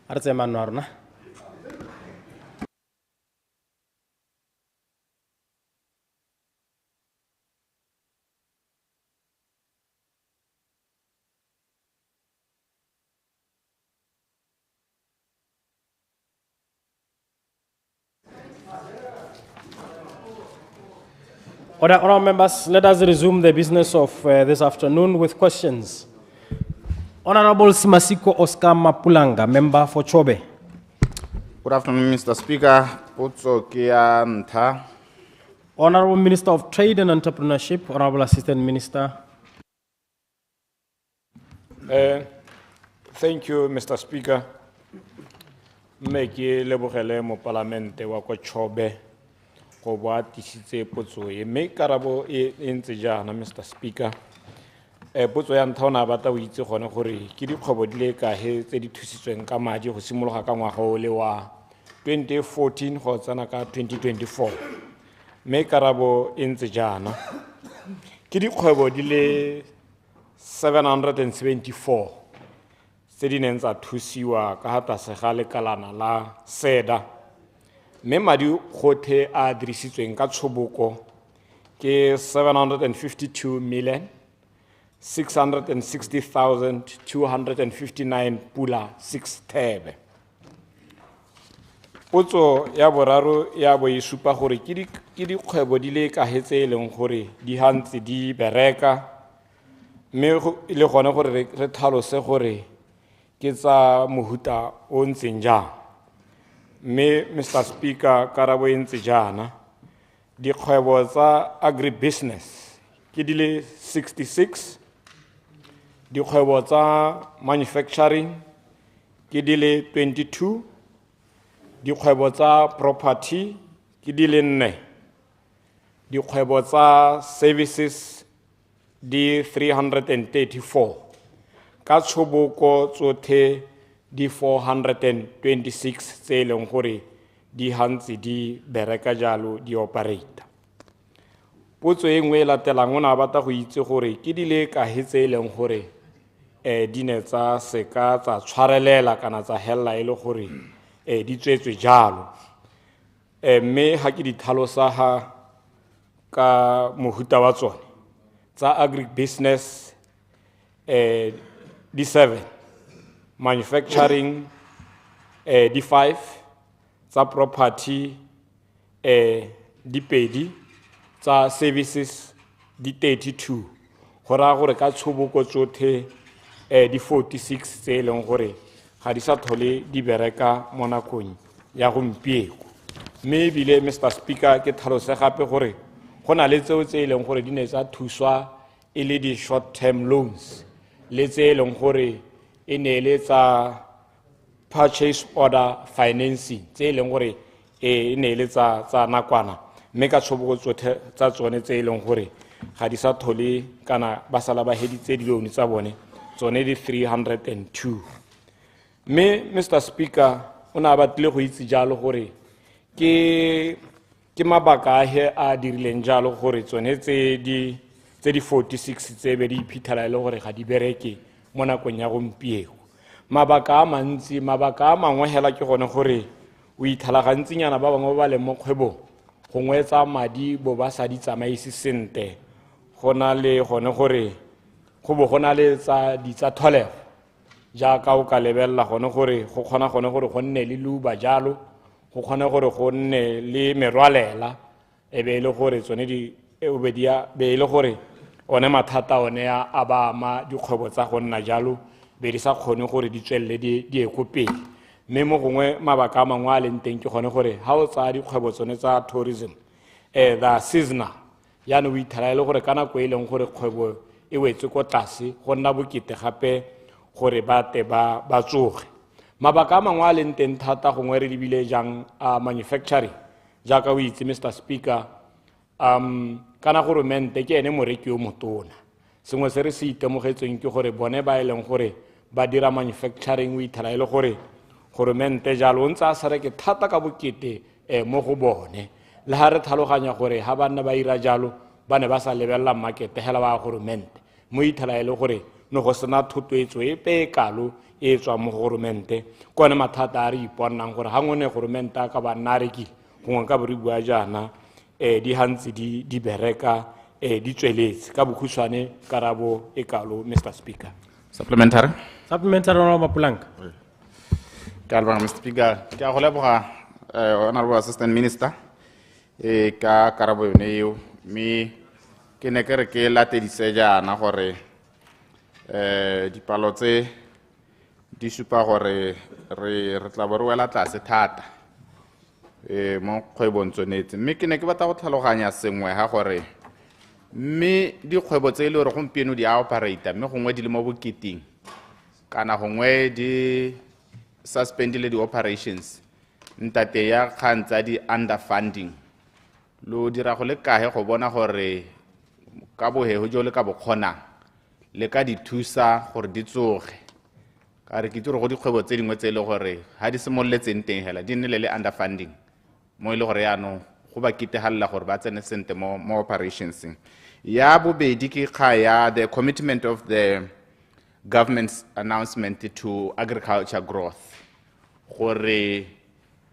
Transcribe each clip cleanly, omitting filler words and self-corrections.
Artse Manorna. Honourable members, let us resume the business of this afternoon with questions. Honourable Simasiko Oscar Mapulanga, member for Chobe. Good afternoon, Mr. Speaker. Potso ke ya ntlha. Honourable Minister of Trade and Entrepreneurship, Honourable Assistant Minister. Thank you, Mr. Speaker. Meki lebogele mo parlamente wa kwa Chobe go bua tisitse potso e me karabo e ntse jana, Mr. Speaker. Potso ya ntlha ona batla o itse gone gore ke dikgwebo di le kae tse di thusitsweng ka madi go simologa ka ngwaga o le wa 2014 go tsena ka 2024. Me karabo e ntse jana ke dikgwebo di le 774 tse di neng tsa thusiwa ka ga tlase ga lekalana la SEDA. Me madi gotlhe a dirisitsweng ka tshoboko ke 752,660,259 pula 6 thebe. Potso ya boraro ya bo e supa gore ke dikgwebo di le kae tse e leng gore di hantse di bereka, mme le gone gore re tlhalose gore ke tsa mohuta o ntseng jang. Me, Mr. Speaker, karabo e ntse jana dikgwebo tsa agribusiness ke di le 66, dikgwebo tsa manufacturing ke di le 22, dikgwebo tsa property ke di le 4, dikgwebo tsa services di 334, ka tshoboko tsotlhe di 426 tse e leng gore di hantse di bereka jalo di operate. Potso e nngwe e latelang o ne a batla go itse gore ke di le kae tse e leng gore di ne tsa seka tsa tshwarelela kana tsa hella e le gore di tswetswe jalo. Mme ha ke di tlhalosa ka mohuta wa tsone tsa agribusiness di 7, manufacturing di 5, tsa property di 2, tsa services di 32, go raya gore ka tshoboko tsotlhe di 46 tse e leng gore ga di sa tlhole di bereka mo nakong ya gompieno. Mme ebile, Mr. Speaker, ke tlhalose gape gore go na le tseo tse e leng gore di ne tsa thuswa e le di short term loans le tse e leng gore e ne le tsa purchase order financing tse e leng gore e ne le tsa nakwana, mme ka tshoboko tsotlhe tsa tsone tse e leng gore ga di sa tlhole kana ba sala ba heditse di-loan tsa bone tsone di 302. Mme, Mr. Speaker, o ne a batlile go itse jalo gore ke mabaka ahe a dirileng jalo gore tsone tse di 46 tse be di iphitlhela e le gore ga di bereke mo nakong ya gompieno. Mabaka a mantsi, mabaka a mangwe hela ke gone gore o ithala gantsinyana ba bangwe ba le mo kgwebong gongwe tsa madi bo ba sa di tsamaise sente, go na le gone gore go bo go na le tsa tholego jaaka o ka lebelela gone gore go kgona gone gore go nne le luba jalo, go kgona gore go nne le merwalela e be e le gore tsone be e le gore one mathata one a ba ama dikgwebo tsa go nna jalo be di sa kgone gore di tswelele di ye ko pele. Mme mo gongwe mabaka a mangwe a leng teng ke gone gore ha o tsaya dikgwebo tsone tsa tourism the seasonal yana o ithala e le gore ka nako e leng gore kgwebo e wetse ko tlase go nna bokete gape gore ba te ba tsoge. Mabaka a mangwe a leng teng thata gongwe re lebile jang manufacturing jaaka o itse, Mr. Speaker, kana gore mente ke ene moreki o motona. Sengwe se re se itemogetseng ke gore bone ba e leng gore ba dira manufacturing o ithala e le gore mente jalo o ntse a sa reke thata ka bokete mo go bone, le ha re tlhaloganya gore ha ba nna ba ira jalo ba ne ba sa lebelela market hela ba mente mo ithala e le gore no go sena thotloetso epe e kalo e tswa mo goromente kone mathata a re iponang gore ha ngone goromente ka ba nna rekile gongwe ka bo re bua jaana di hantse di bereka di tsweletse ka bokhutshwane karabo e kalo Mr. Speaker. Supplementary. Supplementary, Honorable Mapulanga. Mr. Speaker, ke a go leboga Honorable Assistant Minister ka karabo yone eo mme ke ne ke re ke latedise jaana gore dipalo tse di supa gore re tla bo re wela tlase thata mo kgwebong tsonetse mme ke ne ke batla go tlhaloganya sengwe ha gore mme dikgwebo tse e le gore gompieno di a operata mme gongwe di le mo boketing kana gongwe di suspendile di-operations ntate ya kgang tsa di-underfunding lo dira go le kae go bona gore ka bogego jo le ka bokgonang le ka di thusa gore di tsoge ka re ke itse gore go dikgwebo tse dingwe tse e le gore ga di simololetseng teng hela di nnele le underfunding mo e le gore yaanong go ba kitegalela gore ba tsene sente mo operations ya bobedi ke kga ya the commitment of the government's announcement to agriculture growth gore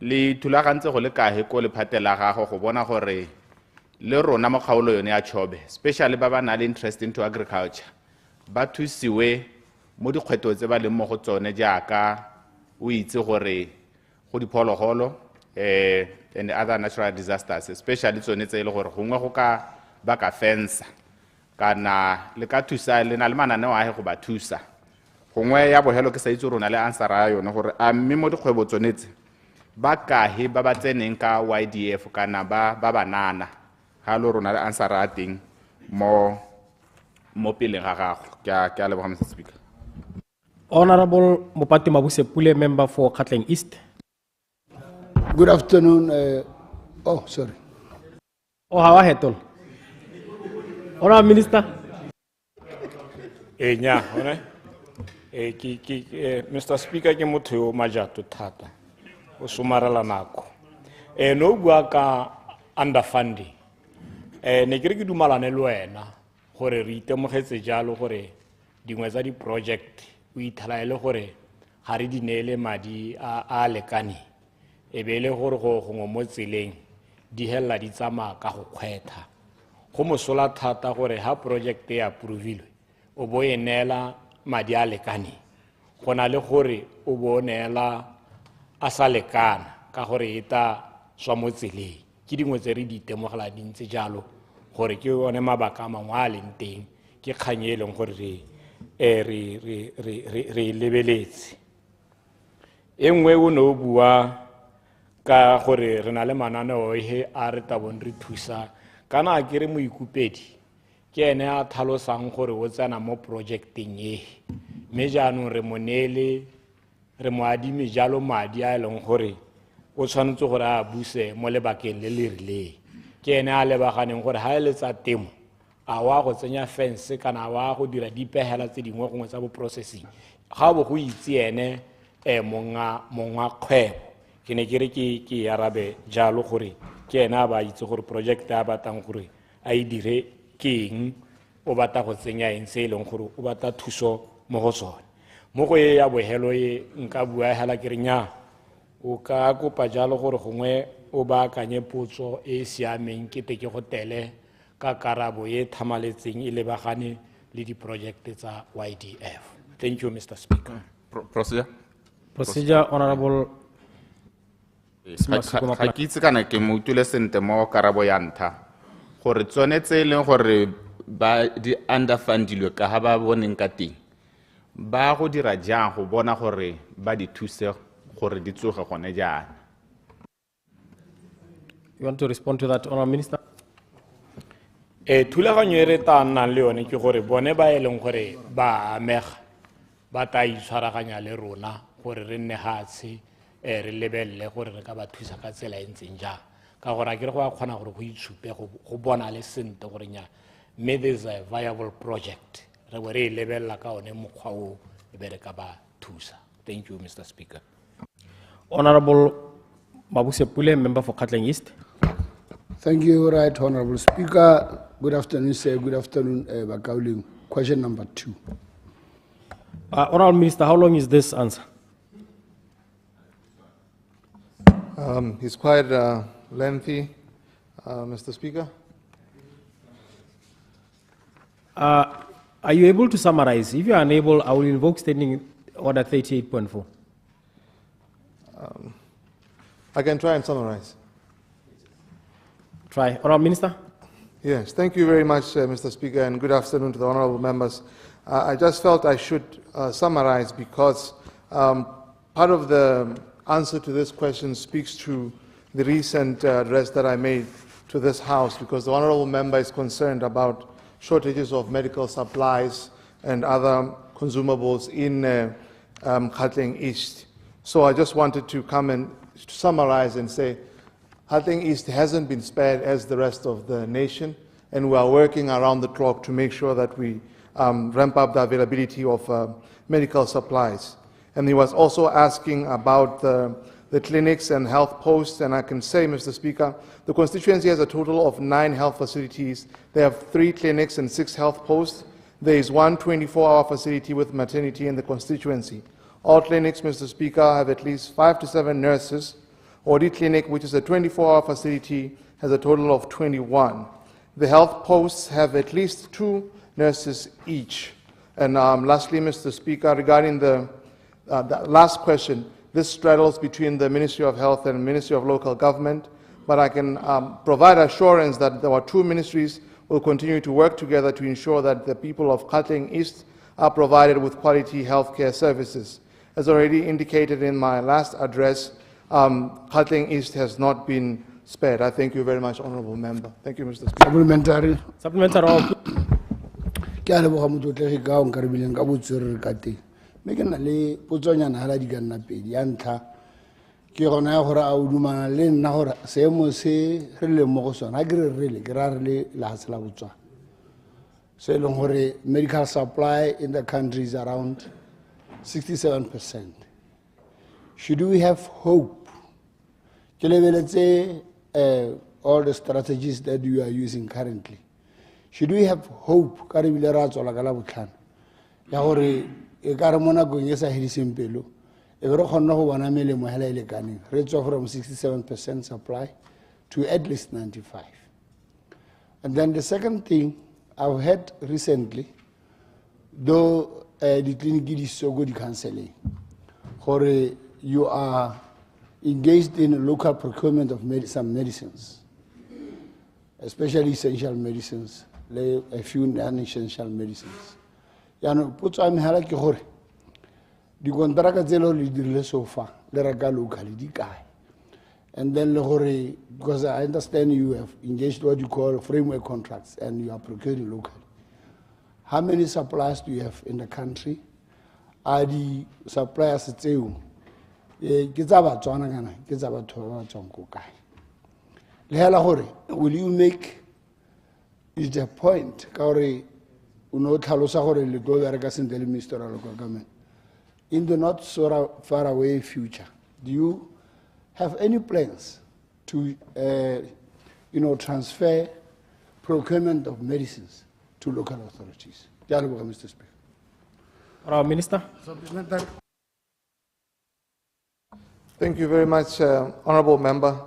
le thulagantse go le kae ko lephate la gago go bona gore le rona mo kgaolo yone ya Chobe especially ba ba na le interest into agriculture ba thusiwe mo dikgweto tse ba leng mo go tsone jaaka o itse gore go diphologolo and other natural disasters especially tsone tse e le gore gongwe go ka ba ka fensa kana le ka thusa le na le mananeo a go ba thusa gongwe ya bohelo ke sa itse rona le answer ya yone gore a mme mo dikgwebo tsonetse ba kahe ba ba tseneng ka YDF kana ba banana ha lo rona le answer ya teng mo pele ga gago ke a leboga Mr. Speaker. Honorable 𝗦𝗘𝗦𝗦𝗡𝗦𝗦𝗦𝗦𝗦 member for Gatling East. Good afternoon. Oh, sorry. Oh, how are you? Honorable Minister. Nya one Mr. Speaker ke motho yo majato thata o somarela nako no bua ka underfunding ne ke re ke dumalane le wena gore re itemogetse jalo gore dingwe tsa di project o ithalaele gore ga re di neele madi a lekane e be le gore go gongwe mo tseleng di hella di tsamaya ka go kgwetha go mosola thata gore ha project e approvilwe o bo e neela madi a lekane go na le gore o bo neela a sa lekana ka gore e ta swa mo tseleng ke dingwe tse re di itemogela di ntse jalo gore ke yone mabaka a mangwe a leng teng ke kgang e leng gore re lebeletse e nngwe o ne o bua ka gore re na le mananeo he a re tabong re thusa kana ke re moikupedi ke ene a tlhalosang gore o tsena mo projecteng e mme jaanong re mo neele re mo adime jalo madi a leng gore o tshwanetse gore a buse mo lebakeng le le rileng ke ene a lebaganeng gore ha ele tsa temo a wa go tsenya fence kana wa go dira dipehela tse dingwe gongwe tsa bo processing ga bo go itse ene monga kgwebo ke ne ke re ke arabe jalo gore ke ene a ba itse gore project a batang gore a e dire keng o batla go tsenya eng se e leng gore o batla thuso mo go tsone mo go e ya bohelo e nka bua hela ke re nya o ka kopa jalo gore gongwe o ba akanye potso e siameng ke te ke go tele ka karabo e thamaletseng e lebagane le di project tsa YDF. Thank you Mr. Speaker. Procedure, Honorable ga ke itse kana ke mo utule sente mo karabo ya ntlha gore tsone tse e leng gore ba di underfundilwe ka ha ba boneng ka teng ba go dira jang go bona gore ba di thuse gore di tsoge gone jaana. You want to respond to that, Honorable Minister? Thulaganyo e re ta nnang le yone ke gore bone ba e leng gore ba amega ba ta itshwaraganya le rona gore re nne hatshe re lebelle gore re ka ba thusa ka tsela e ntseng jang ka gore a ke re go a kgona gore go itshupe go bona le sente gore nya mme there's a viable project re bo re lebella ka one mokgwa o e be re ka ba thusa. Thank you Mr. Speaker. Honorable 𝗦𝗘𝗦𝗦𝗦𝗦𝗦𝗦𝗦 member for Gatling East. Thank you, right, Honorable Speaker. Good afternoon, sir. Good afternoon, Bakaulin. Question number 2. Honorable Minister, how long is this answer? It's quite lengthy, Mr. Speaker. Are you able to summarize? If you are unable, I will invoke Standing Order 38.4. I can try and summarize. Try. Honorable Minister. Yes, thank you very much, Mr. Speaker, and good afternoon to the honorable members. I just felt I should summarize because part of the answer to this question speaks to the recent address that I made to this House, because the honorable member is concerned about shortages of medical supplies and other consumables in Gauteng East. So I just wanted to come and summarize and say Gauteng East hasn't been spared as the rest of the nation, and we are working around the clock to make sure that we ramp up the availability of medical supplies. And he was also asking about the clinics and health posts, and I can say, Mr. Speaker, the constituency has a total of 9 health facilities. They have 3 clinics and 6 health posts. There is one 24-hour facility with maternity in the constituency. All clinics, Mr. Speaker, have at least 5 to 7 nurses. Odi Clinic, which is a 24-hour facility, has a total of 21. The health posts have at least 2 nurses each. And lastly, Mr. Speaker, regarding the last question, this straddles between the Ministry of Health and Ministry of Local Government, but I can provide assurance that our 2 ministries will continue to work together to ensure that the people of Gauteng East are provided with quality healthcare services. As already indicated in my last address, Gauteng East has not been spared. I thank you very much, Honourable Member. Thank you, Mr. Speaker. Supplementary. Supplementary. Ke a leboga motlotlegi ka o nkarabileng ka botswerere ka teng. Mme ke na le potsonyana hala di ka nna pedi. Ya ntlha ke gona ya gore a o dumana le nna gore seemo se re leng mo go sona. Ha ke re ke ra re le lehatshe la Botswana. Se e leng gore medical supply in the country is around 67%. Should we have hope? Ke lebeletse all the strategies that you are using currently. Should we have hope ka re bile ra tswela ka la botlhano ya gore e ka re mo nakong e sa hediseng pelo e be re kgona go bona melemo hela e lekaneng re tswa from 67% supply to at least 95. And then the second thing I've heard recently, though the clinic is so good counseling, gore you are engaged in local procurement of some medicines, especially essential medicines, a few non-essential medicines. Yano putso am hala ke gore di kontraka tse le dirile so far le reka locally di kae. And then le gore, because I understand you have engaged what you call framework contracts and you are procuring locally. How many suppliers do you have in the country? Are the suppliers tseo ke tsa Batswana kana ke tsa batho ba tswang ko kae? Le hela gore will you make it a point ka gore uno tlhalosa gore le go bereka sentle le Minister of Local Government in the not so far away future? Do you have any plans to transfer procurement of medicines to local authorities? Mr. Speaker. Minister. Thank you very much, Honourable Member.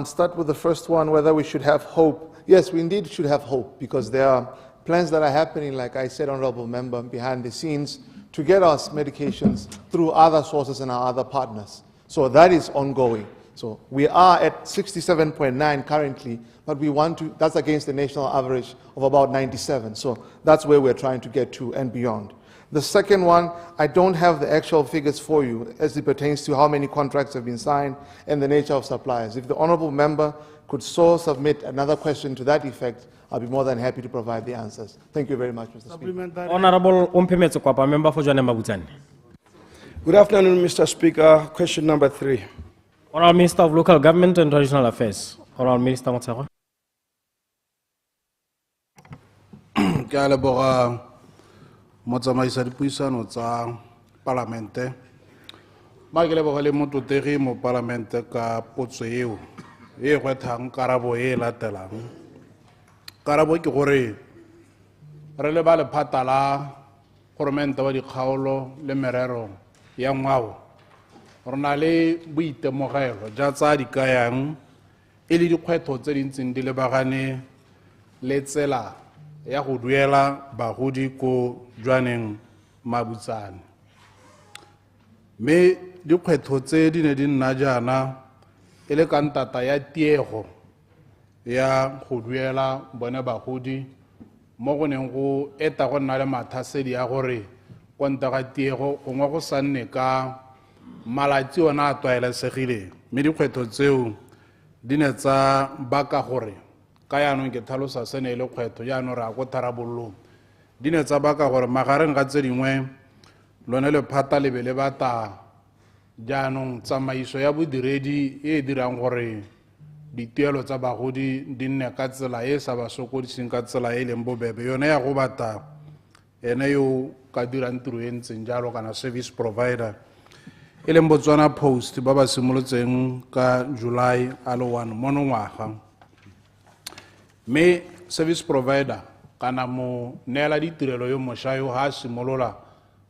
Start with the first one, whether we should have hope. Yes, we indeed should have hope, because there are plans that are happening, like I said, Honourable Member, behind the scenes to get us medications through other sources and our other partners. So that is ongoing. So we are at 67.9 currently, but we want to, that's against the national average of about 97. So that's where we're trying to get to and beyond. The second one, I don't have the actual figures for you as it pertains to how many contracts have been signed and the nature of suppliers. If the Honourable Member could so submit another question to that effect, I'll be more than happy to provide the answers. Thank you very much, Mr. Speaker. Honourable 𝗠𝗘𝗦𝗧𝗜𝗡𝗧, member for Johannesburg Butane. Good afternoon, Mr. Speaker. Question number 3. Honourable Minister of Local Government and Traditional Affairs. Honourable Minister 𝗦𝗘𝗦𝗦𝗜𝗢. Ke a leboga motsamaisa dipuisano tsa Parlamente. Ma ke leboga le motlotegi mo Parlamente ka potso eo e gwethang karabo e latelang. Karabo ke gore re le ba lephata la goromente wa dikgaolo le merero ya ngwao re na le boitemogelo ja tsa di kayang e le dikgwetlho tse di ntseng di lebagane le tsela ya go duela bagodi ko jwaneng mabutsane mme dikgwetlho tse di ne di nna jaana e le ka ntata ya tiego ya go duela bone bagodi mo go neng go eta go nna le mathasedi ya gore konta ga tiego gongwe go sa nne ka malatsi ona a tlwaelesegileng mme dikgwetlho tseo di ne tsa baka gore ka yaanong ke tlhalosa sene e le kgwetlho jaanong re a ko tharabololong di ne tsa baka gore magareng ga tse dingwe lone lephata le be le bata jaanong tsamaiso ya bodiredi e dirang gore dituelo tsa bagodi di nne ka tsela e sa ba sokodiseng ka tsela e leng bobebe yone ya go bata ene yo ka dirang tiro e ntseng jalo kana service provider e leng Botswana Post ba ba simolotseng ka July a le 1 monongwaga mme service provider kana mo neela ditirelo yo mošwa yo ga a simolola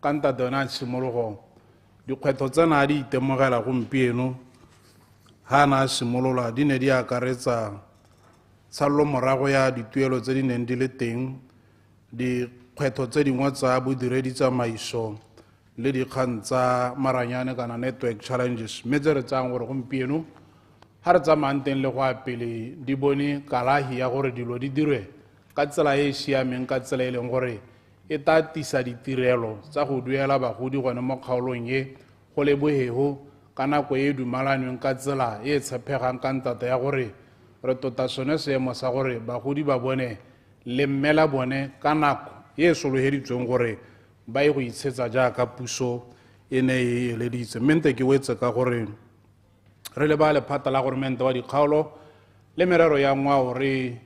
ka ntate yone a simologo dikgwetlho tsena di itemogela gompieno ha na simolola di ne di akaretsa tsallo morago ya dituelo tse di neng di le teng dikgwetlho tse dingwe tsa bodiredi tsamaiso le dikgang tsa maranyane kana network challenges mme tse re tsayang gore gompieno ha re tsamayang teng le go apele di bone kalahi ya gore dilo di dirwe ka tsela e e siameng ka tsela e leng gore e tatisa ditirelo tsa go duela bagodi gone mo kgaolong e go lebogego ka nako e dumalanweng ka tsela e tshepegang ka ntata ya gore re tota sone seemo sa gore bagodi ba bone le mmela bone ka nako e sologeditsweng gore ba e go itshetsa jaaka puso e ne e eleditse mme ntse ke wetse ka gore re le ba lephata la goromente wa dikgaolo le merero ya ngwao re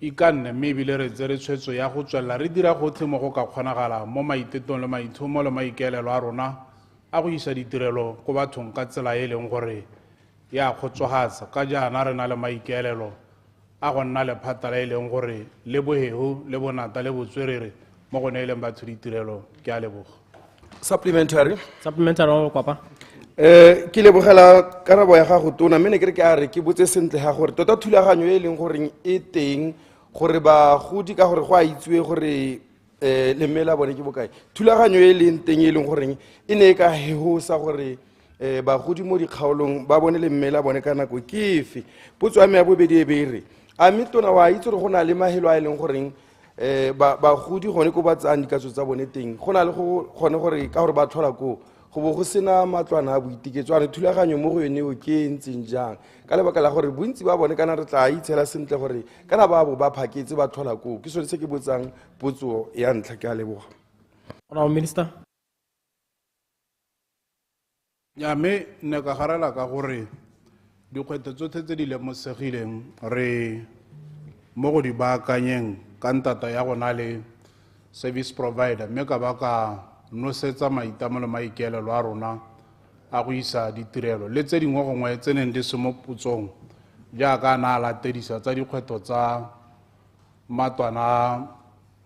ikanne mme ebile re tse re tshwetso ya go tswelela re dira gotlhe mo go ka kgonagala mo maitetong le maitlhomo le maikaelelo a rona a go isa ditirelo go bathong ka tsela e leng gore ya kgotsogatsa ka jaana re na le maikaelelo a go nna lephata la e leng gore le bogego le bonata le botswerere mo go neeleng batho ditirelo ke a leboga Supplementary. Supplementary kwapa. Ke lebogela karabo ya gago tona mme ne ke re ke a re ke botse sentle ga gore tota thulaganyo e leng gore e teng gore bagodi ka gore go a itsiwe gore lemela bone ke bokae thulaganyo e leng teng e leng gore e ne ka hehosa gore bagodi mo dikgaolong ba bone lemela bone ka nako ke efe potso ya me ya bobedi e be re a mme tona wa itse gore go na le mahelo a e leng goreng bagodi gone ko ba tsang dikatso tsa bone teng go na le gone gore ka gore ba tlhola ko go bo go sena matlwana a boiteketswane thulaganyo mo go yone o ke ntseng jang ka lebaka la gore bontsi ba bone kana re tla itshela sentle gore kana ba bo ba phaketse ba tlhola ko ke sone se ke botsang potso ya ntlha ke a leboga Honorable Minister. ya me ne ka garela ka gore dikgwetlho tsotlhe tse di lemosegileng re mo go di baakanyeng ka ntata ya go na le service provider mme ka ba ka nosetsa maitamolo maikaelelo a rona a go isa ditirelo le tse dingwe gongwe tse neng di se mo putsong jaaka na latedisa tsa dikgwetlho tsa matwana a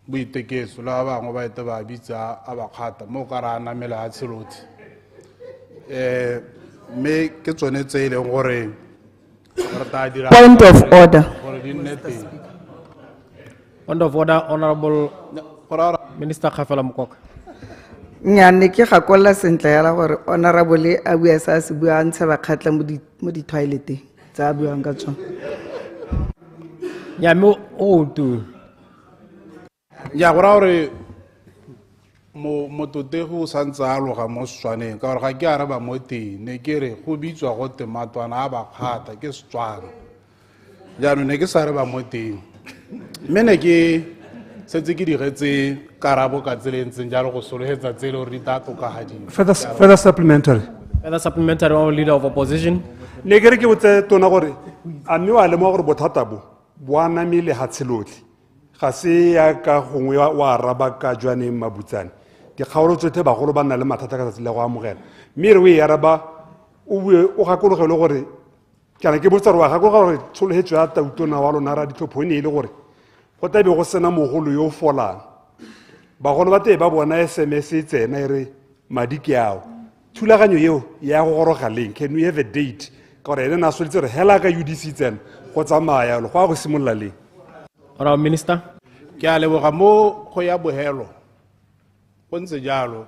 boiteketso le ba bangwe ba ete ba bitsa a bakgata mo ka re a namela a tshelotse mme ke tsone tse e leng gore re tla dira Point of order. gore di nne teng Point of order, Honorable Minister Khafela Mokoka. Nyane ke gakolla sentle ya la gore honorable a bua sa se bua ntsha ba khatla mo di toileteng tsa buang ka tsona. Ya mo o tu. ya go ra gore mototego o santse a loga mo Setswaneng ka gore ga ke araba mo teng ne ke re go bitswa go te matwana a bakgata ke Setswana jaanong ne ke sa re ba mo teng mme ne ke setse ke digetse karabo ka tsela e ntseng jalo go sologetsa tse e le gore di tla tokagadiwa Further supplementary. Further supplementary, Honorable Leader of Opposition. Ne ke re ke botse tona gore a mme wa lemoga gore bothata bo a namile ga tshelotlhe ga se ya ka gongwe wa araba ka jwaneng mabutsane dikgaolo tsotlhe bagolo ba nna le mathata ka tsatsi le go amogela mme re o e araba o gakologelwe gore kana ke botsa gore wa gakologa gore tshologetse ya tautona wa lona ra ditlhopho e ne e le gore go tabe go sena mogolo yo o folang bagolo ba teng ba bona SMS e tsena e re madi ke ao thulaganyo eo ya go goroga leng can we have a date ka gore ene na soletse re hela ka UDC tsena go tsamaya lo go a go simolola leng Honorable Minister. ke a leboga mo go ya bohelo go ntse jalo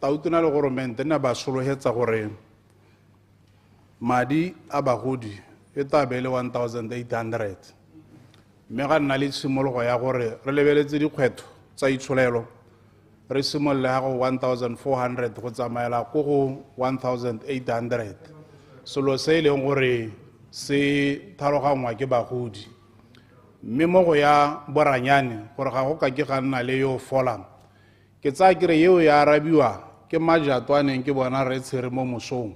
tautona le goromente nna ba solohetsa gore madi a bagodi e tabe le 1800 mme ga nna le tshimologo ya gore re lebeletse dikgwetho tsa itsholelo re simololle ga go 1400 go tsamaela ko go 1800 selo se e leng gore se thalogangwa ke bagodi mme mo go ya boranyane gore ga go ka ke ga nna le yo folang ke tsaya kere yeo ya arabiwa ke majatwaneng ke bona re tshwere mo mosong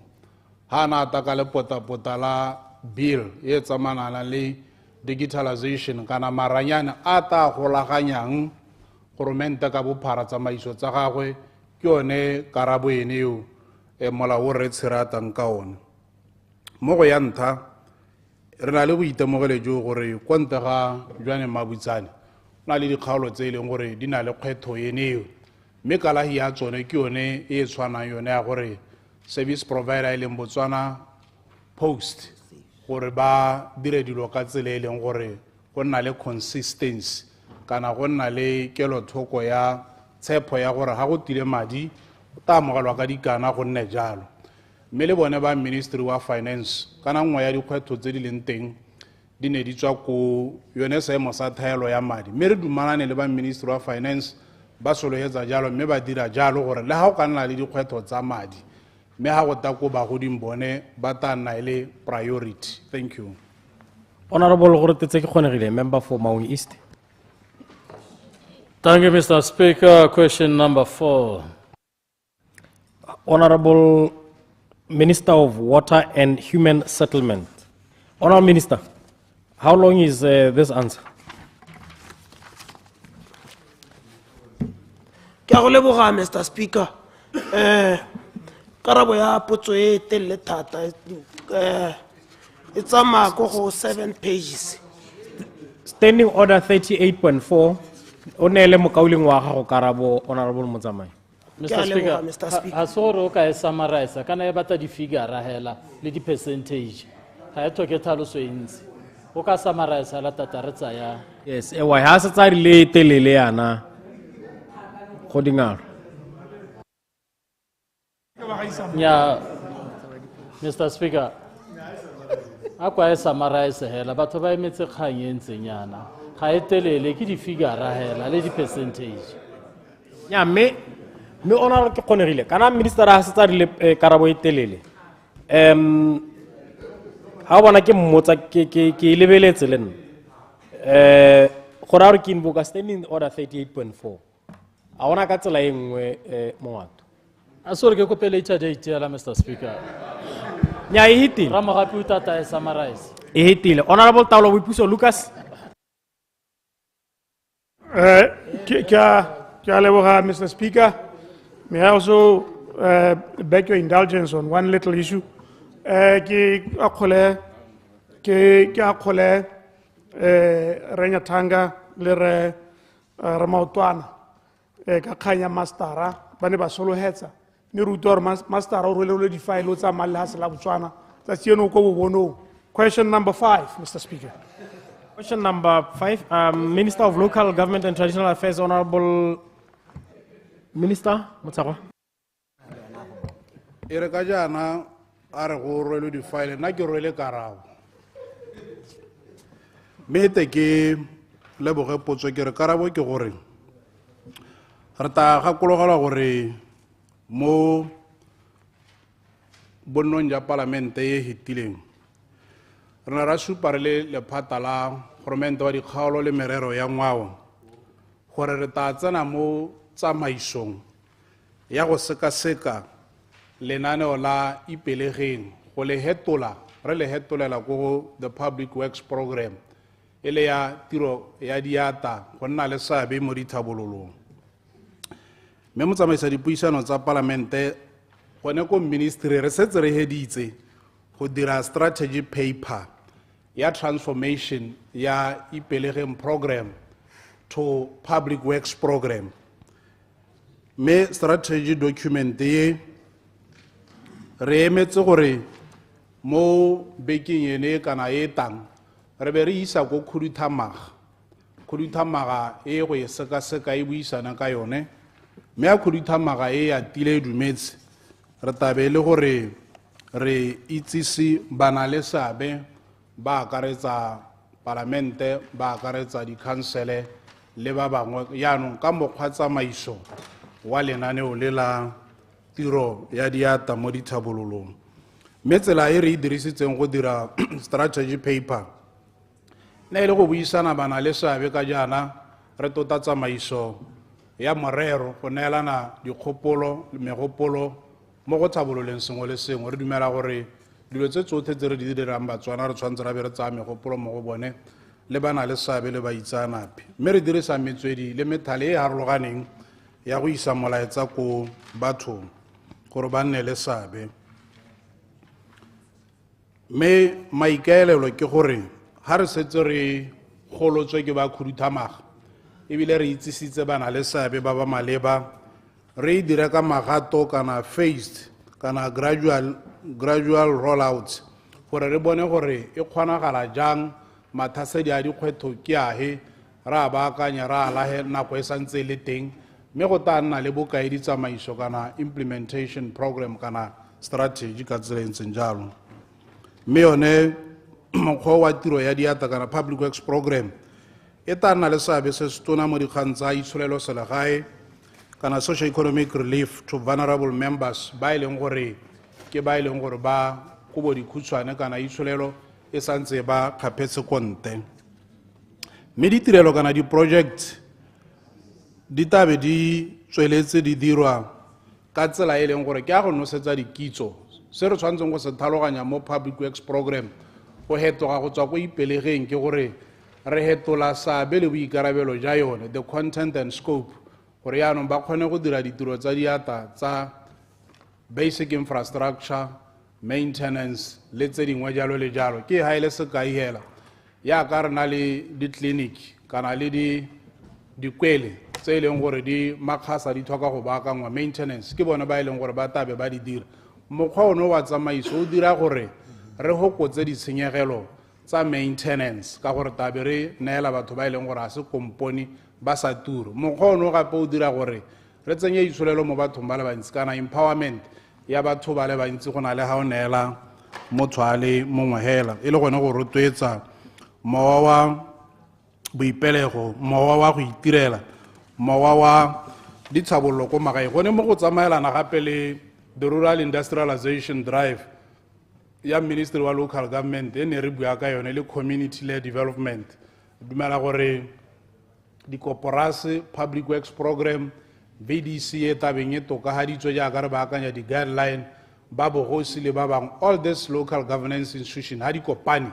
ha na ata ka lepota-pota la bill e tsamanana le digitalization kana maranyane a ta golaganyang goromente ka bophara tsamaiso tsa gagwe ke yone karabo ene eo molao o re tsheratang ka one mo go ya ntlha re na le boitemogelo jo gore ko ntle ga jwane mabutsane na le dikgaolo tse e leng gore di na le kgwetho ene eo mme kalahi ya tsone ke yone e tshwanang yone ya gore service provider e leng Botswana Post gore ba dire dilo ka tsela e leng gore go nna le consistency kana go nna le kelothoko ya tshepo ya gore ga go tile madi o ta amogelwa ka dikana go nne jalo mme le bone ba Ministry wa Finance kana nngwe ya dikgwetho tse di leng teng di ne di tswa ko yone seemo sa thaelo ya madi mme re dumalane le ba Ministry wa Finance ba solohetsa jalo mme ba dira jalo gore le ga go ka nna le dikgwetho tsa madi mme ga go ta ko bagoding bone ba ta nna ile priority. Thank you. Honorable gore tetse ke kgonegile member for Maui East. Thank you, Mr. Speaker. Question number 4. Honorable Minister of Water and Human Settlement. Honorable Minister, how long is this answer? Mr. Speaker. Karabo ya potso e telle thata it's a 7 pages. Standing Order 38.4 onele mokauling wa gago karabo Honorable Motsamai. Mr. Speaker, ha soro ka e summarize kana e bata di figure hela le di percentage. Ha e toke tlhaloso e ntsi. O ka summarize la tata re tsaya. Yes, e wa ha se tsa rile telele yana. Godingaro. Yeah, Mr. Speaker. Akwa e summarize hela batho ba emetse kgang e ntsenyana. Ga e telele ke di figure hela le di percentage. Ya me honorable ke kgonegile kana minister a se tsa rile karabo e telele. Ha bona ke mmotsa ke lebeletse le nna. Gore a re ke invoke Standing Order 38.4. A ona ka tsela e nngwe moato. A sore ke kopele date ya la Mr. Speaker. Nya e hitile. Ramogapi o tata e summarize. E hitile. Honorable Taolo Boipuso Lucas. Mr. Speaker, may I also beg your indulgence on one little issue. Ke akole Renyathanga le re Ramaotwana ka khanya mastera bane ba solohetsa ni rutor mastera o rwele di file o tsa malla se la Botswana tsa tseno ko bo bono. Question number 5, Mr. Speaker. Question number 5, Minister of Local Government and Traditional Affairs, Honorable Minister Motsagwa. Ere ka jana a re go rwele di file na ke rwele karabo mete ke leboge potso ke re karabo ke gore re ta gakologela gore mo bonnong ja parlamente e hitileng re na ra supa re le lephata la goromente wa dikgaolo le merero ya ngwao gore re ta tsena mo tsamaisong ya go sekaseka lenaneo la ipelegeng go le hetola re le hetolela go the Public Works Program ele ya tiro ya diata go nna le seabe mo dithabololong mme motsamaisa dipuisano tsa parlamente gone ko ministry re setse re heditse go dira strategy paper ya transformation ya ipelegeng program to public works program. Me strategy document ye re emetse gore mo bekeng ene kana e tang re be re isa go khuduthamaga e go e seka-seka e buisana ka yone me a khuduthamaga e ya tile dumetse re tabe le gore re itsisi bana le seabe ba akaretsa parlamente ba akaretsa dikhansele le ba bangwe yaanong ka mokgwa tsamaiso wa lenaneo le la tiro ya diata mo dithabololong mme tsela e re e dirisitseng go dira strategy paper ne e le go buisana bana le seabe ka jaana re tota tsamaiso ya morero go neelana dikgopolo le megopolo mo go tlhabololeng sengwe le sengwe re dumela gore dilo tse tsotlhe tse re di dirang batswana re tshwanetse ra be re tsaya megopolo mo go bone le bana le seabe le baitsanape mme re dirisa metswedi le methale e harologaneng ya go isa molaetsa ko bathong gore ba nne le seabe mme maikaelelo ke gore ha re setse re golotswe ke ba khuduthamaga ebile re itsisitse bana le seabe ba ba maleba re e dire ka magato kana phased kana gradual rollout gore re bone gore e kgonagala jang mathasedi a dikgwetho ke ahe ra baakanya ra alahe nako e santse le teng mme go ta nna le bokaedi tsamaiso kana implementation program kana strategy ka tsela ntseng jalo mme yone mokgwa wa tiro ya diata kana public works program e ta nna le seabe se se tona mo dikgang tsa itsholelo selegae kana socio-economic relief to vulnerable members ba e leng gore ke ba e leng gore ba kobo dikhutshwane kana itsholelo e santse ba kgapetse konte mme ditirelo kana di-project di tabe di tsweletse di dirwa ka tsela e leng gore ke a go nosetsa dikitso se re tshwanetseng go se tlhaloganya mo public works program go hetoga go tswa ko ipelegeng ke gore re hetola seabe le boikarabelo ja yone the content and scope gore yaanong ba kgone go dira ditiro tsa diata tsa basic infrastructure maintenance le tse dingwe jalo le jalo ke ha ile sekai hela ya ka re na le ditleliniki kana le dikwele tse e leng gore di makgasa di tlhoka go baakangwa maintenance ke bona ba e leng gore ba tabe ba di dira mokgwa ono wa tsamaiso o dira gore re hokotse ditshenyegelo tsa maintenance ka gore tabe re neela batho ba e leng gore a se komponi ba sa turo mokgwa ono gape o dira gore re tsenye itsholelo mo bathong ba le bantsi kana empowerment ya batho ba le bantsi go na le ga o neela motho a le mongwe hela e le gone go rotloetsa mowa wa boipelego mowa wa go itirela mowa wa ditshabololo ko magae gone mo go tsamaelana gape le the rural industrialization drive ya ministry wa local government e ne re bua ka yone le community led development dumela gore dikoporase public works program VDC e tabeng e tokafaditswe jaaka re baakanya di-guideline ba bogosi le ba bangwe all this local governance institution ha di kopane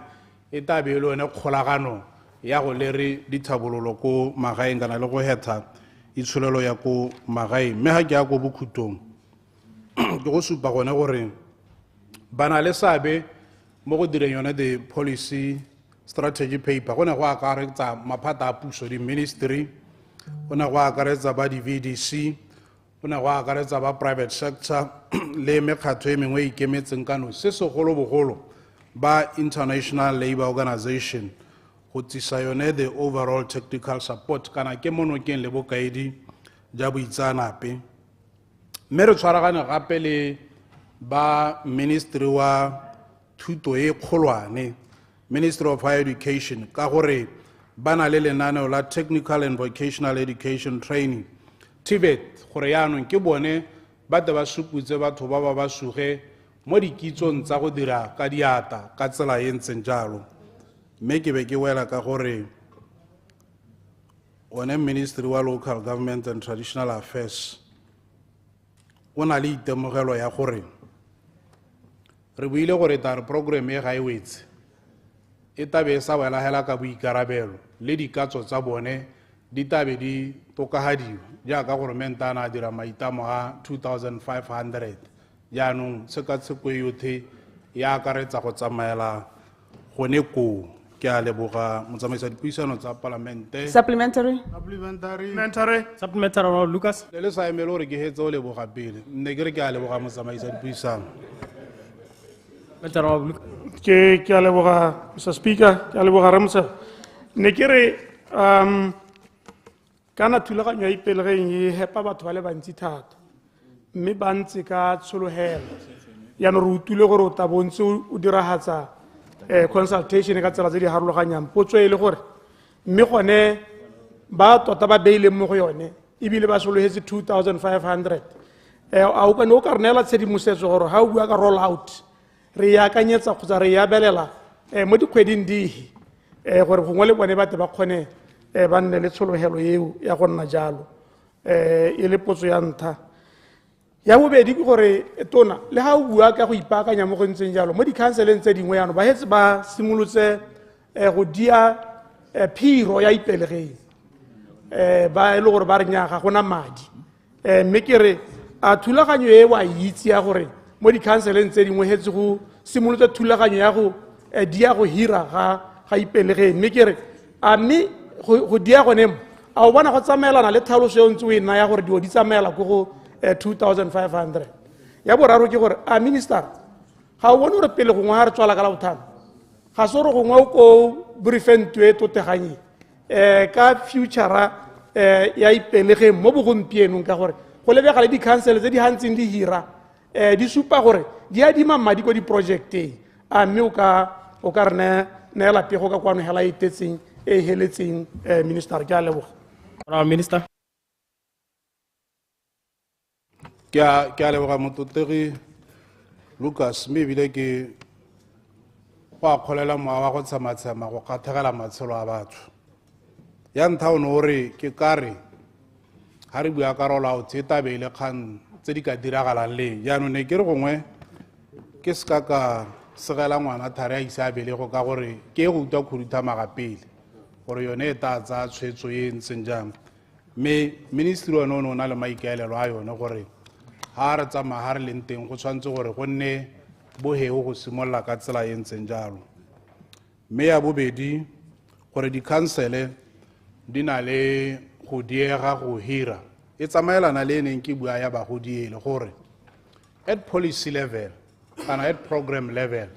e tabe e le yone kgolagano ya go lere dithabololo ko magaeng kana le go hetha itsholelo ya ko magaeng mme ga ke ya ko bokhutong ke go supa gone gore ba na le seabe mo go direng yone the policy strategy paper go ne go akaretsa maphata a puso di-ministry go ne go akaretsa ba di-VDC go ne go akaretsa ba private sector le mekgatho e mengwe e ikemetseng ka nosi se segolo-bogolo ba international labour organization go tsisa yone the overall technical support kana ke monokeng le bokaedi ja boitsanape mme re tshwaragane gape le ba ministry wa thuto e kgolwane Ministry of Higher Education ka gore ba na le lenaneo la Technical and Vocational Education Training TVET gore yaanong ke bone ba te ba suputse batho ba ba suge mo dikitsong tsa go dira ka diata ka tsela e ntseng jalo mme ke be ke wela ka gore one Ministry wa Local Government and Traditional Affairs o na le itemogelo ya gore re buile gore tare program e ga e wetse e tabe e sa wela hela ka boikarabelo le dikatso tsa bone di tabe di tokafadiwa jaaka goromente a na a dira maitamo a 2500 jaanong tshekatsheko yotlhe ya akaretsa go tsamaela gone koo ke a leboga motsamaisi dipuisano tsa Palamente. Supplementary. Supplementary, Lucas. Le sa emele gore ke hetse o leboga pele. Nne ke re ke a leboga motsamaisi dipuisano. Supplementary, Lucas. Ke a leboga Mr. Speaker, ke a leboga Ramsa. Ne ke re kana thulaganyo ya ipelegeng e hepa batho ba le bantsi thata. Mme ba ntse ka tsholohelo. Yaanong re utile gore o tabontse o diragatsa consultation ka tsela tse di harologanyang. Potso e le gore mme gone ba tota ba beileng mo go yone ebile ba solohetse 2,500. A o ka re neela tshedimosetso gore ga o bua ka roll out re ya akanyetsa kgotsa re ya belela mo dikgweding dihi gore gongwe le bone bate ba kgone ba nne le tsholohelo eo ya go nna jalo. E le potso ya ntlha. Ya bobedi ke gore tona le ha o bua ka go ipaakanya mo go ntseng jalo mo di-counseleng tse dingwe yaanong ba hetse ba simolotse go dia phiro ya ipelegeng ba e le gore ba re nnyaa ga gona madi. Mme ke re a thulaganyo e wa itse ya gore mo di-counseleng tse dingwe hetse go simolotse thulaganyo ya go dia go hira ga ipelegeng. Mme ke re a mme go dia gone mo a o bona go tsamaelana le tlhaloso e ntse o e naya gore dio di tsamaela ko go 2,500. Ya boraro ke gore a minister ga o bone gore pele gongwe ga re tswala ka la bothano ga se gore gongwe o ko briefentwe e toteganye ka future ya ipelegeng mo bogompienong ka gore go lebega le di-council tse di gantseng di hira di supa gore di adima madi ko di-projecteng. A mme o ka re neela pego ka kwano hela e tetseng e heletseng minister. Ke a leboga. Minister. Ke a leboga mototegi Lucas, mme ebile ke go a kgolela mowa wa go tsama-tsama go kgathegela matshelo a batho. Ya ntlha o ne o re ke kare ga re bua ka rollout e tabeile kgang tse di ka diragalang leng. Jaanong ne ke re gongwe ke seka ka segela ngwana thare a ise a belego ka gore ke go utlwa khuduthamaga pele gore yone e tla tsaya tshwetso e ntseng jang. Mme ministry one o ne o na le maikaelelo a yone gore ha re tsamaya ha re leng teng go tshwanetse gore go nne boheo go simolola ka tsela e ntseng jalo. Mme ya bobedi gore di-councele di na le go diega go hira e tsamaelana le neng ke bua ya bagodi ele gore at policy level kana at program level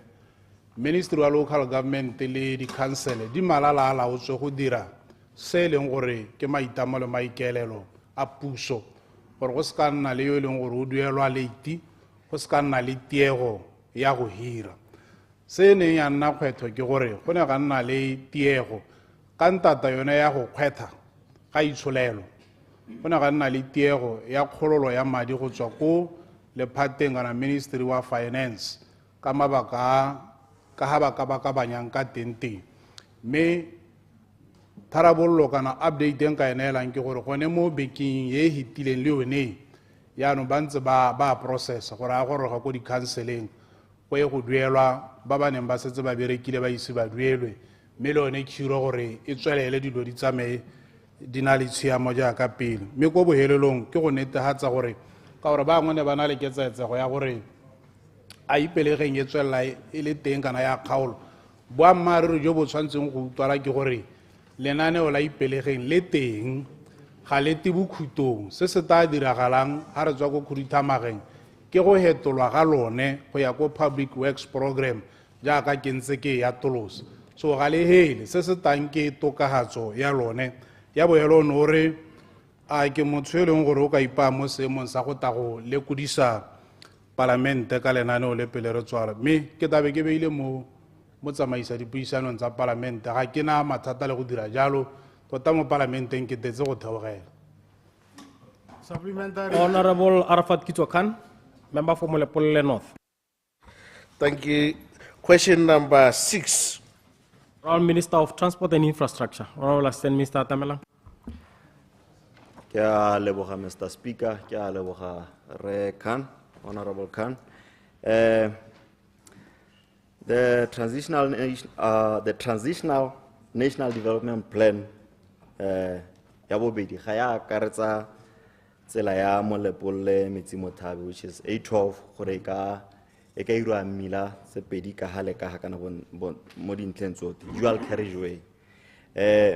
Ministry wa local government le di-councele di malala a laotswe go dira se e leng gore ke maitamolo maikaelelo a puso gore go se ka nna le yo e leng gore o duelwa late, go se ka nna le tiego ya go hira. Se neng ya nna kgwetho ke gore go ne ga nna le tiego ka ntata yone ya go kgwetha ga itsholelo, go ne ga nna le tiego ya kgololo ya madi go tswa ko lephateng kana Ministry wa Finance ka mabaka ka ha ba ka banyang ka teng. Mme tharabollo kana update en ka enelang ke gore gone mo beking ye hitileng le yone yaanong ba ntse ba process gore a gore ga ko di-counseling go ye go duelwa ba ba neng ba setse ba berekile ba ise ba duelwe, mme le yone khiro gore e tswelele dilo di tsamaye di na le tshiamo jaaka pele. Mme ko bohelelong ke go netefatsa gore ka gore ba ngwe ne ba na le ketsaetsego ya gore a ipelegeng e tswelela e le teng kana ya kgaolo. Boammaaruri jo bo tshwantseng go utlwala ke gore lenaneo la ipelegeng le teng ga le te bokhutong. Se se tla diragalang ha re tswa ko khudithamageng ke go hetolwa ga lone go ya ko public works program jaaka ke ntse ke ya tolosa. So ga le hele se se tang ke tokahatso ya lone ya boelo no re a ke motho e leng gore o ka ipa mo seemong sa go ta go lekudisa Palamente ka lenaneo le pele re tswala. Mme ke tabe ke beile mo tsamaisa dipuisanong tsa Palamente ga ke na mathata le go dira jalo tota mo Palamenteng ke tetse go theogela. Honorable Arafat Kitwakan, member for Molepolle North. Thank you. Question number 6. Honorable Minister of Transport and Infrastructure. Honorable Assistant Minister Tamela. Kia leboga Mr. Speaker, kia leboga Re Khan, Honorable Khan. The transitional national development plan ya bobedi ga ya akaretsa tsela ya Molepolle Metsi Mothabi, which is A12 gore ka e ka irwa mmila tse pedi ka hale ka ha kana mo dintlheng tsotlhe dual carriageway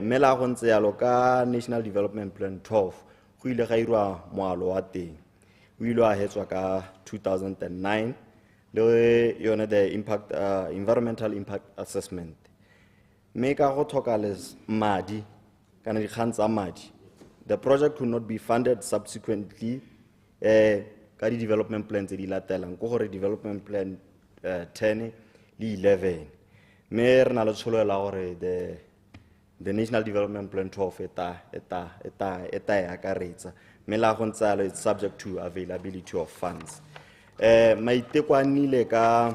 mme la go ntse yalo ka National Development Plan 12 go ile ga irwa moalo wa teng o ile a hetswa ka 2009 le yone the impact environmental impact assessment mme ka go tlhoka le madi kana dikgang tsa madi the project could not be funded subsequently ka di development plans tse di latelang go gore development plan 10 le 11 mme re na le tsholelo la gore the National Development Plan 12 eta ya akaretsa mme la go ntse it's subject to availability of funds maiteko a nnile ka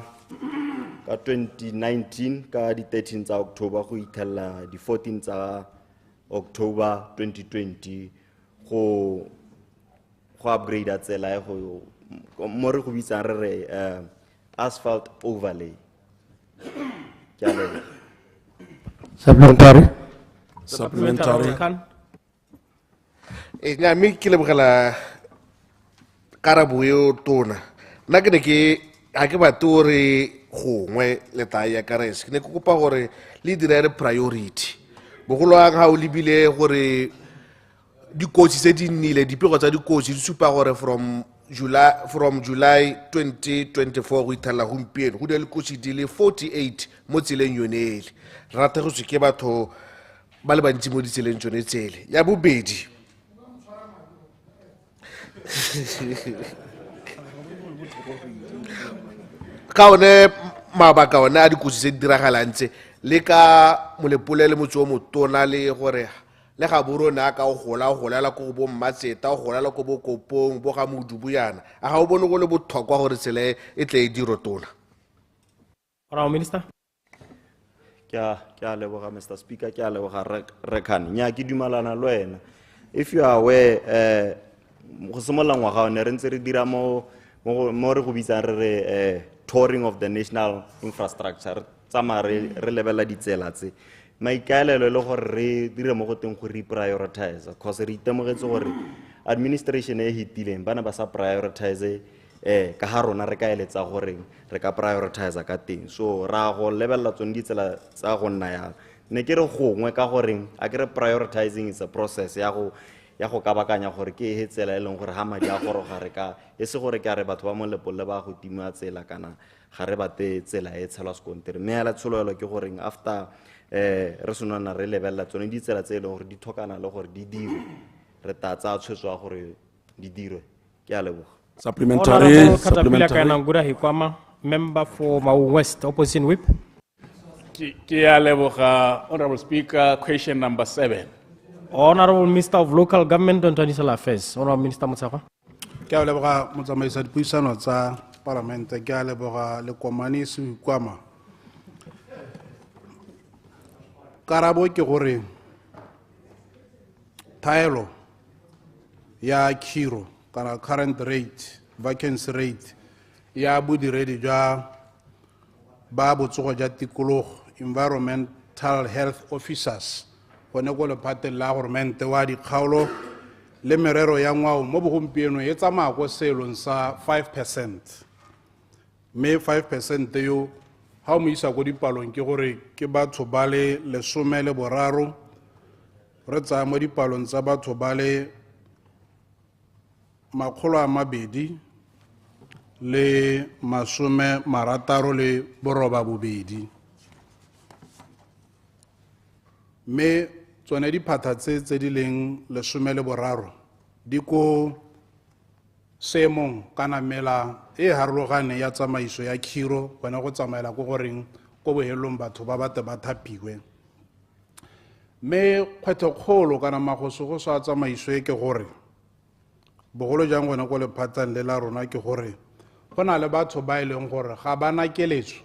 2019 ka di 13 tsa October go itlhella di 14 tsa October 2020 go upgrade a tsela go mo re go bitsang re asphalt overlay Supplementary. Nya mi ke lebogela karabo yo tona nna ke ne ke a ke batori gongwe le ta ya karese ke ne ke kopa gore le dire priority bogolo ang ha o lebile gore dikotsi tse di nnile dipego tsa dikotsi di supa gore from July 2024 go ithala gompieno go le kotsi di le 48 mo tseleng yone ele rata go se ke batho ba le bantsi mo ditseleng tsone tsele ya bobedi ka one mabaka one a dikotsi tse di diragalang tse le ka molepolele motse o motona le gore le ga borona ka o gola go bo mmatseta o gola go bo kopong bo ga modubu yana a ga o bone go le botlhokwa gore tsele e tle e diro tona Honorable Minister. ke a leboga Mr. Speaker ke a leboga Rekhane nya ke dumalana le wena if you are aware go semolla ngwaga one re ntse re dira mo re go bitsang re touring of the national infrastructure tsama re lebela ditsela tse maikaelelo le gore re dire mo go teng go reprioritize because re itemogetse gore administration e hitileng bana ba sa prioritize ka ha rona re ka eletsa gore re ka prioritize ka teng so ra go lebella tsone ditsela tsa go nna ya ne ke re gongwe ka gore a ke re prioritizing is a process ya go ka bakanya gore ke he tsela e leng gore ha madi a goroga re ka e se gore ke a re batho ba mo lepole ba go tima tsela kana ga re bate tsela e tshelwa sekontere mme ya la tsholelo ke gore after re sonana re lebella tsone ditsela tse e leng gore di thokana le gore di dirwe re ta tsa tshwetswa gore di dirwe ke a leboga Supplementary. Member for Maun West, Opposition Whip. Honorable Speaker, question number 7. Honorable Minister of Local Government and Traditional Affairs, Honorable Minister Motsaka. ke a leboga motsamaisa dipuisano tsa Parliament ke a leboga le komani 𝗠𝗘𝗧𝗜𝗡 karabo ke gore taelo ya khiro kana current rate vacancy rate ya bodiredi jwa ba botsogo ja tikologo environmental health officers gone go lephateng la governmente wa dikgaolo le merero ya ngwao mo bogompieno e tsamaya ko seelong sa 5%. mme 5% yo ha o mo isa go dipalong ke gore ke batho ba le 13 re tsaya mo dipalong tsa batho ba le 262 mme tsone diphata tse di leng 13 di ko seemong kana mela e harologane ya tsamaiso ya khiro bona go tsamaela go goreng go bohelong batho ba bate ba thapiwe mme kgwethokgolo kana magoso go sa tsamaiso e ke gore bogolo jang gona go lephatang le la rona ke gore go na le batho ba e leng gore ga bana keletso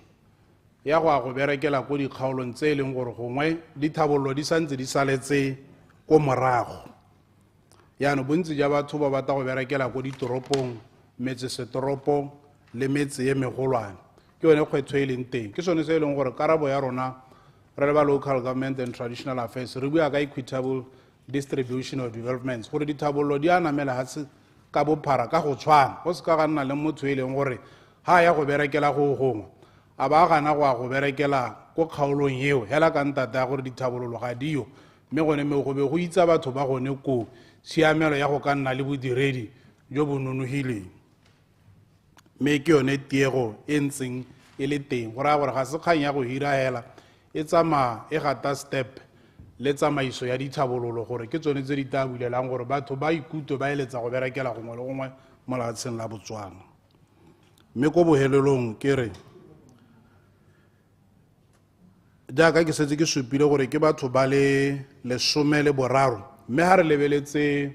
ya go berekela ko dikgaolong tse e leng gore gongwe dithabollo di santse di saletse ko morago yaano bontsi ja batho ba bata go berekela ko ditoropong metsesetoropo le metse ye megolwane ke yone kgwetho e leng teng ke sone se e leng gore karabo ya rona re le ba local government and traditional affairs re bua ka equitable distribution of developments gore dithabollo di a namela hatse ka bophara ka go tshwana go se ka ga nna le motho e leng gore ha ya go berekela go gongwe a ba gana go a go berekela ko kgaolong eo hela ka ntata ya gore dithabololo ga dio mme gone me go be go itsa batho ba gone ko siamelo ya go ka nna le bodiredi jo bo nonogileng mme ke yone tiego e ntseng e le teng go raya gore ga se kgang ya go hira hela e tsamaya e gata step le tsamaiso ya dithabololo gore ke tsone tse di tla bulelang gore batho ba ikutlwe ba eletsa go berekela gongwe le gongwe mo lefatsheng la Botswana mme ko bohelelong ke re jaaka ke setse ke supile gore ke batho ba le 13 mme ha re lebeletse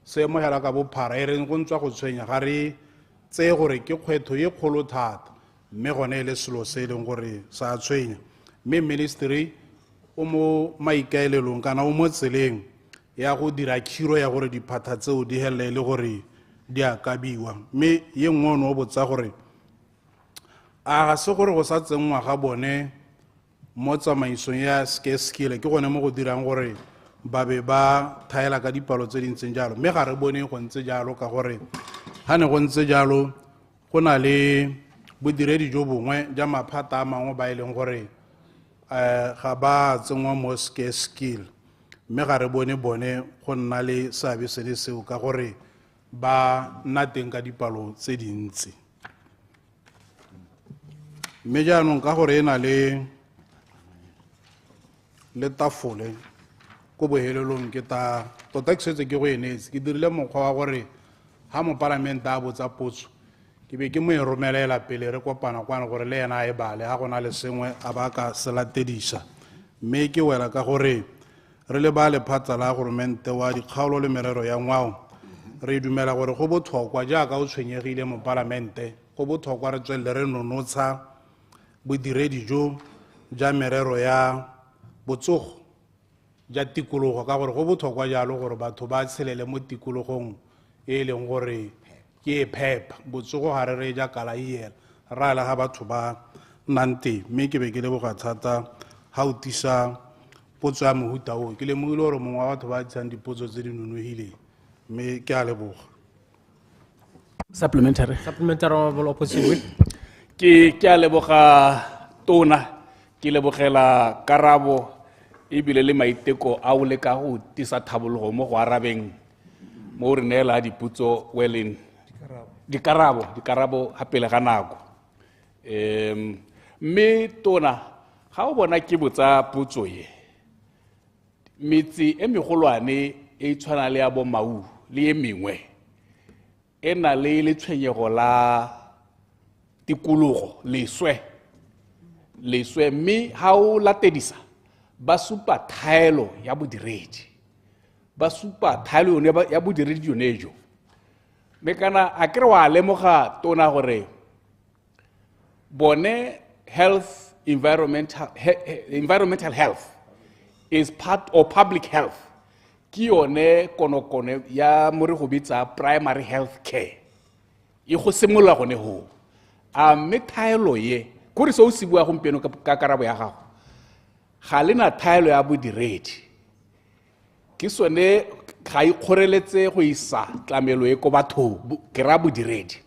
seemo hela ka bophara e reng go ntswa go tshwenya ga re tse gore ke kgwetho ye kgolo thata mme gone le selo se leng gore sa tshwenya mme ministry o mo maikaelelong kana o mo tseleng ya go dira khiro ya gore diphata tseo di helele le gore di a kabiwa mme ye nngwe no botsa gore a ga se gore go sa tsengwa ga bone mo tsamaisong ya skill ke gone mo go dirang gore ba be ba thaela ka dipalo tse dintseng jalo mme ga re bone go ntse jalo ka gore ha ne go ntse jalo go na le bodiredi jo bongwe ja maphata a mangwe ba ileng gore ga ba tsengwa mo skill mme ga re bone go nna le seabe se le seo ka gore ba nna teng ka dipalo tse dintsi mme jaanong ka gore e na le tafole ko bohelelong ke ta tota ke setse ke go enetse ke dirile mokgwa wa gore ha mo parlamente a botsa potso ke be ke mo e romelela pele re kopana kwana gore le yena a e bale ha gona le sengwe a ba ka se latedisa mme ke wela ka gore re le ba lephatsa la goromente wa dikgaolo le merero ya ngwao re dumela gore go botlhokwa jaaka o tshwenyegile mo parlamente go botlhokwa re tswelele re nonotsha bodiredi jo ja merero ya botsogo ja tikologo ka gore go botlhokwa jalo gore batho ba tshelele mo tikologong e leng gore ke e phepa botsogo ga re re ja kala iela ra la ga batho ba nnang teng mme ke be ke leboga thata ga o tisa potso ya mohuta oo ke lemogile gore mongwe wa batho ba tsang dipotso tse di nonogileng mme ke a leboga Supplementary. Honorable Opposition Whip. Ke a leboga tona ke lebogela karabo ebile le maiteko a o le ka go tisa thabologo mo go arabeng mo re neela diputso weleng dikarabo ha pele ga nako mme tona ga o bona ke botsa potso ye metsi e megolwane e tshwana le ya bo mau le e mengwe e na le letshwenyego la tikologo leswe mme ha o latedisa ba supa thaelo ya bodiredi ba supa thaelo yone ya bodiredi yonejo mme kana a kere wa lemoga tona gore bone health environmental health is part of public health ke yone konokono ya mo re go bitsa primary health care e go simolola gone ho a mme thaelo ye kore se o se bua gompieno ka karabo ya gago ga lena thaelo ya bodiredi ke sone ga ikgoreletse go isa tlamelo e ko batho ke ra bodiredi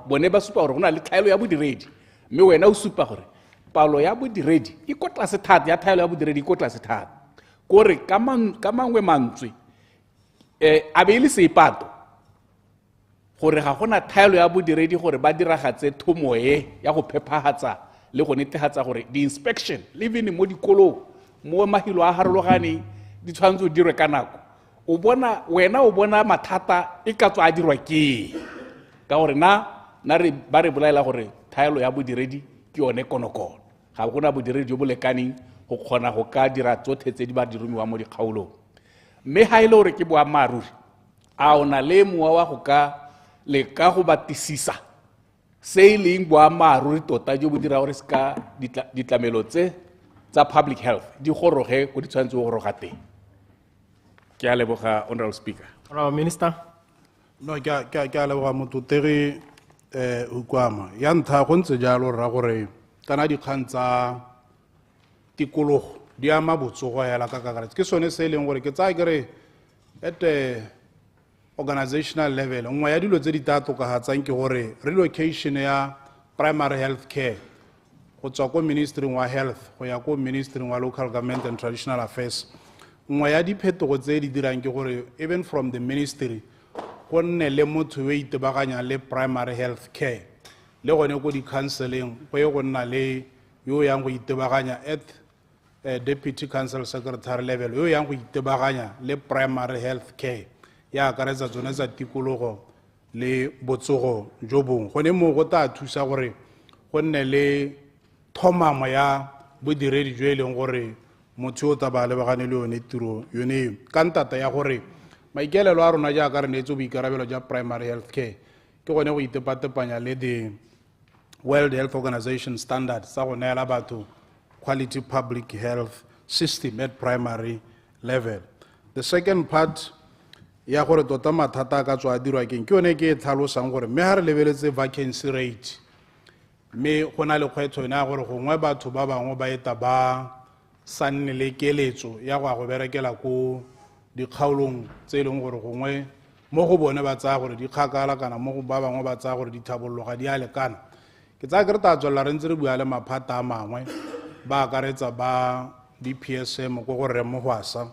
bone ba supa gore go na le thaelo ya bodiredi mme wena o supa gore palo ya bodiredi e ko tlase thata ya thaelo ya bodiredi e ko tlase thata kore ka mangwe mantswe a be ile seipato gore ga gona thaelo ya bodiredi gore ba diragatse thomo e ya go phephagatsa le go netefatsa gore di-inspection living mo dikolong mo mahilo a harologane di tshwanetse o dirwe ka nako wena o bona mathata e ka tswa a dirwa ke ka gore ba re bolaela gore thaelo ya bodiredi ke yone konokono ga gona bodiredi jo bo lekaneng go kgona go ka dira tsotlhe tse di ba di romiwa mo dikgaolong mme ha ile gore ke boammaaruri a o na le mowa wa go ka leka go batisisa se e leng boammaaruri tota jo bo dira gore se ka ditlamelo tse tsa public health di goroge go di tshwanetse go goroga teng ke a leboga Honorable Speaker. Honorable Minister. No ke a leboga mototegi ukwama ya ntlha go ntse jalo ra gore kana dikgang tsa tikologo di ama botsogo hela ka kakaretso ke sone se e leng gore ke tsaya kere at organizational level nngwe ya dilo tse di tla tokagatsang ke gore relocation ya primary health care go tswa ko ministry wa health go ya ko ministry wa local government and traditional affairs. Nngwe ya diphetogo tse di dirang ke gore even from the ministry go nne le motho yo itebaganya le primary health care le gone ko di-counseling go ye go nna le yo yang go itebaganya at deputy council secretary level yo yang go itebaganya le primary health care ya akaretsa tsone tsa tikologo le botsogo jo bongwe gone mo go tla thusa gore go nne le thomamo ya bodiredi jo e leng gore motho o tla ba lebagane le yone tiro yone ka ntata ya gore maikelelo a rona jaaka re neetse boikarabelo ja primary health care ke gone go itepatepanya le the World Health Organization standard sa go neela batho quality public health system at primary level. The second part ya gore tota mathata ka tswa dirwa ke yone ke tlhalosang gore me ha re lebeletse vacancy rate me go na le kgwetlho ena gore gongwe batho ba bangwe ba eta ba sa nne le keletso ya go berekela ko dikgaolong tse e leng gore gongwe mo go bone ba tsaya gore di kgakala kana mo go ba bangwe ba tsaya gore di thabollo ga di a lekana. Ke tsaya ke re ta tswela re ntse re bua le maphata a mangwe ba akaretsa ba di-PSM ko gore mo go asa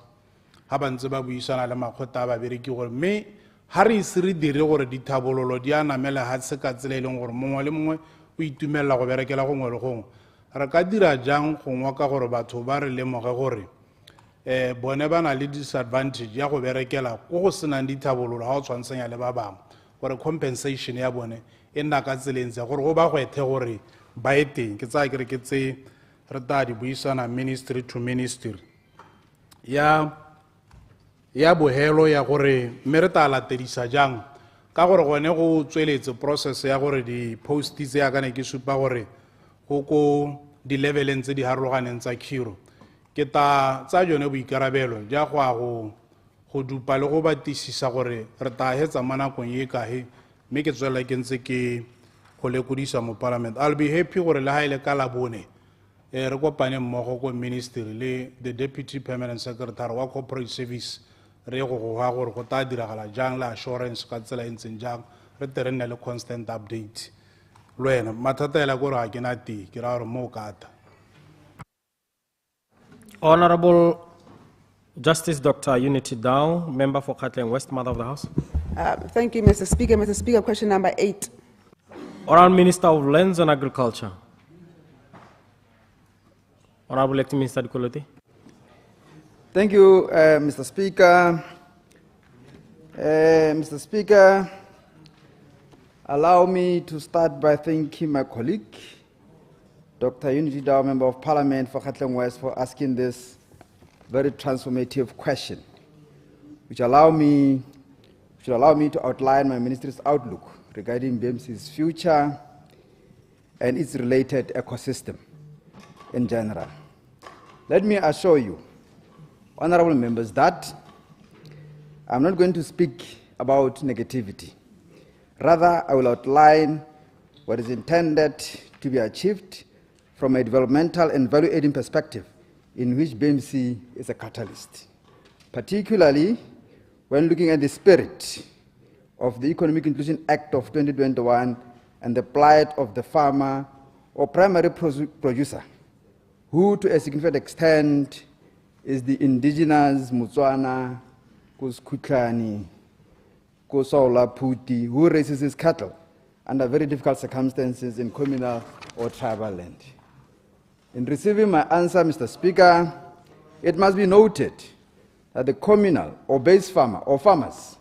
ha ba ntse ba buisana le makgotla a babereki gore mme ha re ise re dire gore dithabololo di a namela ha se ka tsela e leng gore mongwe le mongwe o itumelela go berekela gongwe le gongwe re ka dira jang gongwe ka gore batho ba re lemoge gore bone ba na le disadvantage ya go berekela ko go senang dithabololo ha o tshwantsenya le ba bangwe gore compensation ya bone e nna ka tseleng tse gore go ba go ethe gore ba e teng ke tsaya ke re ke tse re ta di buisana ministry to ministry ya bohelo ya gore mme re ta latedisa jang ka gore gone go tsweletse process ya gore di-post tse ya kane ke supa gore go ko di-leveleng tse di harologaneng tsa khiro ke ta tsa jone boikarabelo ja go dupa le go batisisa gore re ta hetsa mo nakong ye kae mme ke tswela ke ntse ke go lekodisa mo parliament. I'll be happy gore le ha ile ka labone re kopane mmogo ko ministry le the deputy permanent secretary wa corporate service re go ga gore go ta diragala jang la assurance ka tsela e ntseng jang re tere nne le constant update lo ena mathata ela gore ga ke na ti ke ra gore mo kata. Honorable Justice Dr. 𝗦𝗘𝗦𝗦𝗓𝗓, member for Katlang West, Mother of the House. Thank you, Mr. Speaker. Mr. Speaker, question number 8. Honorable Minister of Lands and Agriculture. Honorable Acting Minister 𝗦𝗘𝗦𝗧𝗜𝗡. Thank you, Mr. Speaker. Mr. Speaker, allow me to start by thanking my colleague, Dr. 𝗦𝗘𝗦𝗓𝗓, Member of Parliament for Katlang West, for asking this very transformative question, which allow me to outline my ministry's outlook regarding BMC's future and its related ecosystem in general. Let me assure you, honorable members, that I'm not going to speak about negativity. Rather, I will outline what is intended to be achieved from a developmental and value-adding perspective in which BMC is a catalyst, particularly when looking at the spirit of the Economic Inclusion Act of 2021 and the plight of the farmer or primary producer, who to a significant extent is the indigenous Motswana, 𝗠𝗘𝗘𝗧𝗜𝗡𝗧𝗏, 𝗠𝗘𝗘𝗧𝗏, who raises his cattle under very difficult circumstances in communal or tribal land. In receiving my answer, Mr. Speaker, it must be noted that the communal or base farmer or farmers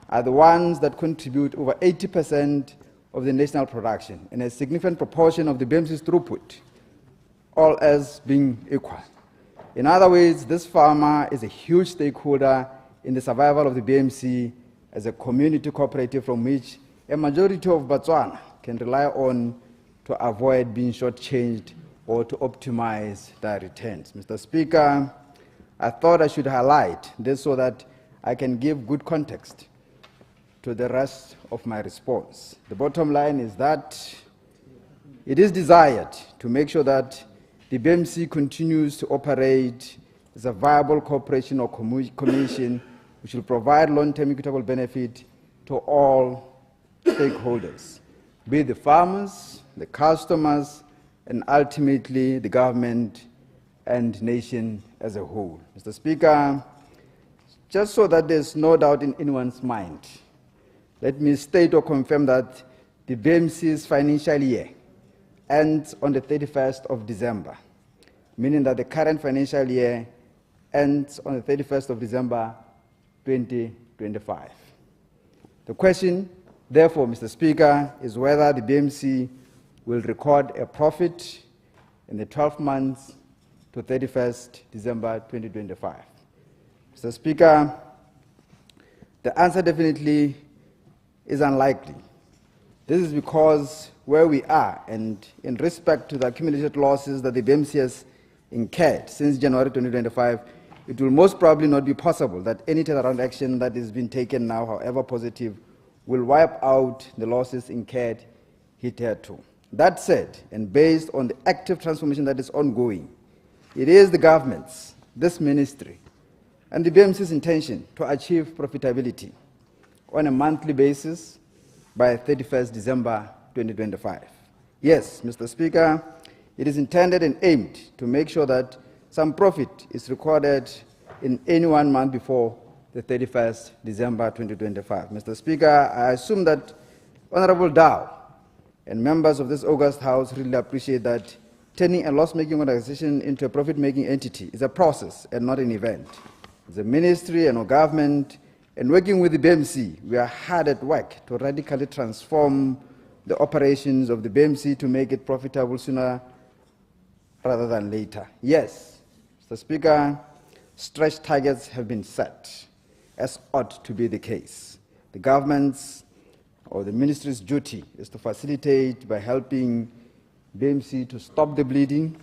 are the ones that contribute over 80% of the national production and a significant proportion of the BMC's throughput, all else being equal. In other words, this farmer is a huge stakeholder in the survival of the BMC as a community cooperative from which a majority of Botswana can rely on to avoid being shortchanged or to optimize their returns. Mr. Speaker, I thought I should highlight this so that I can give good context to the rest of my response. The bottom line is that it is desired to make sure that the BMC continues to operate as a viable corporation or commission which will provide long-term equitable benefit to all stakeholders. be it the farmers, the customers, and ultimately the government and nation as a whole. Mr. Speaker, just so that there's no doubt in anyone's mind, let me state or confirm that the BMC's financial year ends on the 31st of December, meaning that the current financial year ends on the 31st of December 2025. The question, therefore, Mr. Speaker, is whether the BMC will record a profit in the 12 months to 31st December 2025. Mr. Speaker, the answer definitely is unlikely. This is because where we are and in respect to the accumulated losses that the BMC has incurred since January 2025, it will most probably not be possible that any turnaround action that is being taken now, however positive, will wipe out the losses incurred hitherto. That said, and based on the active transformation that is ongoing, it is the government's, this ministry, and the BMC's intention to achieve profitability on a monthly basis by 31st December 2025. Yes, Mr. Speaker, it is intended and aimed to make sure that some profit is recorded in any 1 month before the 31st December 2025. Mr. Speaker, I assume that Honorable Dow and members of this August House really appreciate that turning a loss-making organization into a profit-making entity is a process and not an event. As a ministry and a government, and working with the BMC, we are hard at work to radically transform the operations of the BMC to make it profitable sooner rather than later. Yes, Mr. Speaker, stretch targets have been set, as ought to be the case. The government's or the ministry's duty is to facilitate by helping BMC to stop the bleeding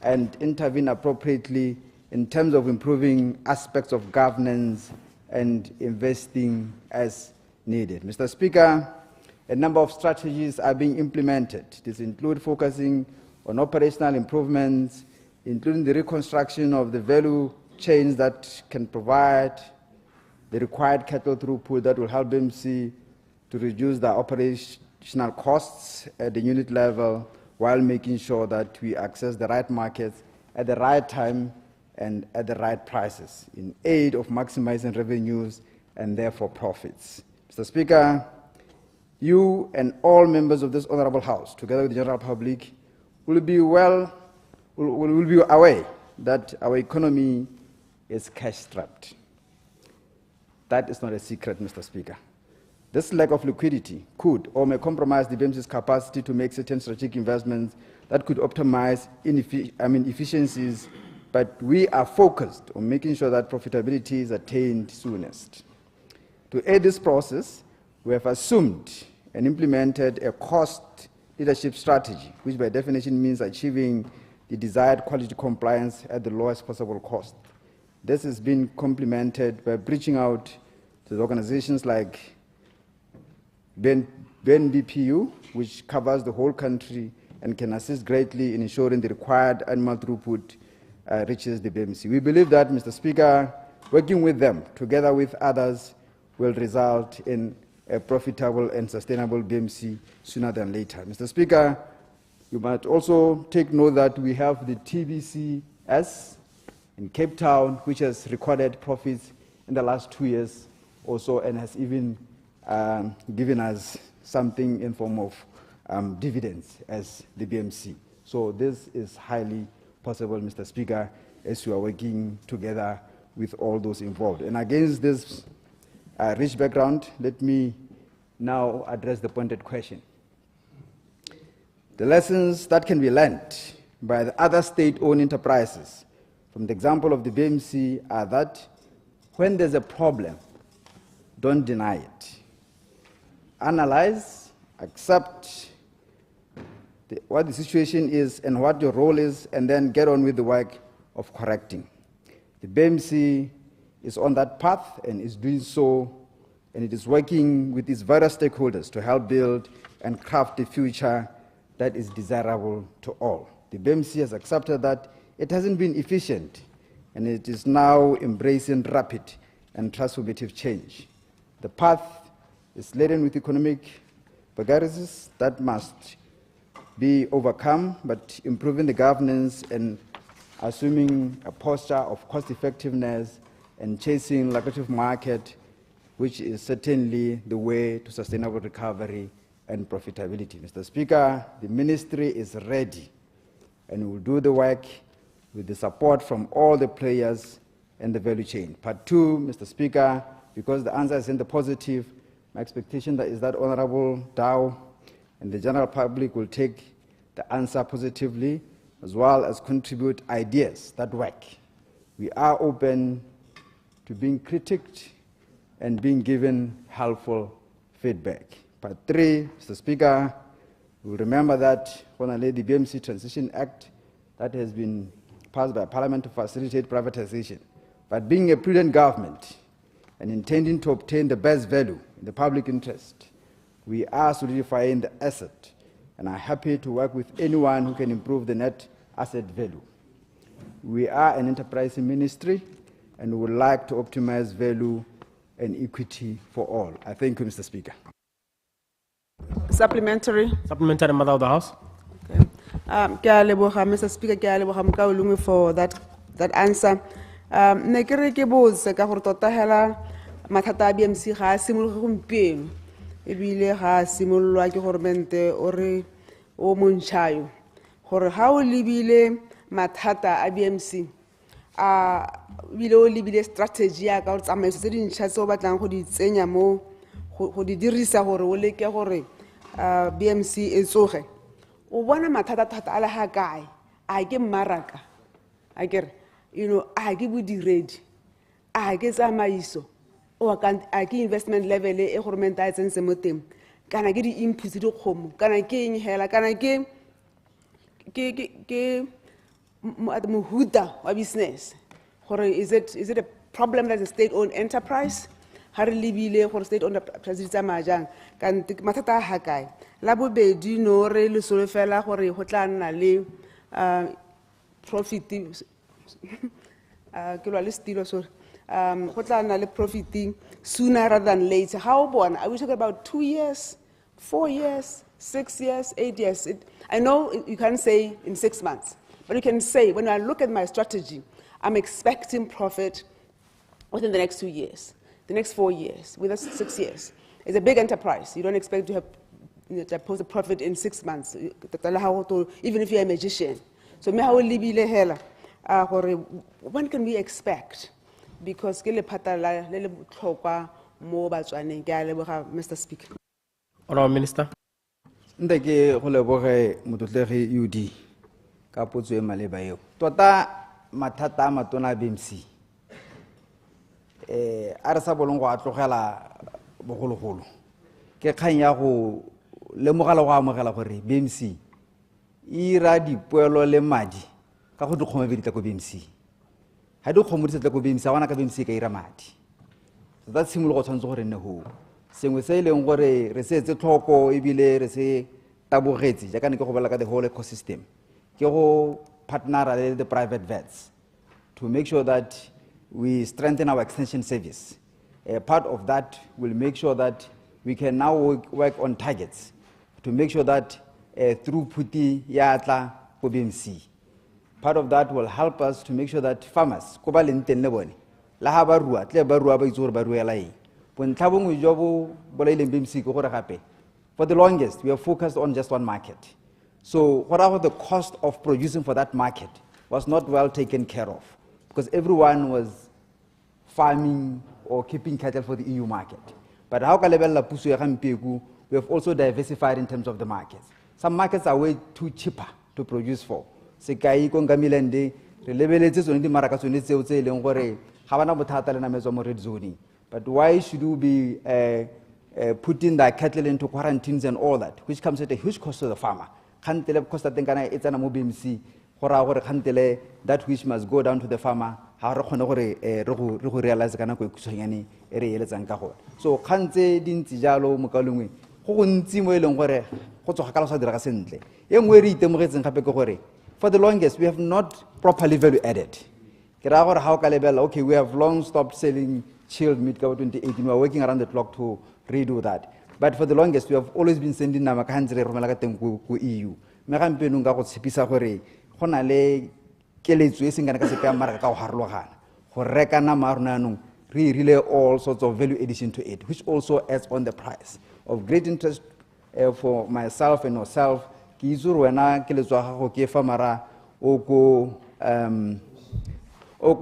and intervene appropriately in terms of improving aspects of governance and investing as needed. Mr. Speaker, a number of strategies are being implemented. These include focusing on operational improvements, including the reconstruction of the value chains that can provide the required cattle throughput that will help BMC to reduce the operational costs at the unit level while making sure that we access the right markets at the right time and at the right prices in aid of maximizing revenues and therefore profits. Mr. Speaker, you and all members of this honorable House, together with the general public, will be aware that our economy is cash-strapped. That is not a secret, Mr. Speaker. This lack of liquidity could or may compromise the BMC's capacity to make certain strategic investments that could optimize efficiencies, but we are focused on making sure that profitability is attained soonest. To aid this process, we have assumed and implemented a cost leadership strategy, which by definition means achieving the desired quality compliance at the lowest possible cost. This has been complemented by reaching out to the organizations like BNBPU, which covers the whole country and can assist greatly in ensuring the required animal throughput reaches the BMC. We believe that, Mr. Speaker, working with them, together with others, will result in a profitable and sustainable BMC sooner than later. Mr. Speaker, you might also take note that we have the TBCS in Cape Town, which has recorded profits in the last 2 years also and has even given us something in form of dividends as the BMC. So this is highly possible, Mr. Speaker, as we are working together with all those involved. And against this rich background, let me now address the pointed question. The lessons that can be learned by the other state-owned enterprises from the example of the BMC are that when there's a problem, don't deny it. Analyze, accept what the situation is and what your role is, and then get on with the work of correcting. The BMC is on that path and is doing so, and it is working with its various stakeholders to help build and craft the future that is desirable to all. The BMC has accepted that it hasn't been efficient, and it is now embracing rapid and transformative change. The path is laden with economic barriers that must be overcome, but improving the governance and assuming a posture of cost effectiveness and chasing lucrative market, which is certainly the way to sustainable recovery and profitability. Mr. Speaker, the ministry is ready and will do the work with the support from all the players in the value chain. Part two, Mr. Speaker, because the answer is in the positive, my expectation is that Honorable Dow and the general public will take the answer positively, as well as contribute ideas that work. We are open to being critiqued and being given helpful feedback. Part three, Mr. Speaker, we will remember that the BMC Transition Act that has been passed by Parliament to facilitate privatization. But being a prudent government and intending to obtain the best value in the public interest, we are solidifying the asset and are happy to work with anyone who can improve the net asset value. We are an enterprising ministry and would like to optimize value and equity for all. I thank you, Mr. Speaker. Supplementary. Supplementary, Mother of the House. Mr. Speaker, for that answer. Ne ke re ke botse ka gore tota hela mathata a BMC ga a simologe gompieno ebile ga a simololwa ke gormente o re o montšhayo gore ga o lebile mathata a BMC a bile o lebile strategy ya ka o tsamaiso tse dintšha tse o batlang go di tsenya mo go di dirisa gore o leke gore BMC e tsoge o bona mathata thata a le ga kae a ke mmaraka a kere a ke bodiredi a ke tsamaiso o a ke investment level e government a tsentse mo teng kana ke di inputs di kgomo kana ke eng hela kana ke mohuta wa business gore is it a problem that the state owned enterprise ha re lebile gore state owned enterprise tsa majang kan mathata ha kae la bobedi no re le solofela gore go tla nna le profit ke lwa le stilo sorry go tla nna le profit sooner rather than later. How born? Are we talking about 2 years, 4 years, 6 years, 8 years? I know you can't say in 6 months, but you can say when I look at my strategy, I'm expecting profit within the next 2 years, the next 4 years, within 6 years. It's a big enterprise. You don't expect to have to post a profit in 6 months, even if you're a magician. So when can we expect? Because Mr. Speaker. Honourable Minister. Ndeke go leboge motlotlega UD ka potso e maleba eo. Tota mathata a matona a BMC a re sa bolong go a tlogela bogologolo ke kgang ya go lemogela go amogela gore BMC e ira dipoelo le madi ka go dikgomo be di tla ko BMC ha di kgomo di tla ko BMC a wana ka BMC ka ira madi tsa tshimolo go tshwantse gore nne ho sengwe se ileng gore re se etse tlhoko ebile re se tabogetse ja kana ke go bala ka the whole ecosystem ke go partner le the private vets to make sure that we strengthen our extension service. Part of that will make sure that we can now work on targets to make sure that throughput yatla ko BMC. Part of that will help us to make sure that farmers ko ba lenteng le bone la ha ba rua tle ba rua ba itse gore ba ruela eng bontlhabong jo bo bolaileng BMC ke gore gape for the longest we have focused on just one market. So whatever the cost of producing for that market was not well taken care of because everyone was farming or keeping cattle for the EU market. But how can we have also diversified in terms of the markets. Some markets are way too cheaper to produce for. Sekai ko ngamilende re lebeletse tsone di maraka tsone tseo tse leng gore ga bana bothata le nametso mo red zone. But why should we be putting the cattle into quarantines and all that, which comes at a huge cost to the farmer? Khantele cost atengana etsana mo BMC gora gore khantele that which must go down to the farmer ha re khone gore re go realize kana go ikutsonyane e re eletsang ka gore. So khantse dintsi jalo mo kalongwe go go ntsi mo eleng gore go tsoga ka losa dira ka sentle e ngwe re itemogetseng gape ke gore for the longest we have not properly value added. Ke ra gore how ka lebela okay we have long stopped selling chilled meat ka 2018 we are working around the clock to redo that. But for the longest, we have always been sending nama ka hantle re romela ka teng ko EU. Me gampenong ka go tshepisa gore go na le keletso e seng kana ka sepe mara ka go harologana. Go reka nama rona nong re relay all sorts of value addition to it, which also adds on the price. Of great interest for myself and yourself, ki itse gore wena keletso ya gago ke fa mara o ko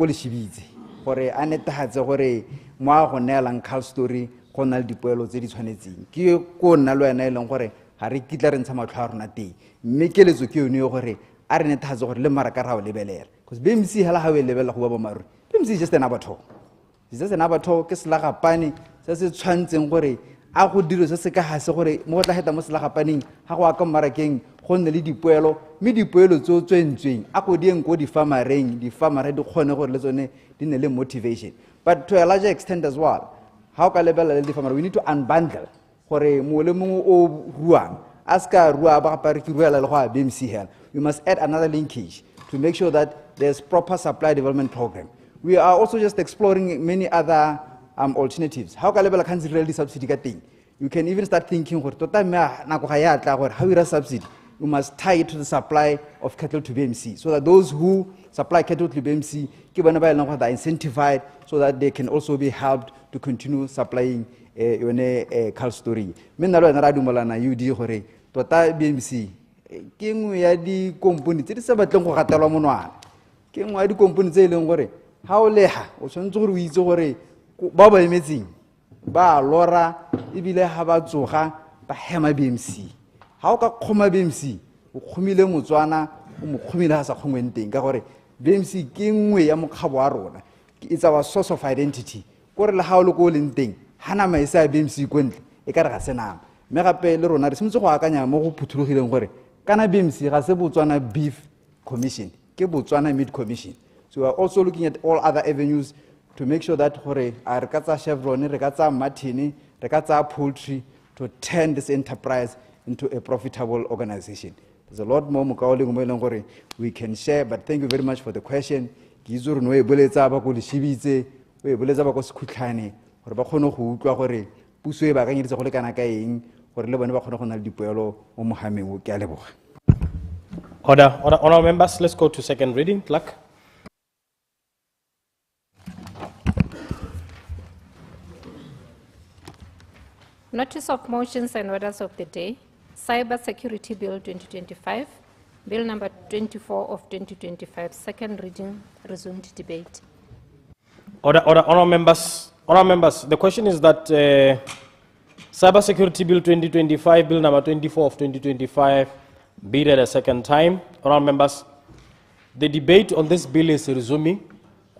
le shibitse gore a netefatse gore mo a go neelang call story go na le dipoelo tse di tshwanetseng ke ko nna le wena e leng gore ga re kitla re ntsha matlho a rona teng mme keletso ke yone gore a re netefatse gore le maraka ra o lebelela because BMC hela ha o e lebelela go ba bomaruri BMC is just another talk. It's just another talk ke selagapane se se tshwantseng gore a go dilo se se ka hase gore mo tla heta mo selagapaneng ha go aka marakeng go nne le dipoelo mme dipoelo tso tswentsweng a go dieng ko di farmereng di kgone gore le tsone di ne le motivation. But to a larger extent as well, how ka lebela le farmer we need to unbundle gore mo le mongwe o ruang aska rua ba pa re ki ruela le go a BMC hell. We must add another linkage to make sure that there's proper supply development program. We are also just exploring many other alternatives. How ka lebela kan really subsidy ka teng. You can even start thinking gore tota me na go ga ya tla gore how ira subsidy we must tie it to the supply of cattle to BMC so that those who supply cattle to BMC ke bona ba eleng gore they are incentivized so that they can also be helped to continue supplying yone cow story. Me nna le wena ra dumelana UD gore tota BMC ke nngwe ya di company tse di sa batleng go gatelwa monwana ke nngwe ya di company tse e leng gore ha o leha o tshwanetse gore o itse gore ba ba emetseng ba lora ebile ha ba tsoga ba hema BMC ha o ka khoma BMC o khomile motswana o mo khomile ha sa khomweng teng ka gore BMC ke nngwe ya mokgabo wa rona it's our source of identity gore le ha o le go leng teng hana maisa ya BMC kontle e ka re ga senama me gape le rona re simtse go akanya mo go phuthulogileng gore kana BMC ga se Botswana Beef Commission ke Botswana Meat Commission. So we are also looking at all other avenues to make sure that gore a re ka tsa Chevron re ka tsa Martin re ka tsa poultry to turn this enterprise into a profitable organization. There's a lot more gore we can share, but thank you very much for the question. Ke itse no e boletsa ba go le shibitse o e boletsa ba go sekhutlhane gore ba khone go utlwa gore puso e ba kanyeditse go le kana ka eng gore le bone ba khone go na le dipoelo mo mohameng o ke a leboga. Honorable members, let's go to second reading. Clerk. Notice of motions and orders of the day. Cyber Security Bill 2025, Bill number 24 of 2025, second reading, resumed debate. Honorable members, the question is that Cyber Security Bill 2025, Bill number 24 of 2025, be read a second time. Honorable members, the debate on this bill is resuming.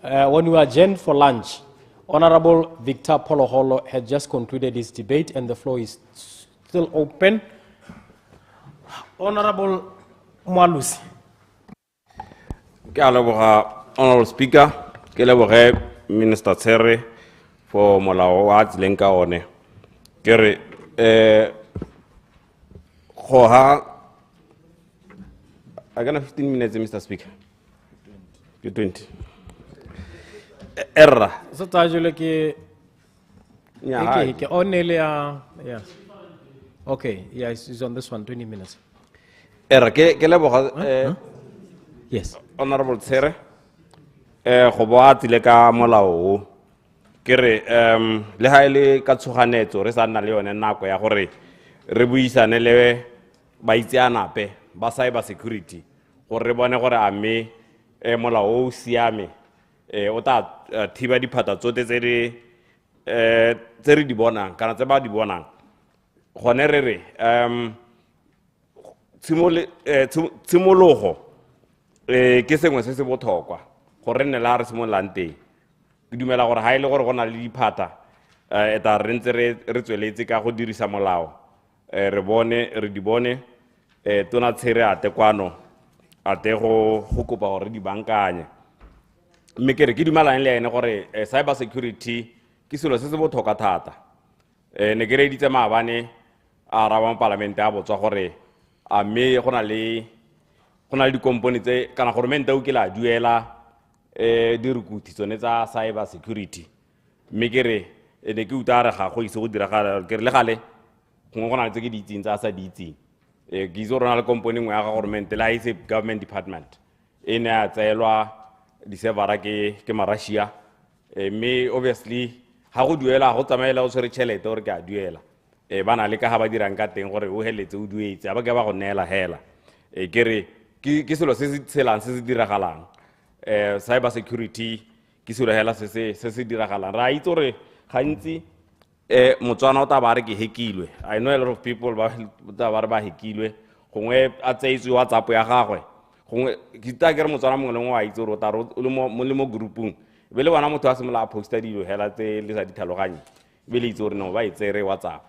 When we adjourned for lunch, Honorable 𝗦𝗘𝗦𝗦𝗜𝗢𝗡 had just concluded his debate and the floor is still open. Honorable Mwalusi. Honorable Speaker, ke leboge Minister Tsere for molao wa tsileng ka one. Ke re I got 15 minutes, Mr. Speaker. 20. Error. So tajule ke yeah. Okay, yeah, it's on this one, 20 minutes. Error ke leboga Yes. Honorable Tsere go boa tsile ka molao ke re le ha ile ka tshoganetso re sa nna le yone nako ya gore re buisane le ba itseanape ba cyber security gore re bone gore a me molao o siame o ta thiba diphata tsote tse re di bonang kana tse ba di bonang gone re re tshimologo ke sengwe se se botlhokwa gore nne la re simololang teng ke dumela gore ha ile gore go na le diphata eta re ntse re tsweletse ka go dirisa molao re di bone tona Tsere ate kwano ate go kopa gore di bankanye mme ke re ke dumelane le ene gore cyber security ke selo se se botlhokwa thata ne ke re ditse maabane a raba Parliament a botswa gore a me go na le di company tse kana government o ke la duela di rukuthi tsone tsa cyber security mme ke re ne ke utara ga go ise go diragala ke re le gale gongwe go na le tse ke di itseng tse a sa di itseng ke itse gore na le kompone nngwe ya ga government la ise government department e ne a tseelwa di-servera ke marussia mme obviously ga go duela go tsamaela o tshwere tšhelete gore ke a duela ba na le ka ga ba dirang ka teng gore o heletse o duetse a ba ke ba go neela hela ke re ke selo se se tshelang se se diragalang cyber security ke selo hela se se diragalang ra itse gore gantsi motswana o ta ba re ke hekilwe. I know a lot of people ba ta ba re ba hekilwe gongwe a tseitswe WhatsApp ya gagwe gongwe ke ta ke re motswana mongwe le mongwe a itse gore o ta o le mo groupung be le bona motho a semola a posta dilo hela tse le sa ditlhaloganye be le itse gore no ba itsere WhatsApp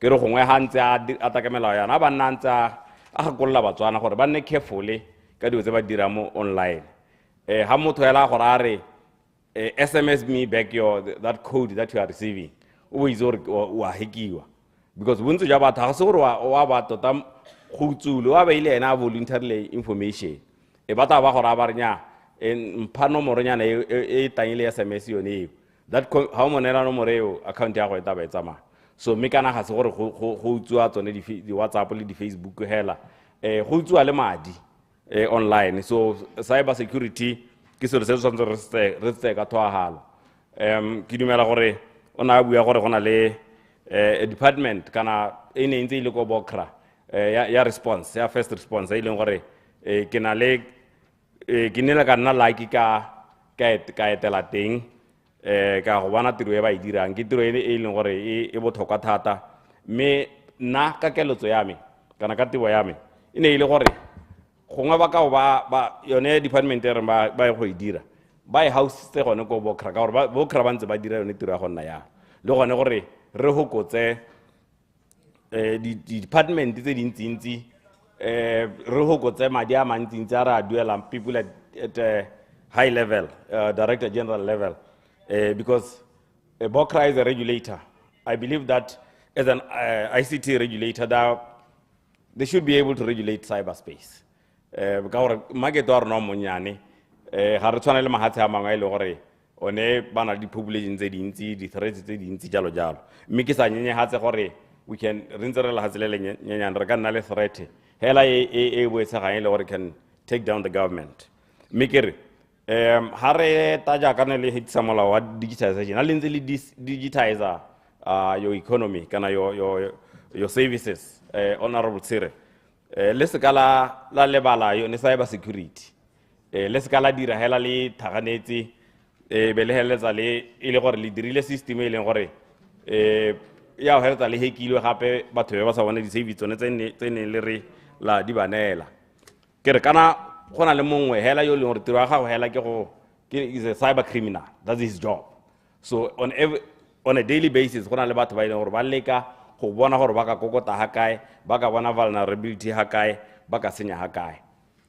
ke re gongwe ha ntse a takamela yana ba nna ntse a gakolola batswana gore ba nne careful ka dilo tse ba dira mo online ha motho hela gore a re SMS me back that code that you are receiving o itse gore wa hekiwa because bontsi jwa batho ga se gore wa ba tota go tsule wa ba ile ena voluntarily information ba ta ba gore a ba renya mpha nomoro nyana e tangile SMS yone eo that ha o monela nomoro eo account ya go eta ba e tsamaya so mme kana ga se gore go utswa tsone di WhatsApp le di Facebook hela go utswa le madi online so cyber security ke selo se se tshwanetse re se ka thwagala ke dumela gore o na bua gore go na le department kana e ne ntse ile go bokra ya response ya first response e leng gore ke na le ke nela ka nna like ka etela teng ka go bona tiro e ba e dirang ke tiro e leng gore e botlhokwa thata mme nna ka keletso ya me kana ka tiro ya me e ne ile gore gongwe ba ka ba yone department e re ba go e dira ba e house tse gone go bokra ka gore bokra ba ntse ba dira yone tiro ya gonna ya le gone gore re hokotse di department tse dintsintsi re hokotse madi a mantsintsi a re a duelang people at high level director general level because bokra is a regulator. I believe that as an ICT regulator that they should be able to regulate cyberspace because market or no monyane ga re tshwana le mahatshe a mangwe ile gore one bana di population tse dintsi di threats tse dintsi jalo jalo mme ke sa nyenye hatse gore we can rinse re la hatsele le nyenyane re ka nna le threat hela e boetse ga ile gore can take down the government mme ke re ha re ta ja kana le hitsa molao wa digitization a le ntse le digitizer your economy kana your services honorable sir le se kala la lebala yo ne cyber security le se kala dira hela le thaganetse be le heletsa le ile gore le dirile system e leng gore ya o heletsa le hekilwe gape batho ba sa bona di save tsone tse ne le re la di banela ke re kana gona le mongwe hela yo le gore tiro ya gago hela is a cyber criminal. That's his job. So on a daily basis gona le batho ba ile gore ba leka go bona gore ba ka kokota ha kae ba ka bona vulnerability ha kae ba ka senya ha kae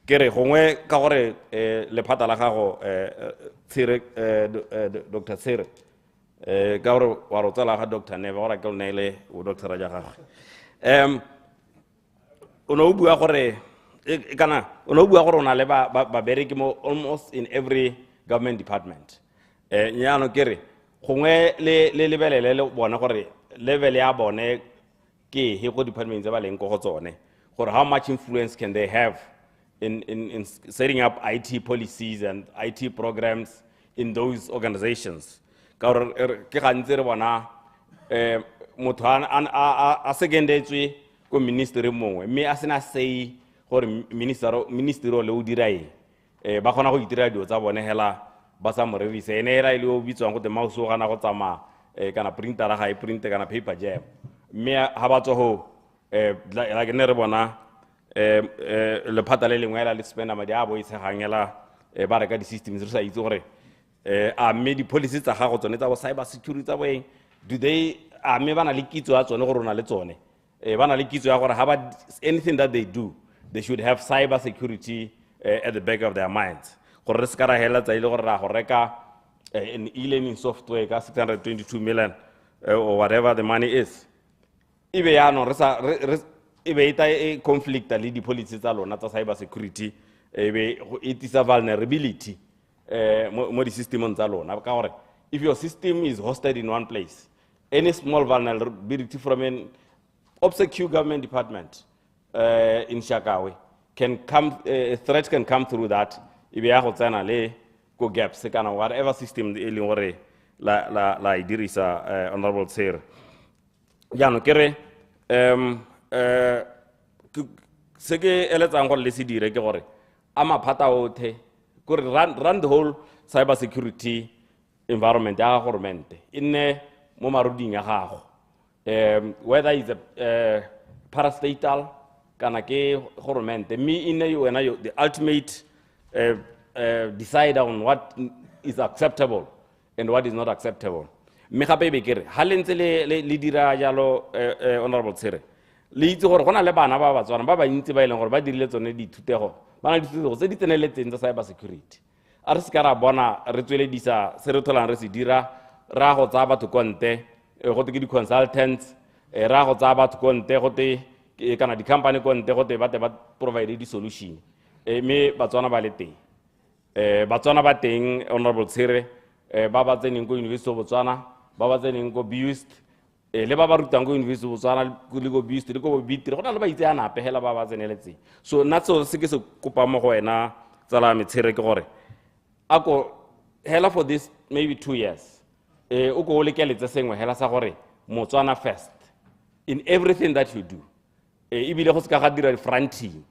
ke re gongwe ka gore le phata la gago Dr. Tsere ka gore wa re tsala ga Dr. Neva gore ke nele o Dr. Raja gago o no bua gore kana o no bua gore ona le ba bereki mo almost in every government department nyano ke re gongwe le lebelele le bona gore level ya bone ke he go department tsa ba leng go tsone gore how much influence can they have in setting up IT policies and IT programs in those organizations ka gore ke gantse re bona motho a secondetswe ko ministry mongwe mme a sena say gore ministry le o dira ba gona go itira dio tsa bone hela ba sa mo revise ene era ile o bitswang go te mouse o gana go tsama kana printer ga e print kana paper jam mme ha ba tso like ne re bona le phata le lengwe la le spenda madi a bo itsegangela ba reka di systems re sa itse gore a mme di policies tsa gago tsone tsa go cyber security tsa boeng do they a mme bana le kitso ya tsone gore ona le tsone bana le kitso ya gore ha anything that they do they should have cyber security at the back of their minds gore re se ka ra hela tsa ile gore ra go reka an e-learning software ka 622 million or whatever the money is ibe ya no ibe ita conflict le di policies tsa lona tsa cyber security ebe it is a vulnerability mo di system tsa lona ka gore if your system is hosted in one place any small vulnerability obscure government department in Shakawe can come, a threat can come through that. If you have go gaps, whatever system la idirisa honorable sir. Jano kere seke eletsa ngol le se dire ke gore ama phata othe gore run the whole cyber security environment ya government inne mo maruding ya gago whether is a parastatal kana ke government me inne you the ultimate decide on what is acceptable and what is not acceptable me gape be kere ha lentse le dira jalo honorable sir le itse gore gona le bana ba batswana ba bantsi ba ileng gore ba dirile tsone dithutego bana dithutego tse di tseneletseng tsa cyber security a re se ka ra bona re tsweledisa se re tholang re se dira ra go tsa batho konte go te ke di-consultants ra go tsa batho konte go te kana di-company konte go te ba te ba provide di-solution mme batswana ba le teng batswana ba teng honorable tshere ba ba tseneng ko University of Botswana ba ba tseneng ko BUIST le ba ba rutang ko University of Botswana le ko BUIST le ko BITRE go na le ba itse ana pehela ba ba tseneletseng so nna tso se ke se kopa mo go wena tsala me tshere ke gore ako hela for this maybe 2 years o go lekeletse sengwe hela sa gore Motswana first in everything that you do ibile go se ka ga dira fronting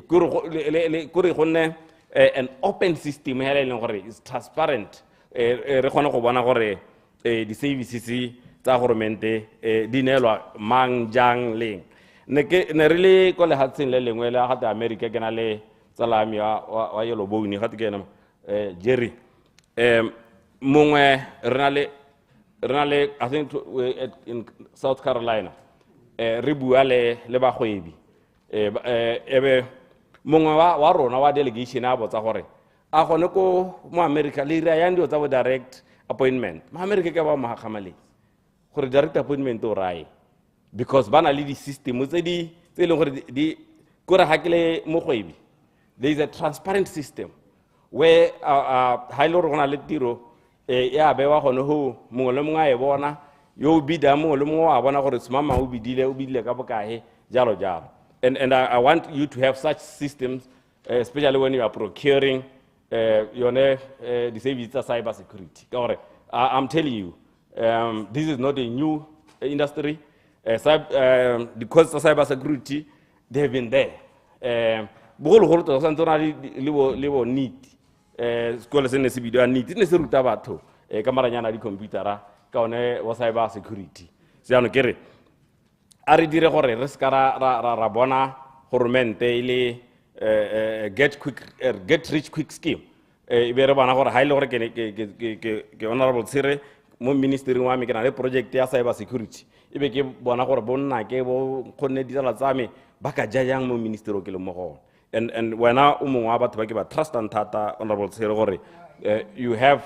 kore go nne an open system hela e leng gore is transparent re khona go bona gore di services tsa governmente di nelwa mang jang leng ne re le ko le hatseng le lengwe le ga America ke na le tsalami wa yellow bone ga ke na Jerry mongwe re na le I think in South Carolina re bua le bagwebi ebe mongwe wa rona wa delegation a botsa gore a gone ko mo America le ira yang dio tsa bo direct appointment mo America ke ba mahakamale gore direct appointment o rai because bana le di system tse leng gore di gore ha kele mo gwebi there is a transparent system where ha ile rona le tiro ya be wa gone ho mongwe le mongwe a e bona yo bida mongwe le mongwe a bona gore semama o bidile ka bokae jalo jalo and I want you to have such systems especially when you are procuring the services of cyber security. I'm telling you, this is not a new industry. The costs of cyber security, they have been there. Need. School se ne se bidiwa need ne se ruta batho ka maranyana di computer ka one wa cyber security. Se ano kere a re dire gore re ska ra bona government ile get rich quick scheme e be re bana gore ha ile gore ke honorable tsire mo ministry wa me ke na le project ya cyber security e be ke bona gore bonna ke bo khone di tsala tsame ba ka jajang mo ministry o ke le mo go and wena o mongwe wa batho ba ke ba trust and thata honorable tsire gore you have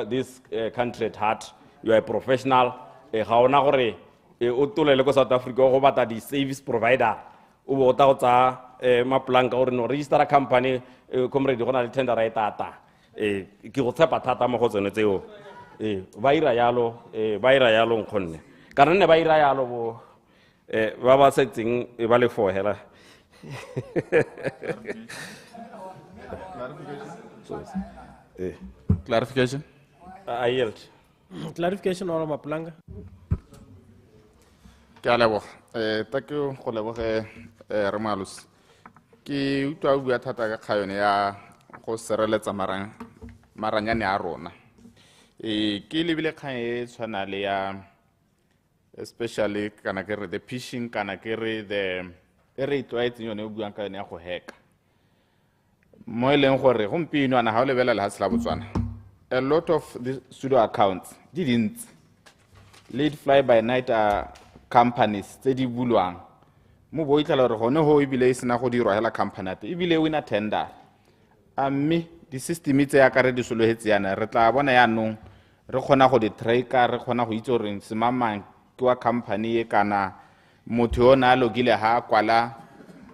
this country at heart, you are a professional ga ona gore o tolele ko South Africa go bata di service provider o bota go tsa maplanka gore no register a company comrade go na le tender right tata ke go tshepa thata mo go tsone tseo ba ira yalo nkhonne kana ne ba ira yalo bo ba ba setseng ba le for hela clarification I yield clarification on maplanga ke a leboga take go leboge re malus ke utwa bua thata ka kgayone ya go sereletsa maranyane a rona ke lebile kgang e tshwana le ya especially kana ke re the phishing kana ke re the re tlwaetseng yone o buang ka yone ya go hacka mo e leng gore gompieno ana ga o lebelela ha sela Botswana a lot of the pseudo accounts di dintsi lead fly by night companies tse di bulwang mo bo itlala re gone ho ebile e sena go dirwa hela company ate ebile wina tender mme di system tse ya ka re di solohetse yana re tla bona ya nong re khona go di tracker re khona go itse gore semamang ke wa company e kana motho ona a logile ha kwala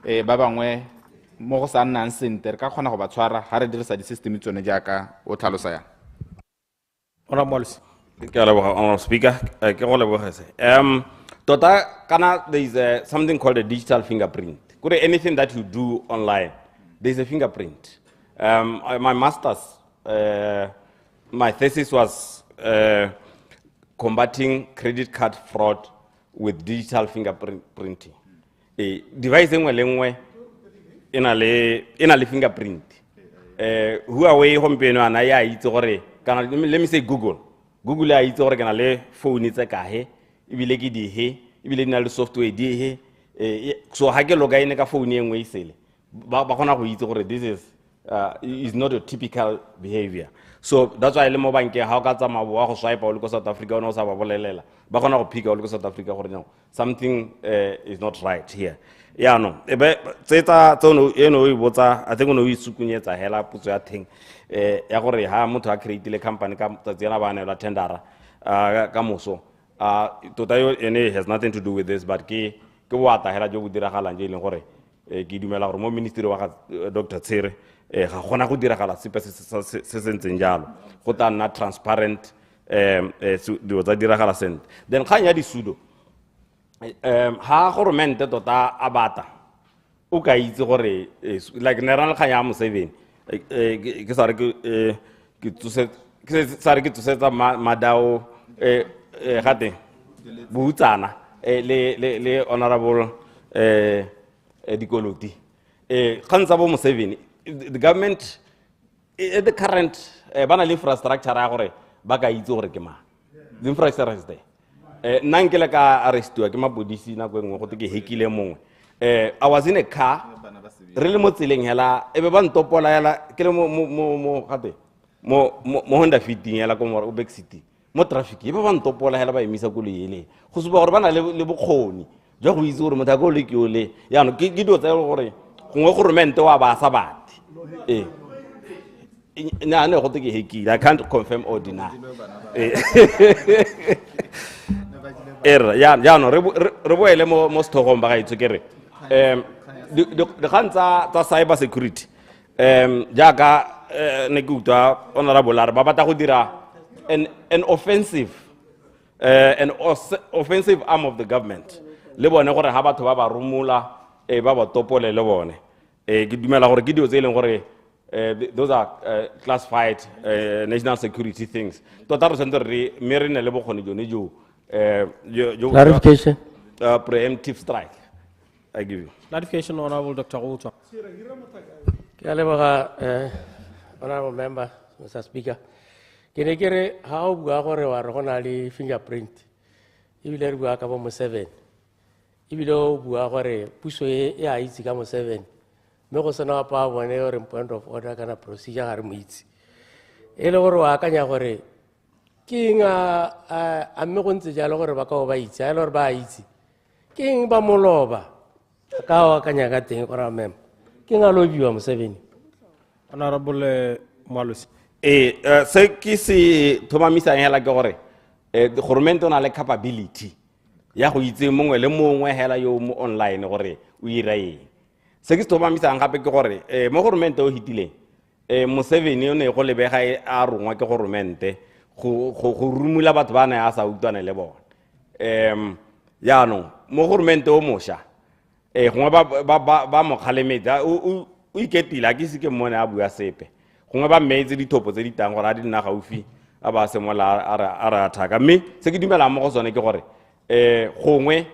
ba bangwe mo go sa nnang center ka khona go ba tshwara ha re dirisa di system tsone jaaka o tlhalosa ya ona molisi ke a leboga honorable speaker ke go leboga se Tota kana there is something called a digital fingerprint. Could anything that you do online, there is a fingerprint. My master's, my thesis was combating credit card fraud with digital fingerprinting. A device in a fingerprint. Huawei homepage na ya itse gore kana let me say Google ya itse gore kana le phone tse ka he ibile ke di he ibile na le software di he so ha ke loga ine ka phone engwe isele ba gona go itse gore this is not a typical behavior. So that's why le mo banke ha ka tsama bo wa go swipe o le ko South Africa ona o sa ba bolelela ba gona go pick o le ko South Africa gore no something is not right here. Yeah, no. Ebe tsetsa tsono eno e botsa I think ono e sukunyetsa hela putso ya thing ya gore ha motho a create le company ka tsena ba ne la tendera ka moso tota yo ene has nothing to do with this but ke boata hela jo go diragala nje le gore ke dumela gore mo ministry wa Dr. Tsiere ga gona go diragala sepe se sentseng jalo go tla nna transparent do tsa diragala sent then khanya di sudo ha government tota abata o ka itse gore like neral khanya mo 7 ke sare ke tsusetsa madao gate butsana le honorable dikoloti khantsa bo mo 7 the government at the current bana le infrastructure ya gore ba ka itse gore ke ma the infrastructure is there nankele ka arrestiwa ke mapodisi na go engwe go ke hekile mongwe I was in a car re le mo tseleng hela ebe ba ntopola hela ke le mo gate mo Honda Fitting hela ko mo back city mo traffic ebe ba ntopola hela ba emisa go le yele go suba gore bana le bokgoni jo go itse gore motho go le ke ole ya no ke dio tsa gore gongwe government wa ba sa bati na ne go ke hekile I can't confirm or deny ya no re boele mo stogong ba ga itse kere the gantsa tsa cyber security jaaka ne ke utwa honorable ba batla go dira an offensive arm of the government le bone gore ha batho ba ba rumula ba ba topole le bone ke dumela gore ke dio tse leng gore those are classified national security things tota re sentse re merene le bokgoni jone jo clarification preemptive strike I give you clarification honorable Dr. Owutu honorable member Mr. Speaker ke ne kere ha o bua gore wa re gona le fingerprint ibile re bua ka bo mo 7 ibile o bua gore puso e a itse ka mo 7 me go sena pa bone gore point of order kana procedure ga re mo itse e le gore wa akanya gore kinga a me go ntse jalo gore ba ka ba itse a le gore ba itse king ba moloba ka wa akanya ka teng gore mem kinga lo biwa mo 7 honorable Mwalusi se ke se thomamisa hela ke gore government ona le capability ya go itse mongwe le mongwe hela yo mo online gore o ira eng se ke thomamisa gape ke gore mo government o hitile mo 7 o ne go lebega a rongwa ke government go rumula batho ba na a sa utwane le bona ya no mo government o mosha gongwe ba mo khalemeta o iketila ke se ke mone a bua sepe gongwe ba metse dithopo tse di tang gore a di nna gaufi a ba se mola a ra athaka mme se ke dumela mo go tsone ke gore gongwe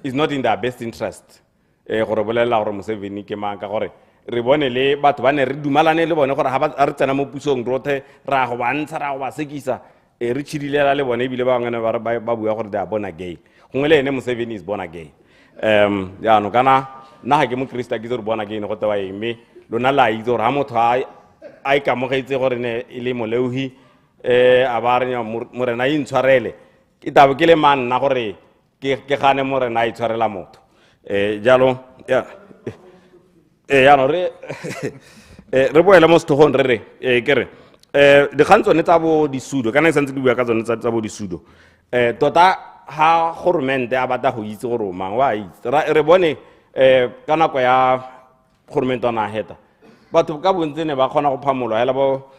is not in their best interest gore bolela gore Museveni ke mang ka gore re bone le batho ba ne re dumalane le bone gore ha ba re tsena mo pusong rothe ra go ba ntsha ra go ba sekisa re tshidilela le bone ebile ba ngene ba bua gore they are born again gongwe le ene Museveni is born again ya no kana na ha ke mo Krista ke re born again go tewa eng me lona la itse gore ha motho a ka mo gaitse gore ne ile moleuhi a ba re morena e ntshwarele ke tabo ke le man na gore ke gane morena a itshwarela motho jalo ya no re boela mo stogong re kere di gantso ne tsa bo disudo kana sentse ke bua ka tsone tsa bo disudo tota ha government a batla go itse gore mang wa itse re bone ka nako ya government ona heta batho ka bontse ne ba kgona go phamolwa hela bo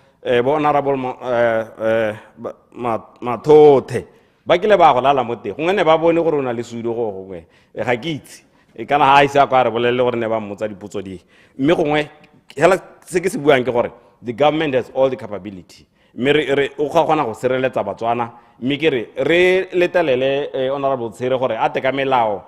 honorable mathothe ba kile ba go lala mo teng gongwe ne ba bone gore o na le sudo go gongwe ga ke itse kana ha isa ka re bolelle gore ne ba mmotsa dipotso di mme gongwe hela se ke se buang ke gore the government has all the capability mme re o kgona go sireletsa batswana mme ke re letelele honorable Tsere gore a teka melao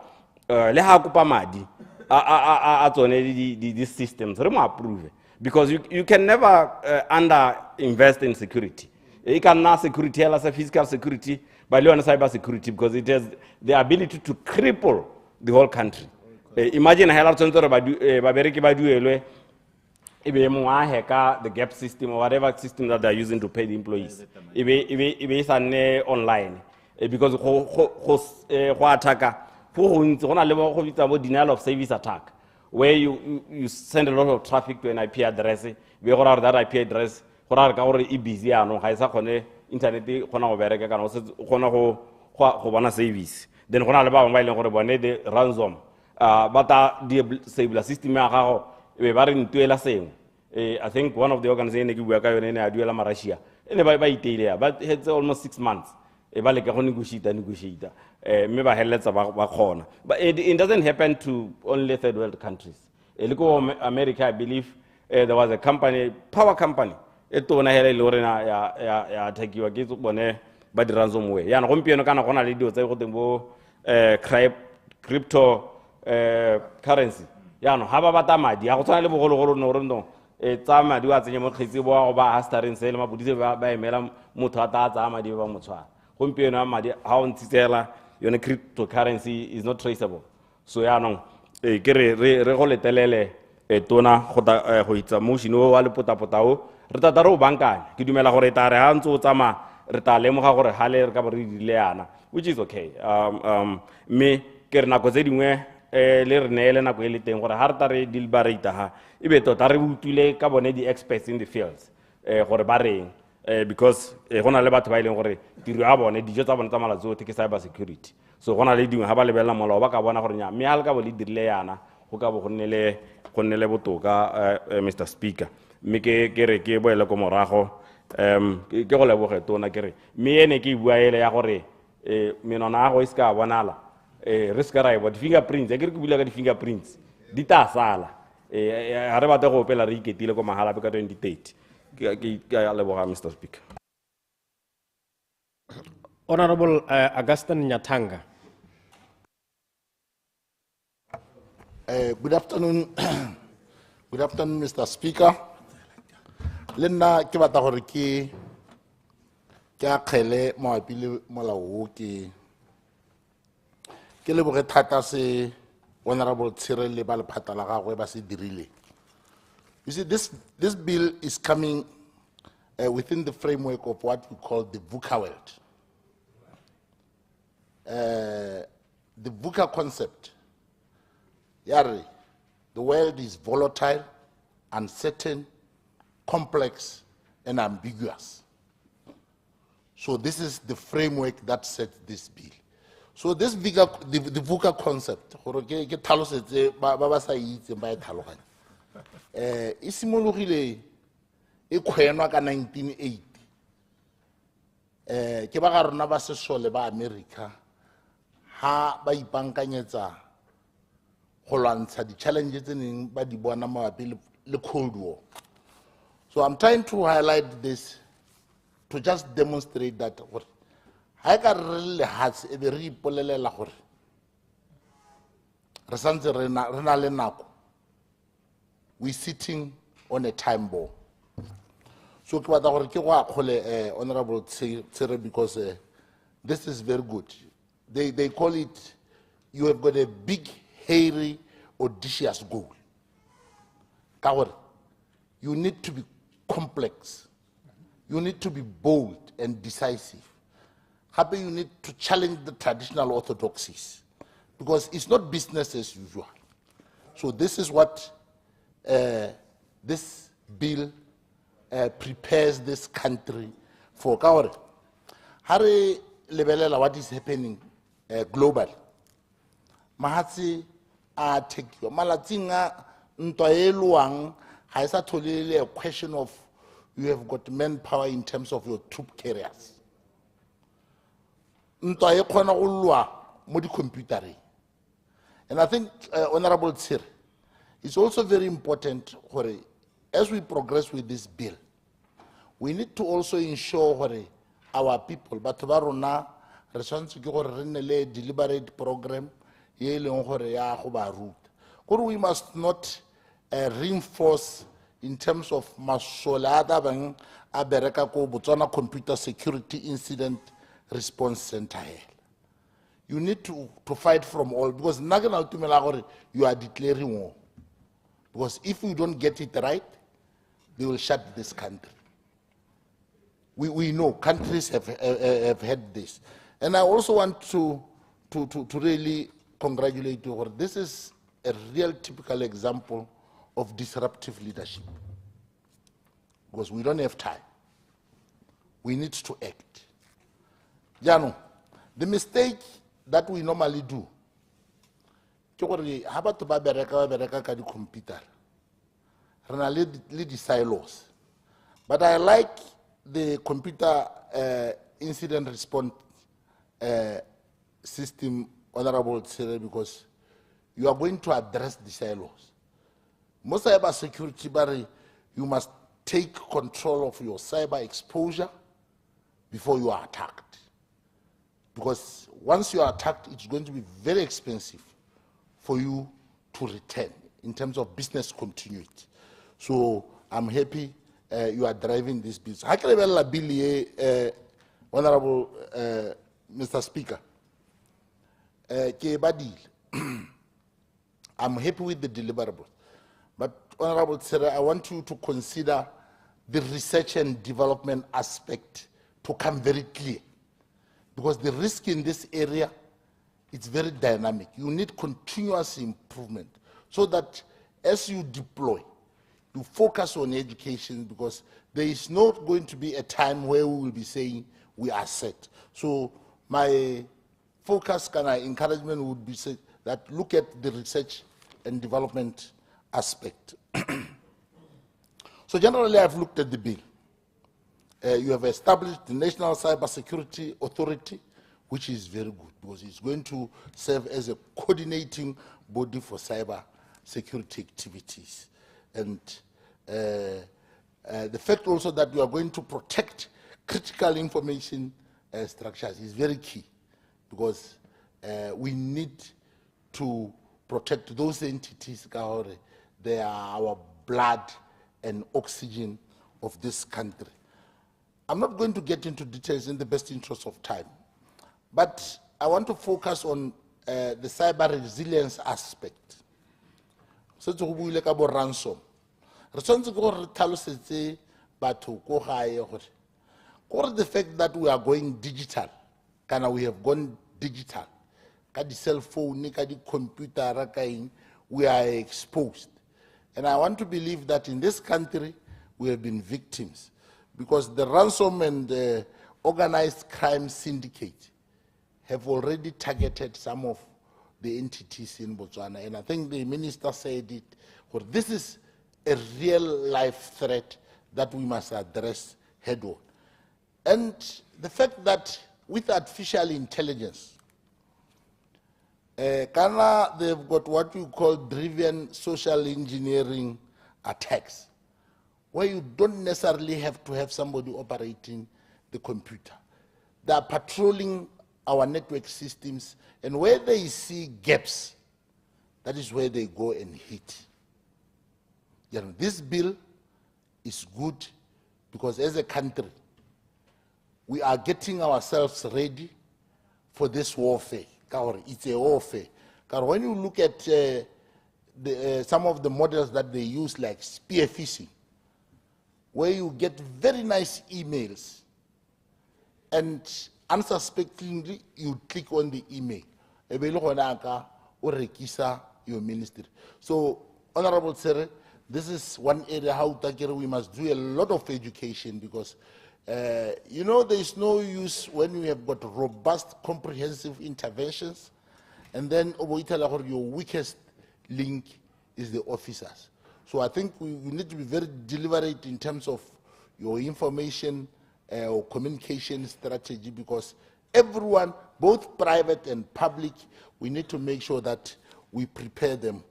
le ha kopa madi a tsone di systems re mo approve because you can never under invest in security. You cannot security as a physical security, but you cyber security because it has the ability to cripple the whole country. Imagine how the gap system or whatever system that they are using to pay the employees. If it's online, because denial of service attack, where you send a lot of traffic to an IP address, we got that IP address, busy, internet, service. Then the ransom, but the system, I think one of the organizations we are in Malaysia, but it's almost 6 months. But it doesn't happen to only third world countries. Look at America, I believe there was a company, power company. It was a take you against by the ransomware. Yeah, crypto currency. Yeah, no, how about that? I was only no. It's a madu at the Yamaki or Astar in Selma, Buddhism by Melam Mutata, Amadi Mutua. How in cryptocurrency is not traceable. So, yeah, no, a telele, a tona, Hoita Mushino, Alpotapotao, Retataro Banca, Kidumela Horetara, Anso Tama, Retalemo or Halle Cabri Leana, which is okay. Me, Kernacozedime, Lernel and Aquilite, or Hartare Dilbarita, Ibeto Tarutule, Cabonedi experts in the fields, or barring. Because on a lebat violent or a digital tamalazo take cyber security. So when I lead you have a level Malawaka, one of Mialka will lead the Leana, Hokabo Botoka, Mr. Speaker. Mike Gere Gebo Locomorajo, Gola Tona Gere. Me and a key Waile Ahore, Minona Hoiska, Wanala, Riscarai, what fingerprints, I could be like fingerprints. Dita Sala, Arabata Hopela Riki, Tiloco Mahala, because in dictate. Mr. Speaker. Honorable Augustine Nyatanga. Good afternoon. Good afternoon, Mr. Speaker. Lena kibata horiki kya khele mo apile molao ke le boge thata se Honorable Tsere le ba le phata la gagwe ba se dirile. You see, this bill is coming within the framework of what we call the VUCA world. The VUCA concept, the world is volatile, uncertain, complex, and ambiguous. So this is the framework that sets this bill. So this the VUCA concept, isimologile e kgwenwa ka 1980 ke ba ga rona ba sesole ba America ha ba ipankanyetsa go lwantsha di challenges tse neng ba di bona mabapi le Cold War. So I'm trying to highlight this to just demonstrate that ha e ka re le hatse e be re ipolelela gore re santse re na le nako. We're sitting on a time bomb. So Honorable Tsere, because this is very good. They call it, you have got a big, hairy, audacious goal. You need to be complex. You need to be bold and decisive. You need to challenge the traditional orthodoxies, because it's not business as usual. So this is what this bill prepares this country for. Hari lebelela what is happening globally. Mahatsi a take you. Malatinga ntoeluang haisa tolile a question of you have got manpower in terms of your troop carriers. ntwa e kgona go lwa mo di-computereng. And I think, Honorable Tsir, it's also very important, as we progress with this bill, we need to also ensure our people, but barona, le deliberate program, we must not reinforce in terms of Masolada Bang Abereka ko Botswana Computer Security Incident Response Center. You need to fight from all, because you are declaring war. Because if we don't get it right, they will shut this country. We know countries have had this. And I also want to really congratulate you. This is a real typical example of disruptive leadership. Because we don't have time. We need to act. Jano, the mistake that we normally do, how about the computer? Lead the silos. But I like the computer incident response system, Honorable Tsere, because you are going to address the silos. Most cyber security, you must take control of your cyber exposure before you are attacked. Because once you are attacked, it's going to be very expensive for you to return in terms of business continuity. So I'm happy you are driving this business. Honorable Mr. Speaker, I'm happy with the deliverables. But Honorable Tsere, I want you to consider the research and development aspect to come very clear. Because the risk in this area, it's very dynamic. You need continuous improvement so that as you deploy, you focus on education, because there is not going to be a time where we will be saying we are set. So my focus and encouragement would be that look at the research and development aspect. So generally, I've looked at the bill. You have established the National Cybersecurity Authority, which is very good, because it's going to serve as a coordinating body for cyber security activities. And the fact also that you are going to protect critical information structures is very key, because we need to protect those entities. They are our blood and oxygen of this country. I'm not going to get into details in the best interest of time, but I want to focus on the cyber resilience aspect. So to buile ka bo ransom. Re tshwantse go re tlhalosetse batho ko gae gore the fact that we are going digital, kana we have gone digital, ka di cell phone, ka di computer, we are exposed. And I want to believe that in this country we have been victims, because the ransom and organized crime syndicate have already targeted some of the entities in Botswana. And I think the minister said it, or this is a real life threat that we must address head on. And the fact that with artificial intelligence, Ghana, they've got what you call driven social engineering attacks, where you don't necessarily have to have somebody operating the computer. They are patrolling our network systems, and where they see gaps, that is where they go and hit. You know, this bill is good because as a country, we are getting ourselves ready for this warfare. It's a warfare. When you look at some of the models that they use, like spear phishing, where you get very nice emails, and unsuspectingly you click on the email, your ministry. So, Honorable Tsere, this is one area how we must do a lot of education, because you know, there is no use when we have got robust, comprehensive interventions, and then your weakest link is the officers. So I think we need to be very deliberate in terms of your information or communication strategy, because everyone, both private and public, we need to make sure that we prepare them.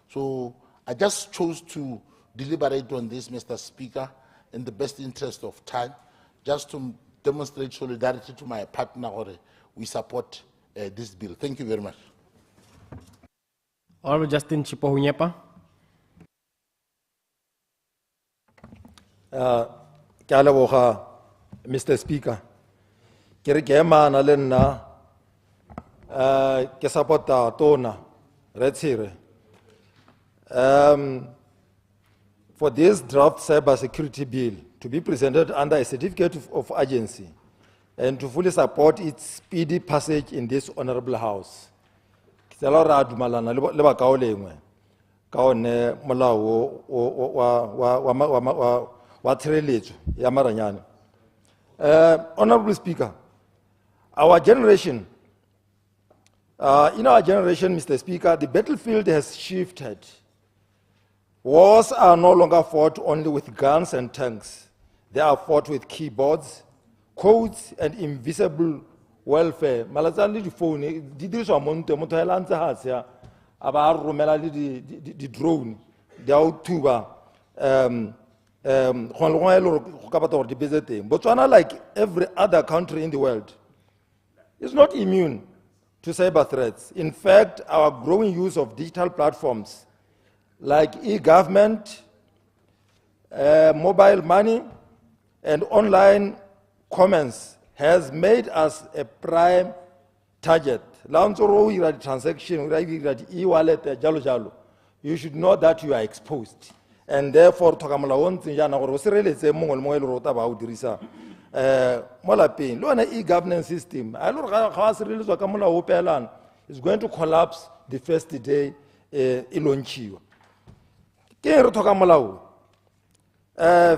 So I just chose to deliberate on this, Mr. Speaker, in the best interest of time, just to demonstrate solidarity to my partner. We support this bill. Thank you very much. Honorable Justin Chipo-Hunyepa. Mr. Speaker. Kirigema na lenna ke supporta tona Retsire. For this draft cyber security bill to be presented under a certificate of urgency and to fully support its speedy passage in this honorable house. Kitala dumalana le ba kaolengwe ka one molao wa tshireletso ya maranyane. Honorable Speaker, our generation, in our generation, Mr. Speaker, the battlefield has shifted. Wars are no longer fought only with guns and tanks. They are fought with keyboards, codes, and invisible welfare. Malazali di phone, di diriswa monte, motho hela ntse hatsi ya, aba romela le di drone, di autuba, Botswana, like every other country in the world, is not immune to cyber threats. In fact, our growing use of digital platforms like e-government, mobile money, and online commerce has made us a prime target. Transaction, e-wallet, you should know that you are exposed. And therefore, tokamala wonti yana gore sireletse mongwe le mongwe le rota ba o dirisa mo lapeng lo na e-governance system a lo ga sireletswa ka mola o peelana is going to collapse the first day e launchiwa ke re tokamala o.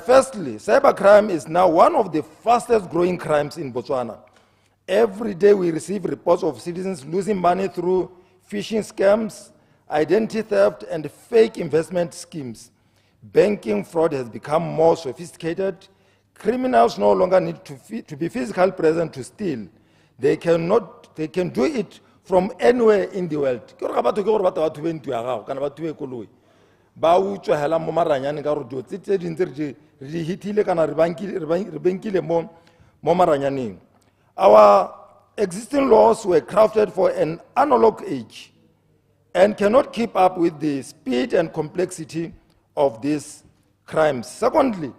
Firstly, cybercrime is now one of the fastest growing crimes in Botswana. Every day we receive reports of citizens losing money through phishing scams, identity theft, and fake investment schemes. Banking fraud has become more sophisticated. Criminals no longer need to be physically present to steal. They can do it from anywhere in the world. Ba utswa hela mo maranyane ka re tse dintse re hitile kana re bankile mo maranyaneng. Our existing laws were crafted for an analog age and cannot keep up with the speed and complexity of these crimes. Secondly,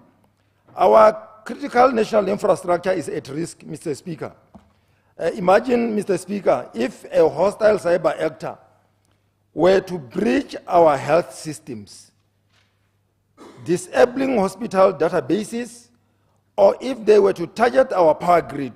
our critical national infrastructure is at risk, Mr. Speaker. Imagine, Mr. Speaker, if a hostile cyber actor were to breach our health systems, disabling hospital databases, or if they were to target our power grid,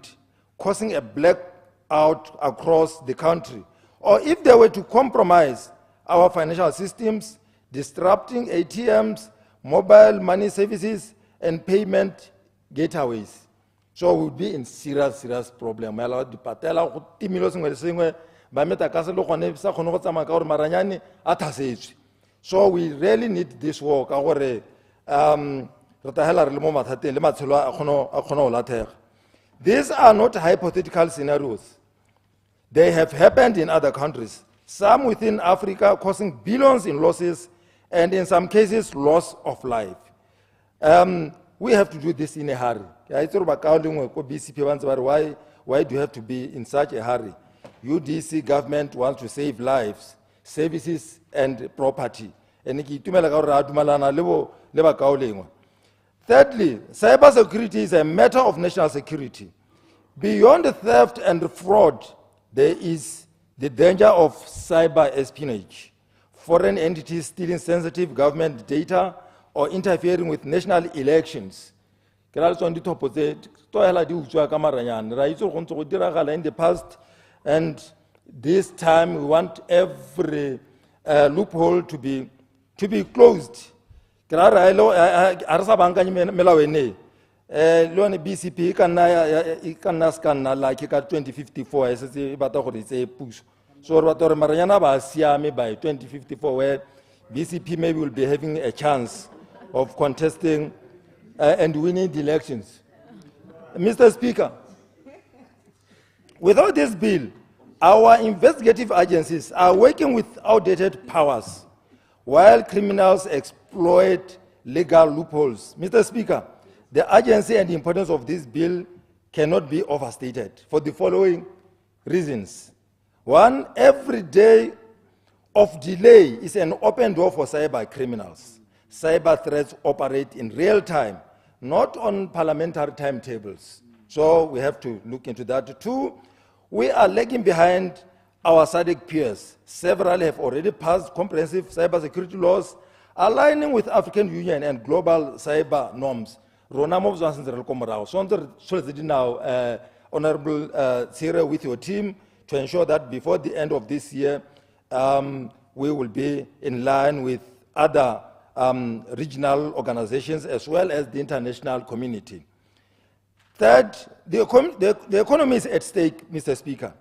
causing a blackout across the country, or if they were to compromise our financial systems, disrupting ATMs, mobile money services, and payment gateways. So we'll be in serious problem. So we really need this work. These are not hypothetical scenarios. They have happened in other countries, some within Africa causing billions in losses, and in some cases, loss of life. We have to do this in a hurry. Why do you have to be in such a hurry? UDC government wants to save lives, services, and property. Thirdly, cybersecurity is a matter of national security. Beyond the theft and fraud, there is the danger of cyber espionage, foreign entities stealing sensitive government data or interfering with national elections. In the past, and this time we want every loophole to be closed. BCP can like 2054 so by 2054 where BCP maybe will be having a chance of contesting and winning the elections. Mr. Speaker, without this bill, our investigative agencies are working with outdated powers while criminals exploit legal loopholes. Mr. Speaker, the urgency and importance of this bill cannot be overstated for the following reasons. One, every day of delay is an open door for cyber criminals. Cyber threats operate in real time, not on parliamentary timetables. So we have to look into that. Two, we are lagging behind our SADC peers. Several have already passed comprehensive cybersecurity laws aligning with African Union and global cyber norms. Honorable Sire, with your team, to ensure that before the end of this year, we will be in line with other regional organizations as well as the international community. Third, the economy is at stake, Mr. Speaker.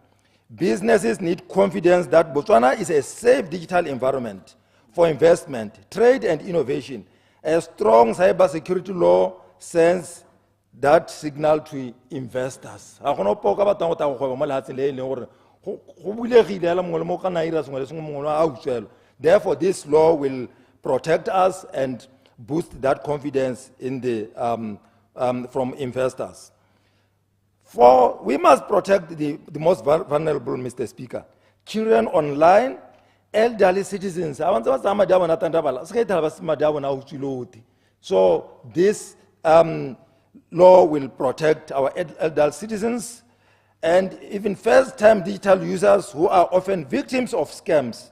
Businesses need confidence that Botswana is a safe digital environment for investment, trade, and innovation. A strong cybersecurity law sends that signal to investors. Therefore, this law will protect us and boost that confidence in the, from investors. For we must protect the most vulnerable, Mr. Speaker. Children online, elderly citizens. So this law will protect our elderly citizens and even first-time digital users who are often victims of scams.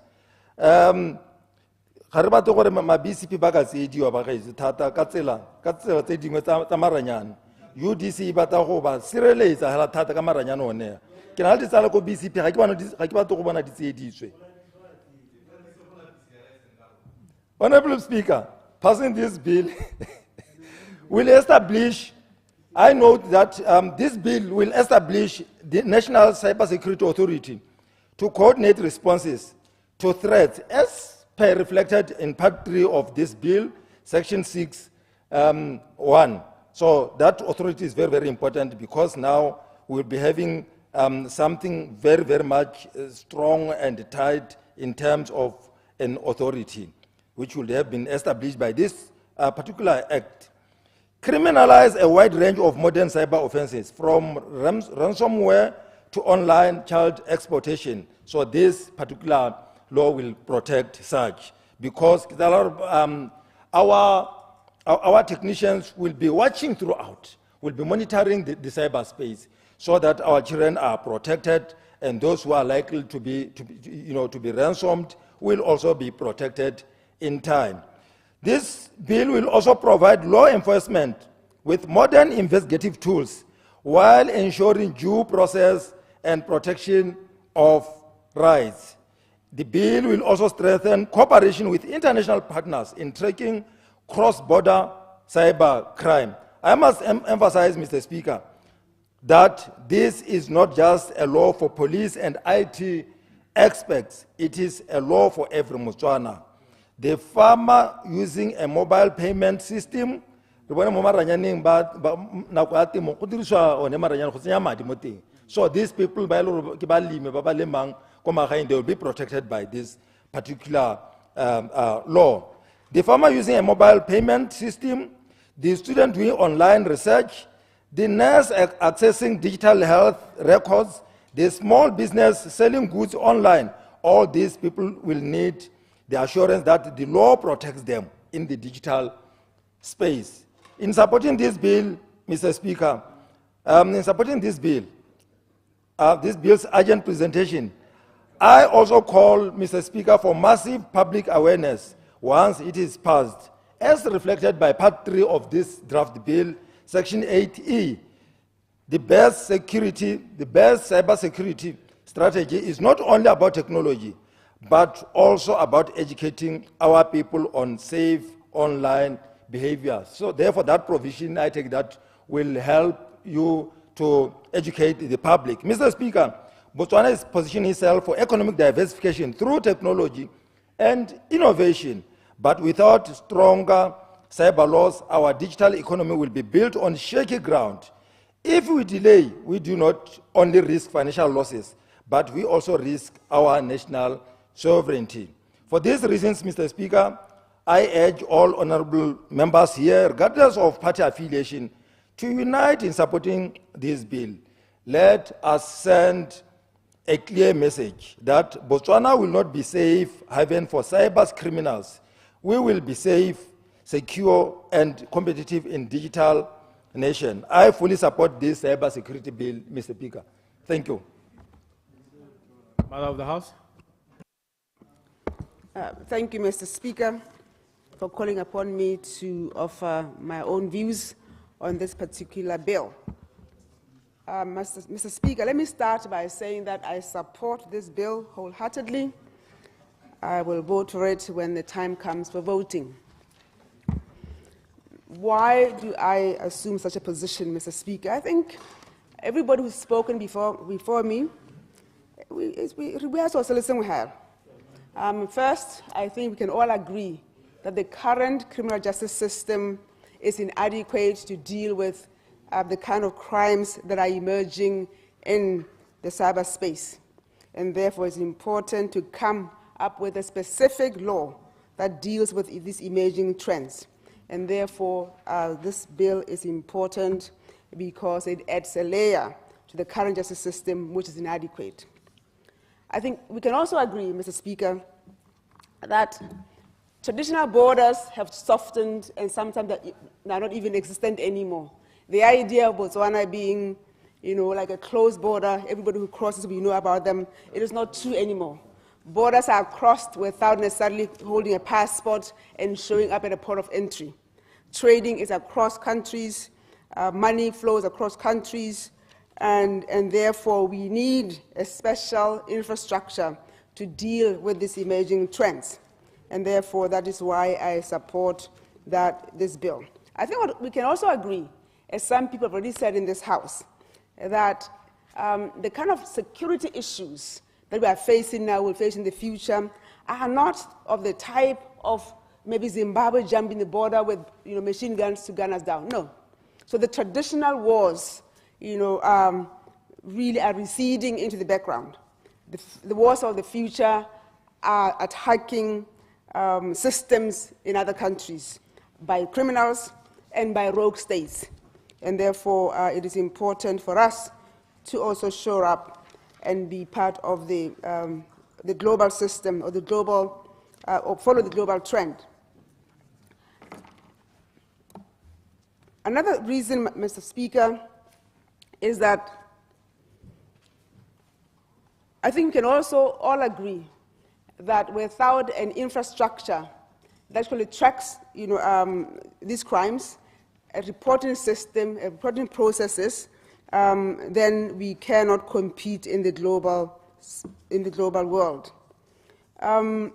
UDC bata go ba sireletsa hela thata ka maranyane one ke na le tsala ko BCP ga ke ba to go bona ditseditswe. Honorable Speaker, passing this bill will establish, I note that this bill will establish the National Cybersecurity Authority to coordinate responses to threats as per reflected in Part 3 of this bill, Section 6(1). So that authority is very, very important because now we'll be having something very, very much strong and tight in terms of an authority, which will have been established by this particular act. Criminalize a wide range of modern cyber offenses, from ransomware to online child exploitation. So this particular law will protect such, because there are our technicians will be watching throughout, will be monitoring the cyberspace so that our children are protected, and those who are likely to be ransomed will also be protected in time. This bill will also provide law enforcement with modern investigative tools while ensuring due process and protection of rights. The bill will also strengthen cooperation with international partners in tracking cross-border cyber crime. I must emphasize, Mr. Speaker, that this is not just a law for police and IT experts. It is a law for every Motswana. The farmer using a mobile payment system, so these people, they will be protected by this particular law. The farmer using a mobile payment system, the student doing online research, the nurse accessing digital health records, the small business selling goods online, all these people will need the assurance that the law protects them in the digital space. In supporting this bill, Mr. Speaker, in supporting this bill, this bill's urgent presentation, I also call, Mr. Speaker, for massive public awareness once it is passed, as reflected by Part 3 of this draft bill, Section 8E. The best cybersecurity strategy is not only about technology, but also about educating our people on safe online behavior. So therefore, that provision, I take that, will help you to educate the public. Mr. Speaker, Botswana is positioning itself for economic diversification through technology and innovation, but without stronger cyber laws, our digital economy will be built on shaky ground. If we delay, we do not only risk financial losses, but we also risk our national sovereignty. For these reasons, Mr. Speaker, I urge all honorable members here, regardless of party affiliation, to unite in supporting this bill. Let us send a clear message that Botswana will not be safe haven for cyber criminals. We will be safe, secure, and competitive in digital nation. I fully support this cyber security bill, Mr. Speaker. Thank you. Mother of the House. Thank you, Mr. Speaker, for calling upon me to offer my own views on this particular bill. Mr. Speaker, let me start by saying that I support this bill wholeheartedly. I will vote for it when the time comes for voting. Why do I assume such a position, Mr. Speaker? I think everybody who's spoken before me, we have to listen here. First, I think we can all agree that the current criminal justice system is inadequate to deal with the kind of crimes that are emerging in the cyberspace. And therefore, it's important to come up with a specific law that deals with these emerging trends. And therefore, this bill is important because it adds a layer to the current justice system, which is inadequate. I think we can also agree, Mr. Speaker, that traditional borders have softened and sometimes are not even existent anymore. The idea of Botswana being, like a closed border, everybody who crosses, we know about them, it is not true anymore. Borders are crossed without necessarily holding a passport and showing up at a port of entry. Trading is across countries, money flows across countries, and therefore we need a special infrastructure to deal with these emerging trends. And therefore, that is why I support this bill. I think what we can also agree, as some people have already said in this House, that the kind of security issues that we are facing now, will face in the future, are not of the type of maybe Zimbabwe jumping the border with machine guns to gun us down. No. So the traditional wars, really are receding into the background. The wars of the future are attacking systems in other countries by criminals and by rogue states. And therefore, it is important for us to also shore up and be part of the global system or the global, or follow the global trend. Another reason, Mr. Speaker, is that I think we can also all agree that without an infrastructure that actually tracks these crimes, a reporting system, reporting processes, then we cannot compete in the global world. And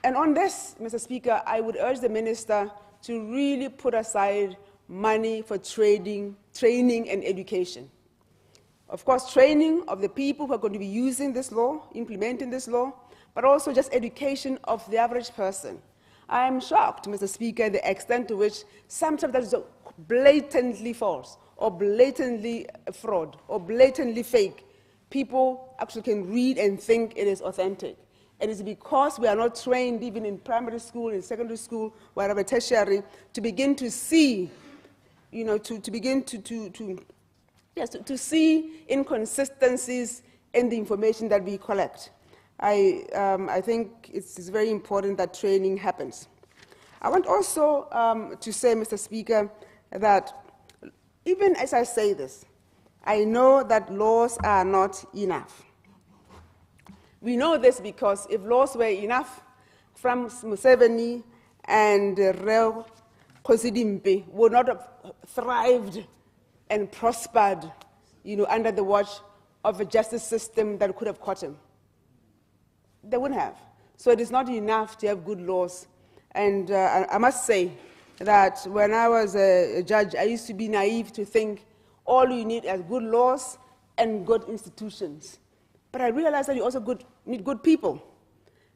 on this, Mr. Speaker, I would urge the Minister to really put aside money for training and education. Of course, training of the people who are going to be using this law, implementing this law, but also just education of the average person. I am shocked, Mr. Speaker, the extent to which sometimes that is blatantly false, or blatantly fraud, or blatantly fake. People actually can read and think it is authentic. And it's because we are not trained, even in primary school, in secondary school, wherever tertiary, to begin to see, to see inconsistencies in the information that we collect. I think it's very important that training happens. I want also to say, Mr. Speaker, that even as I say this, I know that laws are not enough. We know this because if laws were enough, from Museveni and 𝗦𝗘𝗦𝗦𝗜𝗢 would not have thrived and prospered, under the watch of a justice system that could have caught him. They wouldn't have. So it is not enough to have good laws. And I must say that when I was a judge, I used to be naive to think all you need is good laws and good institutions. But I realized that you also need good people.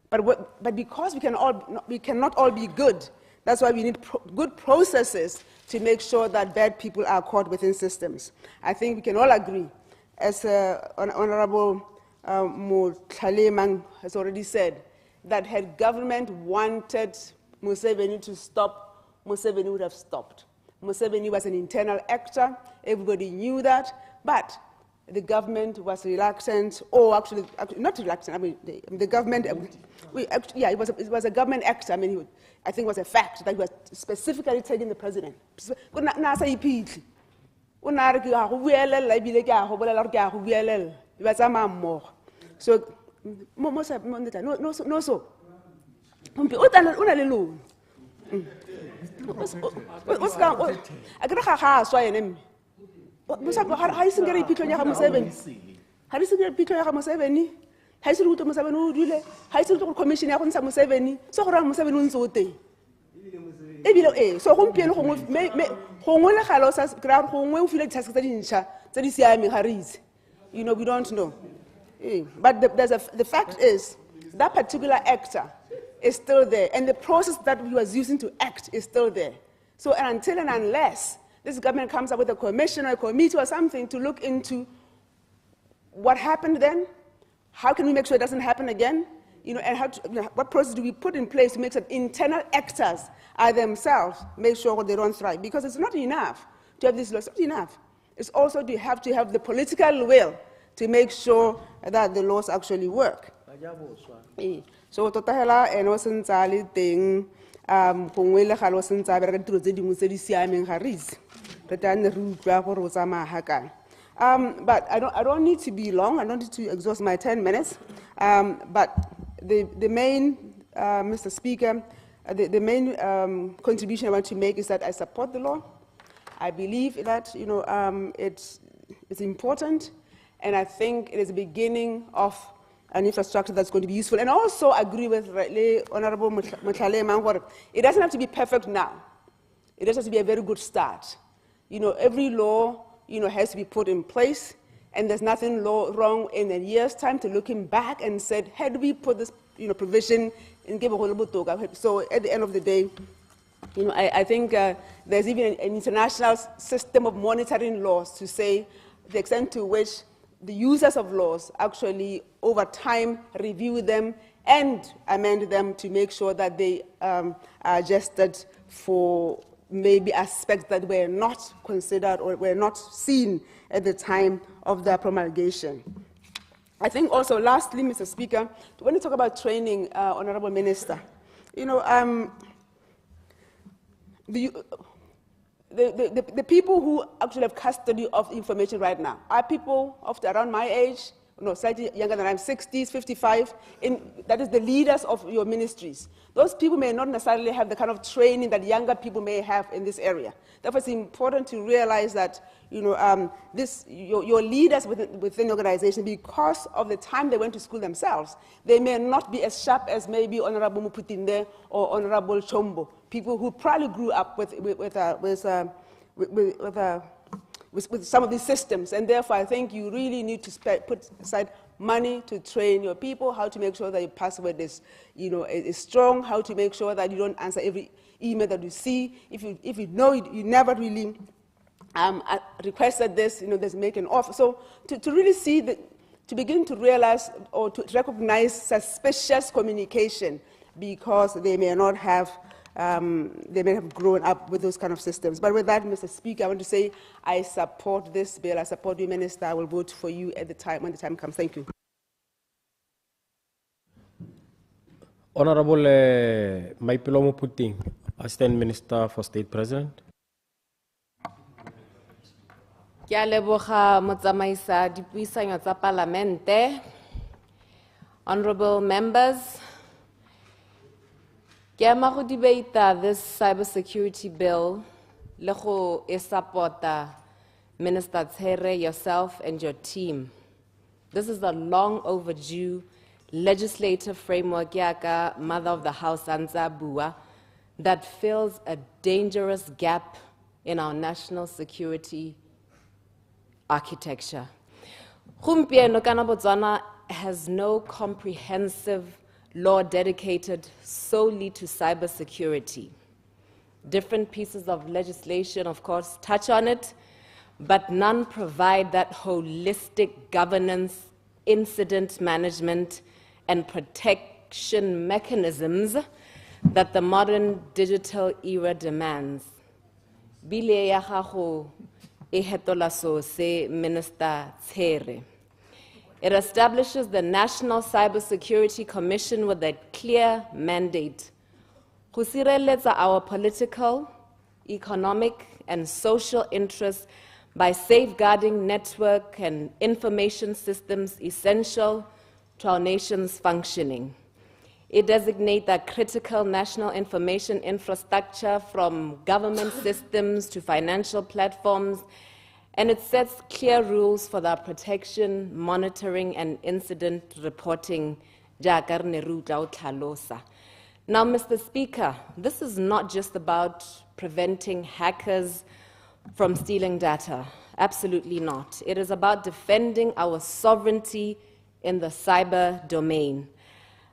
But because we cannot all be good, That's why we need good processes to make sure that bad people are caught within systems. I think we can all agree, as Honorable 𝗦𝗘𝗦𝗦𝗧𝗜𝗡𝗧 has already said, that had government wanted Museveni to stop, Museveni would have stopped. Museveni was an internal actor, everybody knew that, but the government was reluctant, or actually not reluctant, I mean, the government, it was a government actor, I mean, I think it was a fact that he was specifically taking the president. So, ha e sengere iphitlhong ya ga Museveni ha di sengere iphitlhong ya ga Museveni ha e se le utlwe Museveni o dule ha e se le utlwe commission ya go ntsha Museveni so go rang Museveni o ntse o teng ebile so gompieno gongwe le galo sa kra gongwe o file ditask tse dintšha tse di siameng ga re itse we don't know but the fact is that particular actor is still there and the process that he was using to act is still there. So until and unless this government comes up with a commission or a committee or something to look into what happened then, how can we make sure it doesn't happen again, and what process do we put in place to make sure that internal actors are themselves make sure they don't thrive? Because it's not enough to have these laws. It's not enough. It's also to have the political will to make sure that the laws actually work. So totahela eno sentsa le teng gongwe le galo sentsa bereka ditiro tse dingwe tse di siameng ga re itse re tla nne re utlwa gore o tsamaya ga kae. But I don't need to be long. I don't need to exhaust my 10 minutes. But the main, Mr. Speaker, the main contribution I want to make is that I support the law. I believe that it's important, and I think it is the beginning of an infrastructure that's going to be useful. And I also agree with Honorable 𝗦𝗘𝗦𝗦𝗧𝗜𝗡𝗧𝗏. It doesn't have to be perfect now. It just has to be a very good start. Every law has to be put in place, and there's nothing wrong in a year's time to looking back and said, had we put this provision in Gebo. So at the end of the day, I think there's even an international system of monitoring laws to say the extent to which the users of laws actually over time review them and amend them to make sure that they are adjusted for maybe aspects that were not considered or were not seen at the time of their promulgation. I think also, lastly, Mr. Speaker, when you talk about training, Honorable Minister, the people who actually have custody of information right now are people of around my age, slightly younger than I'm, 60s, 55, that is the leaders of your ministries. Those people may not necessarily have the kind of training that younger people may have in this area. Therefore, it's important to realize that your leaders within the organization, because of the time they went to school themselves, they may not be as sharp as maybe Honorable 𝗦𝗘𝗦𝗦𝗧𝗏 or Honorable Chombo, people who probably grew up with some of these systems. And therefore, I think you really need to put aside money to train your people, how to make sure that your password is strong, how to make sure that you don't answer every email that you see. If you know you never really requested this, there's make an offer. So to really see to begin to realize or to recognize suspicious communication, because they may not have grown up with those kind of systems. But with that, Mr. Speaker, I want to say I support this bill. I support you, Minister. I will vote for you at the time when the time comes. Thank you. Honorable 𝗦𝗘𝗦𝗦𝗧𝗏 𝗦𝗘𝗦𝗦𝗧𝗏, Assistant Minister for State President. Ke a leboga motsamaisa dipuisanyo tsa Palamente, honorable members. Ke ama go debate this cybersecurity bill le go e supporta Minister Tere, yourself and your team. This is a long overdue legislative framework yaka Mother of the House Antsa bua that fills a dangerous gap in our national security architecture. Gompieno kana Botswana has no comprehensive law dedicated solely to cybersecurity. Different pieces of legislation, of course, touch on it, but none provide that holistic governance, incident management, and protection mechanisms that the modern digital era demands. Bile ya gago e hetola so se Minister Tzere. It establishes the National Cybersecurity Commission with a clear mandate go sireletsa our political, economic, and social interests by safeguarding network and information systems essential to our nation's functioning. It designates a critical national information infrastructure from government systems to financial platforms, and it sets clear rules for the protection, monitoring, and incident reporting. Now, Mr. Speaker, this is not just about preventing hackers from stealing data. Absolutely not. It is about defending our sovereignty in the cyber domain.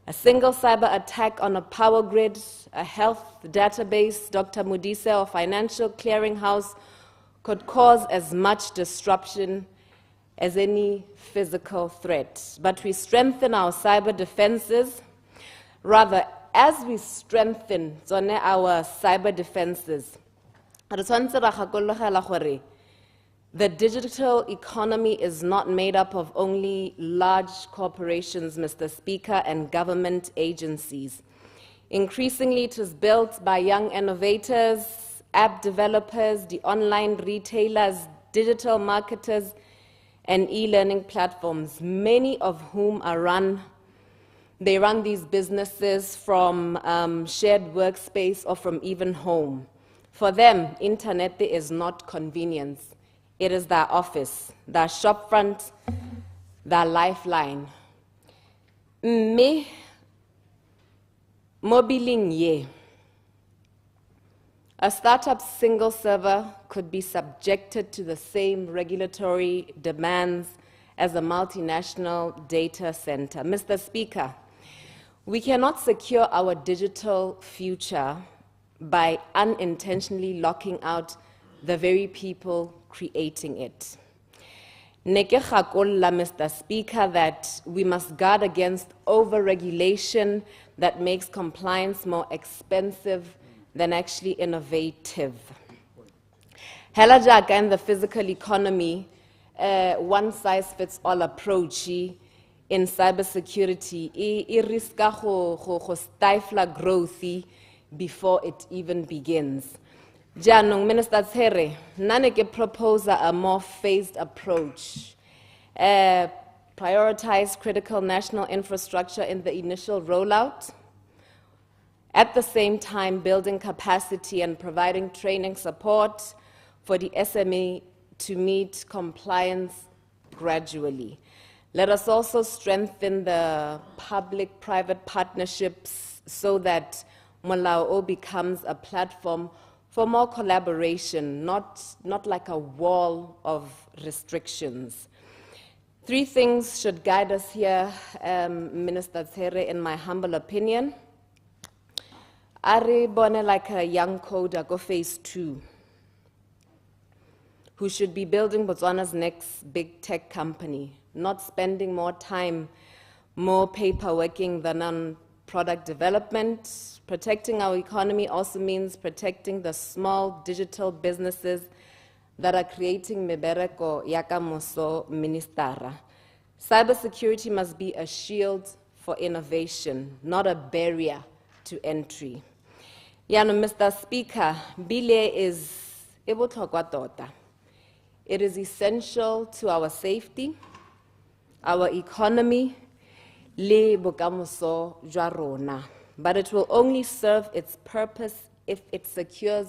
A single cyber attack on a power grid, a health database, Dr. Modise, or financial clearinghouse could cause as much disruption as any physical threat. But we strengthen our cyber defenses. Rather, as we strengthen our cyber defenses, the digital economy is not made up of only large corporations, Mr. Speaker, and government agencies. Increasingly, it is built by young innovators, app developers, the online retailers, digital marketers, and e-learning platforms, many of whom run these businesses from shared workspace or from even home. For them, internet is not convenience. It is their office, their shopfront, their lifeline. Me mobiling ye. A startup single server could be subjected to the same regulatory demands as a multinational data center. Mr. Speaker, we cannot secure our digital future by unintentionally locking out the very people creating it. Mr. Speaker, that we must guard against over-regulation that makes compliance more expensive than actually innovative. Hela jaaka in the physical economy, one-size-fits-all approach in cybersecurity, it riska go stifle growth before it even begins. Jaanong, Minister Tzere, nane ke propose a more phased approach. Prioritize critical national infrastructure in the initial rollout. At the same time, building capacity and providing training support for the SME to meet compliance gradually. Let us also strengthen the public-private partnerships so that Molao becomes a platform for more collaboration, not like a wall of restrictions. 3 things should guide us here, Minister Tzere, in my humble opinion. Ari bone like a young coder go phase 2, who should be building Botswana's next big tech company, not spending more time, more paperworking than on product development. Protecting our economy also means protecting the small digital businesses that are creating mebereko yaka moso ministara. Cybersecurity must be a shield for innovation, not a barrier to entry. Mr. Speaker, bile is ebotlhokwa tota. It is essential to our safety, our economy, le bokamoso jwa rona. But it will only serve its purpose if it secures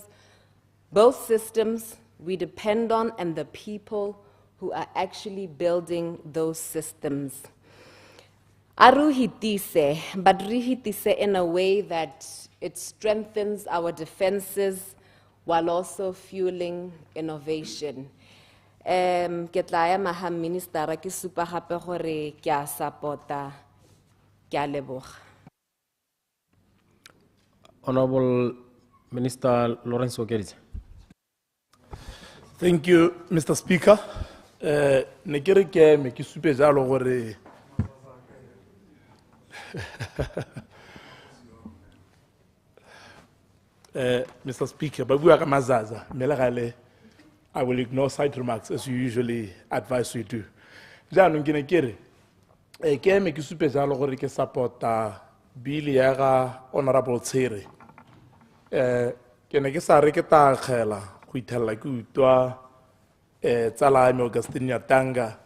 both systems we depend on and the people who are actually building those systems. Aruhitise, but rihitise in a way that it strengthens our defenses while also fueling innovation. Ke tla ema ha minister ke supa gape gore ke a supporta, ke a leboga. Honorable Minister Lawrence Okeditse. Thank you, Mr. Speaker. Ne ke re ke me ke supe jalo gore Mr. Speaker, ba bua ka mazaza, mme le gale I will ignore side remarks as you usually advise we do. Jaanong ke ne ke re ke me ke supe jalo gore ke supporta bill ya ga Honorable Tsiere. Ke ne ke sa re ke ta khela go ithella ke utwa tsala me Augustine Nyatanga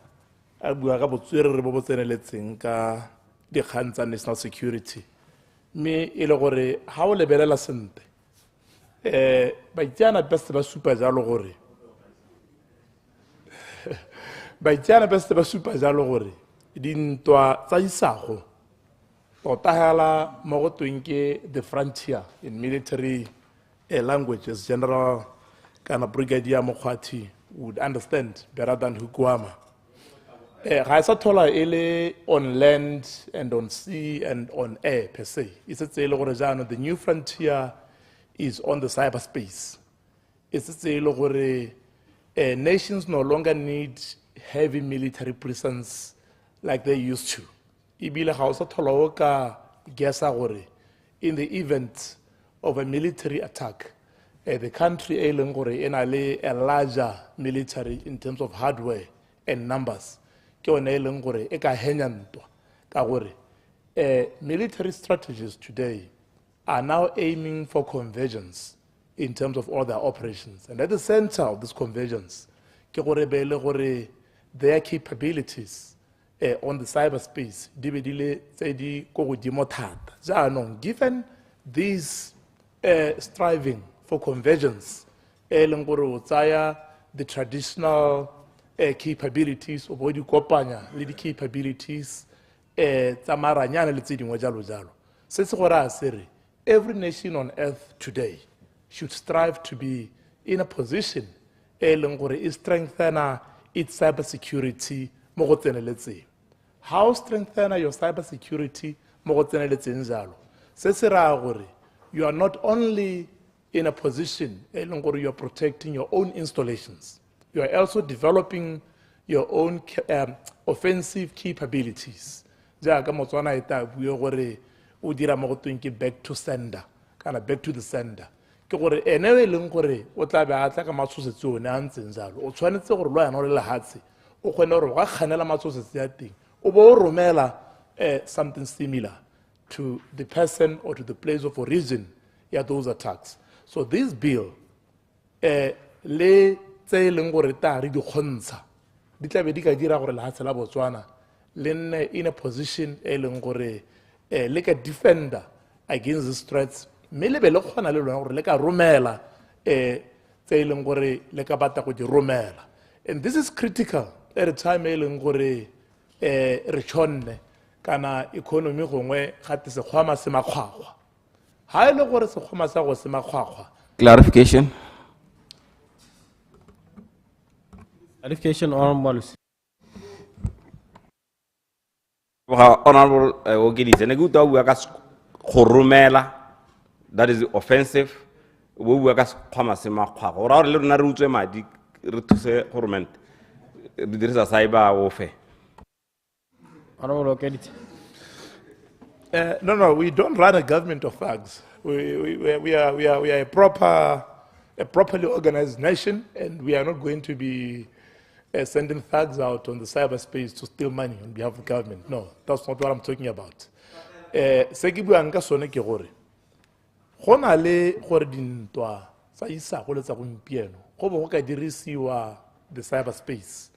a bua ka botswerere bo bo tseneletseng ka dikgang tsa national security, mme e le gore ha o lebelela sente baitseana beste ba supa jalo gore baitseana beste ba supa jalo gore dintwa tsa isago tota hela mo go tweng ke the frontier in military languages. General kana Brigadier Mokhwati would understand better than Hukwama. Ga sa thola ele on land and on sea and on air per se. It's a tsela gore jana the new frontier is on the cyberspace. It's a tsela gore nations no longer need heavy military presence like they used to. Ibile ga sa thola o ka guessa gore in the event of a military attack, the country e leng gore ena le a larger military in terms of hardware and numbers ke one e leng gore e ka henya ntwa ka gore military strategies today are now aiming for convergence in terms of all their operations, and at the center of this convergence ke gore be le gore their capabilities on the cyberspace di be di le tse di go godimo thata. Jaanong given these striving for convergence, the traditional capabilities of what you kopanya, the capabilities, every nation on earth today should strive to be in a position is strengthen its cybersecurity. How strengthen your cybersecurity? You are not only in a position where you are protecting your own installations, you are also developing your own offensive capabilities. Back to sender, kind of back to the sender. Something similar to the person or to the place of origin those attacks. So this bill le tse leng gore ta re di khontsha di tla be di ka dira gore lehatshe la Botswana le nne in a position e leng gore like a defender against these threats, mme le be le khona le lona gore le ka romela tse leng gore le ka bata go di romela. And this is critical at a time e leng gore re tshonne kana economy gongwe gate se khwama se makgwakgwa. Ha ile gore se khwama sa go se makgwakgwa. Clarification. Clarification, Honorable. Honorable Okeditse, ne go twa bua ka go romela, that is offensive. Bo bua ka khwama se makgwakgwa. Ora re le rona re utswe madi re thuse government. Re dirisa cyber warfare. Honorable Okeditse. No, we don't run a government of thugs. We are a properly organized nation, and we are not going to be sending thugs out on the cyberspace to steal money on behalf of the government. No, that's not what I'm talking about. Se ke buang ka sone ke gore go na le gore dintwa tsa isa go le tsa gompieno go bo go ka dirisiwa the cyberspace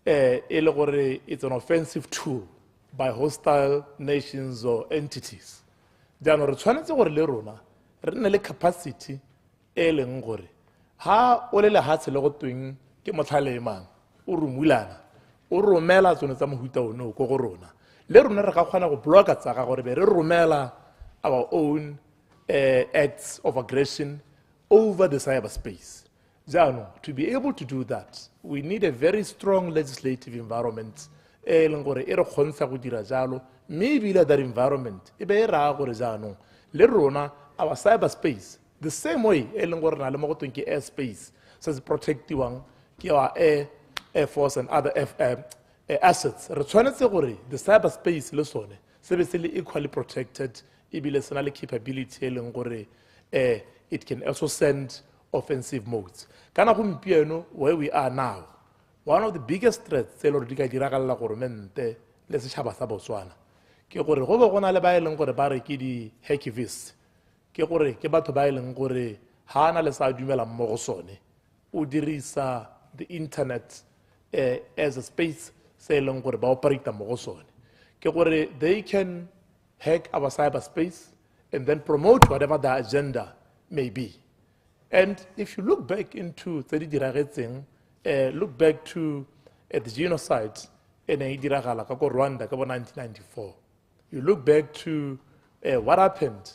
e le gore it's an offensive tool by hostile nations or entities. Jaanong re tshwanetse gore le rona re nne le capacity e leng gore ha o le lehatshe le go tweng ke motlhalemang o rumulana o romela tsone tsa mohuta ono go go rona le rona re ka kgona go bloka tsaka gore be re romela our own acts of aggression over the cyberspace. Jaanong, to be able to do that, we need a very strong legislative environment e leng gore e re kgontsha go dira jalo, maybe that environment e be e raya gore jaanong le rona our cyberspace The same way, e leng gore na le mo go tweng ke airspace, se se protectiwang ke our Air Force and other assets. Re tshwanetse gore the cyberspace le sone se be se le equally protected, ebile se na le capability e leng gore it can also send offensive modes. Kana gompieno, where we are now, one of the biggest threats tse le di ka diragalla goromente le setšhaba sa Botswana ke gore go be go na le ba e leng gore ba re ke di-hacktivists, ke gore ke batho ba e leng gore ha na le sa dumela mo go sone o dirisa the internet as a space se e leng gore ba operata mo go sone, ke gore they can hack our cyberspace and then promote whatever their agenda may be. And if you look back into tse di diragetseng, look back to the genocide in diragala ka ko Rwanda ka 1994. You look back to what happened,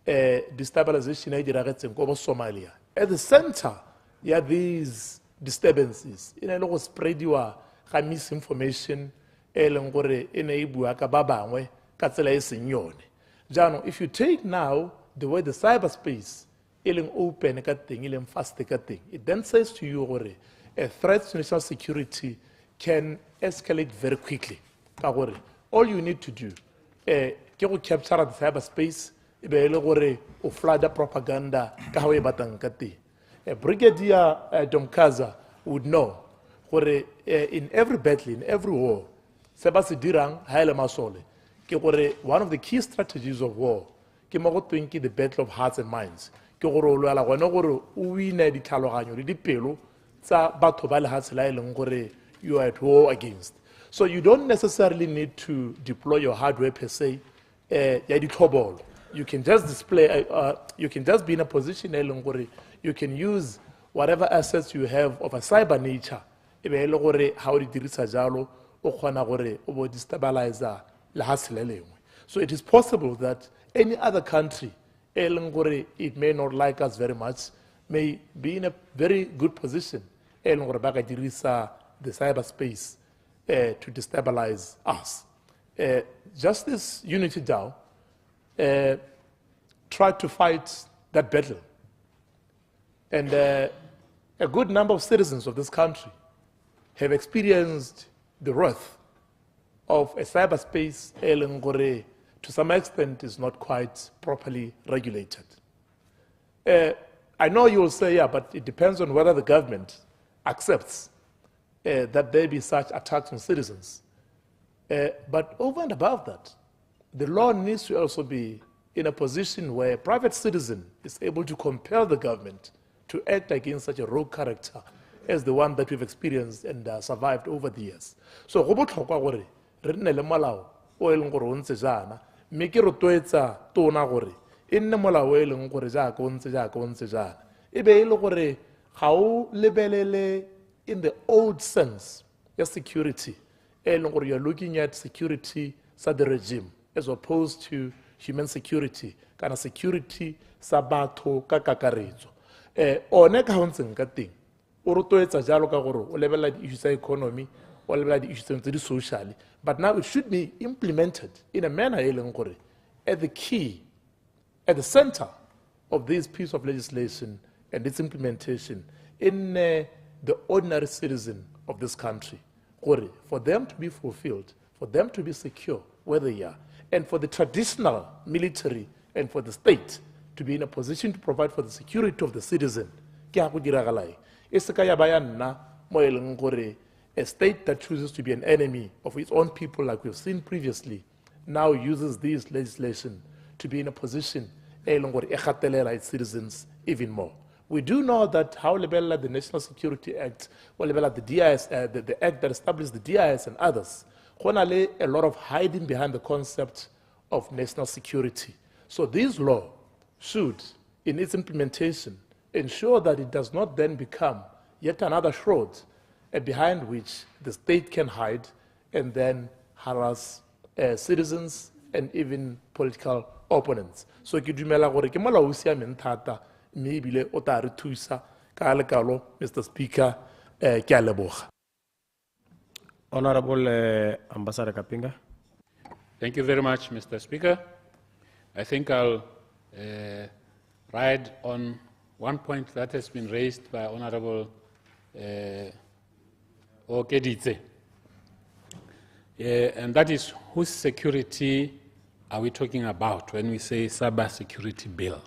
destabilization e diragetseng ko Somalia. At the center, these disturbances in a lot of spreadiwa ga misinformation e leng gore e ne e bua ka ba bangwe ka tsela e seng yone. Jaanong, if you take now the way the cyberspace e leng open ka teng, e leng fast ka teng, it then says to you gore a threat to national security can escalate very quickly. Ka gore all you need to do ke go capture the cyberspace, e be le gore o flood propaganda ka how e batang ka teng. Brigadier 𝗦𝗘𝗦𝗧𝗜𝗏 would know gore in every battle, in every war, se ba se dirang ha ele masole ke gore one of the key strategies of war ke mo go tweng ke the battle of hearts and minds, ke gore o lwela gone gore o wine ditlhaloganyo le dipelo tsa batho ba lehatshe la e leng gore you are at war against. So you don't necessarily need to deploy your hardware per se ya ditlhobolo. You can just display, you can just be in a position e leng gore you can use whatever assets you have of a cyber nature, e be le gore ha o di dirisa jalo o kgona gore o bo destabilizer lehatshe le lengwe. So it is possible that any other country e leng gore it may not like us very much may be in a very good position e leng gore ba ka dirisa the cyberspace to destabilize us. Justice Unity Dow tried to fight that battle. And a good number of citizens of this country have experienced the wrath of a cyberspace to some extent is not quite properly regulated. I know you will say, yeah, but it depends on whether the government accepts that there be such attacks on citizens. But over and above that, the law needs to also be in a position where a private citizen is able to compel the government to act against such a rogue character as the one that we've experienced and survived over the years. So go botlhokwa gore re nne le molao o e leng gore o ntse jaana, mme ke rotloetsa tona gore e nne molao e leng gore jaaka o ntse jaana, e be e le gore ga o lebelele in the old sense ya security e leng gore you're looking at security sa the regime as opposed to human security kana security sa batho ka kakaretso. One ka hontseng ka teng o rotloetsa jalo ka gore o lebelela di-issue tsa economy, o lebelela di-issue tse di socially, but now it should be implemented in a manner e leng gore at the key, at the center of this piece of legislation and its implementation in the ordinary citizen of this country, for them to be fulfilled, for them to be secure where they are, and for the traditional military and for the state to be in a position to provide for the security of the citizen. A state that chooses to be an enemy of its own people, like we've seen previously, now uses this legislation to be in a position its citizens even more. We do know that how the National Security Act, the DIS, the act that established the DIS and others, a lot of hiding behind the concept of national security. So this law should, in its implementation, ensure that it does not then become yet another shroud behind which the state can hide and then harass citizens and even political opponents. So ke dumela gore ke molao o siameng thata mme ebile o tla re thusa ka lekalo, Mr. Speaker, ke a leboga. Honorable Ambassador Kapinga. Thank you very much, Mr. Speaker. I think I'll ride on one point that has been raised by Honorable 𝗦𝗘𝗦𝗧𝗜𝗡𝗧. And that is, whose security are we talking about when we say cyber security bill?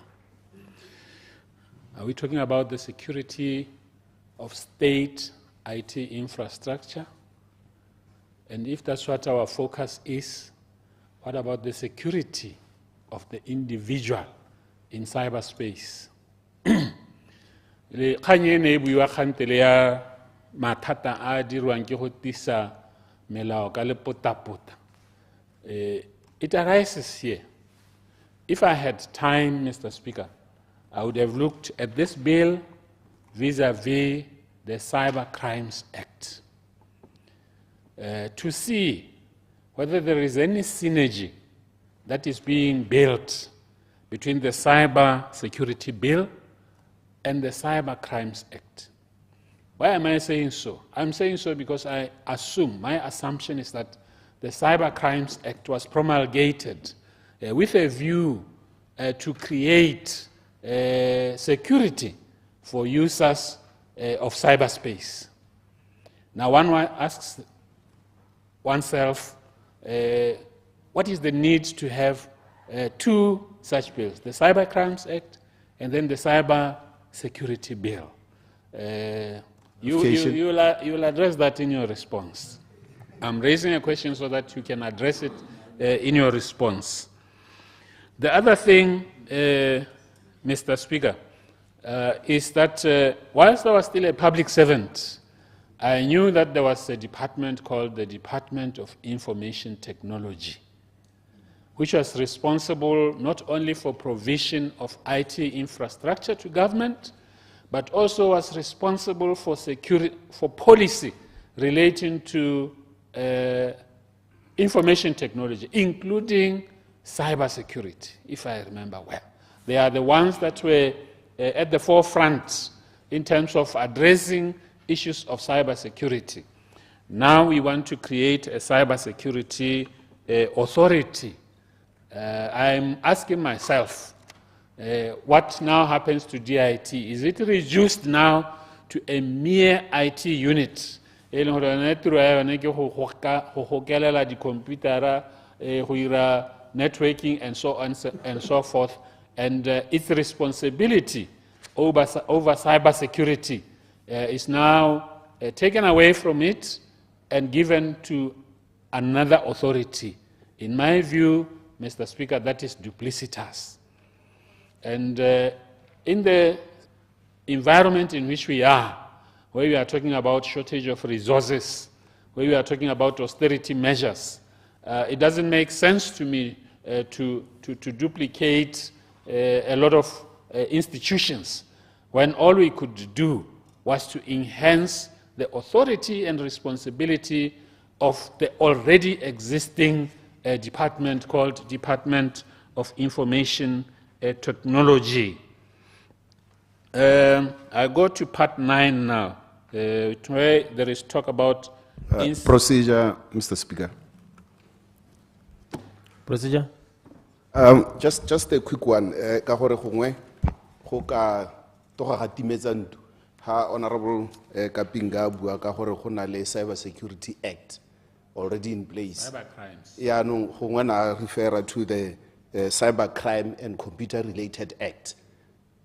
Are we talking about the security of state IT infrastructure? And if that's what our focus is, what about the security of the individual in cyberspace? Le kgang ene e buiwa kgantele ya mathata a dirwang ke go tisa melao ka lepotapota. It arises here. If I had time, Mr. Speaker, I would have looked at this bill vis-à-vis the Cyber Crimes Act to see whether there is any synergy that is being built between the Cyber Security Bill and the Cyber Crimes Act. Why am I saying so? I'm saying so because my assumption is that the Cyber Crimes Act was promulgated with a view to create security for users of cyberspace. Now one asks oneself, what is the need to have two such bills, the Cyber Crimes Act and then the Cyber Security Bill? You will address that in your response. I'm raising a question so that you can address it in your response. The other thing, Mr. Speaker, is that whilst I was still a public servant, I knew that there was a department called the Department of Information Technology, which was responsible not only for provision of IT infrastructure to government, but also was responsible for policy relating to information technology, including cybersecurity, if I remember well. They are the ones that were at the forefront in terms of addressing issues of cybersecurity. Now we want to create a cybersecurity authority. I'm asking myself, what now happens to DIT? Is it reduced now to a mere IT unit? Networking and so on and so forth, and its responsibility over cybersecurity is now taken away from it and given to another authority. In my view, Mr. Speaker, that is duplicitous. And in the environment in which we are, where we are talking about shortage of resources, where we are talking about austerity measures, it doesn't make sense to me to duplicate a lot of institutions when all we could do was to enhance the authority and responsibility of the already existing department called Department of Information Technology. I go to part 9 now, where there is talk about procedure, Mr. Speaker. Procedure? Just a quick one. Ka gore gongwe go ka toga ga timetsantlo ha Honorable Kapinga bua ka gore go na le Cyber Security Act already in place. Cyber crimes. Yeah, no, gongwe na refer to the Cyber Crime and Computer Related Act.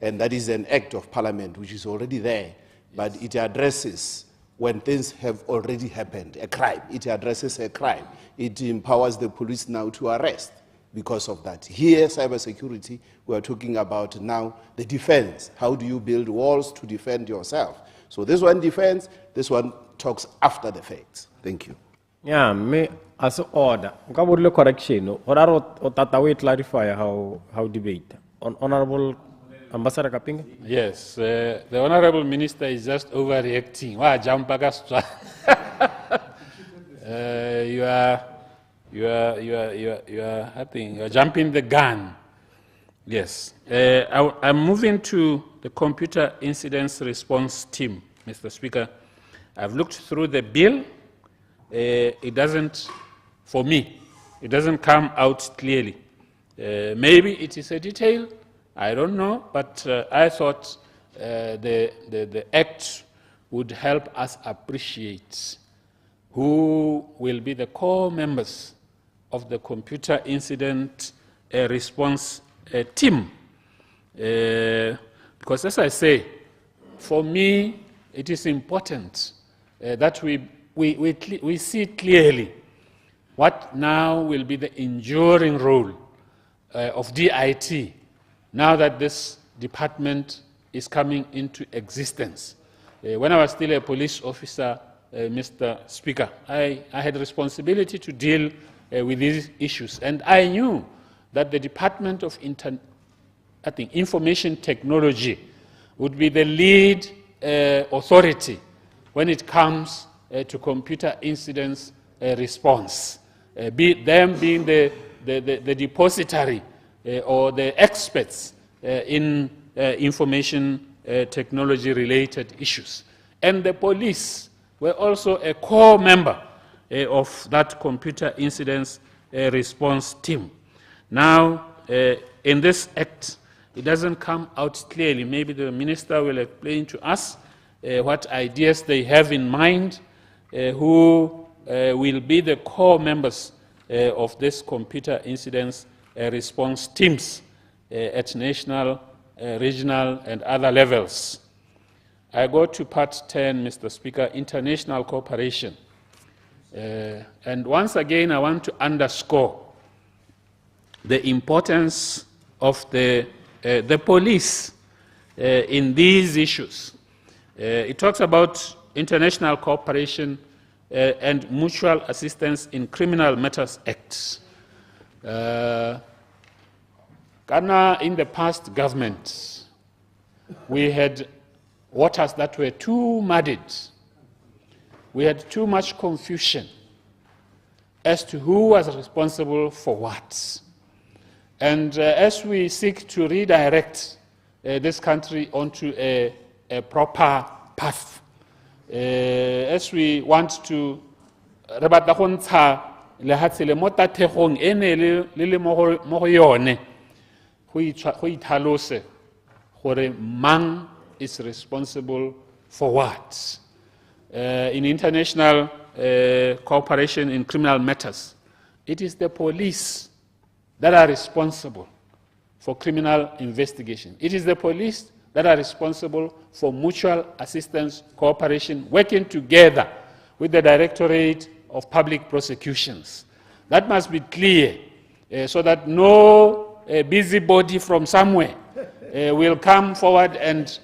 And that is an act of parliament which is already there, but it addresses when things have already happened, a crime. It addresses a crime. It empowers the police now to arrest because of that. Here, cybersecurity, we are talking about now the defense. How do you build walls to defend yourself? So this one defense, this one talks after the facts. Thank you. Yeah, me as an order, I correction. Or we clarify how debate. Honorable Ambassador Kapinga? Yes, the Honorable Minister is just overreacting. You are jumping the gun. Yes. I'm moving to the Computer Incidents Response Team, Mr. Speaker. I've looked through the bill. It doesn't, for me, it doesn't come out clearly. Maybe it is a detail. I don't know, but I thought the act would help us appreciate who will be the core members of the computer incident response team. Because as I say, for me, it is important that we see clearly what now will be the enduring role of DIT now that this department is coming into existence. When I was still a police officer, Mr. Speaker, I had responsibility to deal with these issues, and I knew that the Department of Information Technology would be the lead authority when it comes to computer incidents response, them being the depository or the experts in information technology related issues. And the police were also a core member of that computer incidents response team. Now, in this act, it doesn't come out clearly. Maybe the minister will explain to us what ideas they have in mind, who will be the core members of this computer incidents response teams at national, regional, and other levels. I go to part 10, Mr. Speaker, international cooperation. And once again, I want to underscore the importance of the police in these issues. It talks about international cooperation and mutual assistance in criminal matters acts. In the past government, we had waters that were too muddied. We had too much confusion as to who was responsible for what. And as we seek to redirect this country onto a proper path, as we want to mang is responsible for what. In international cooperation in criminal matters, it is the police that are responsible for criminal investigation. It is the police that are responsible for mutual assistance, cooperation, working together with the Directorate of Public Prosecutions. That must be clear, so that no busybody from somewhere will come forward and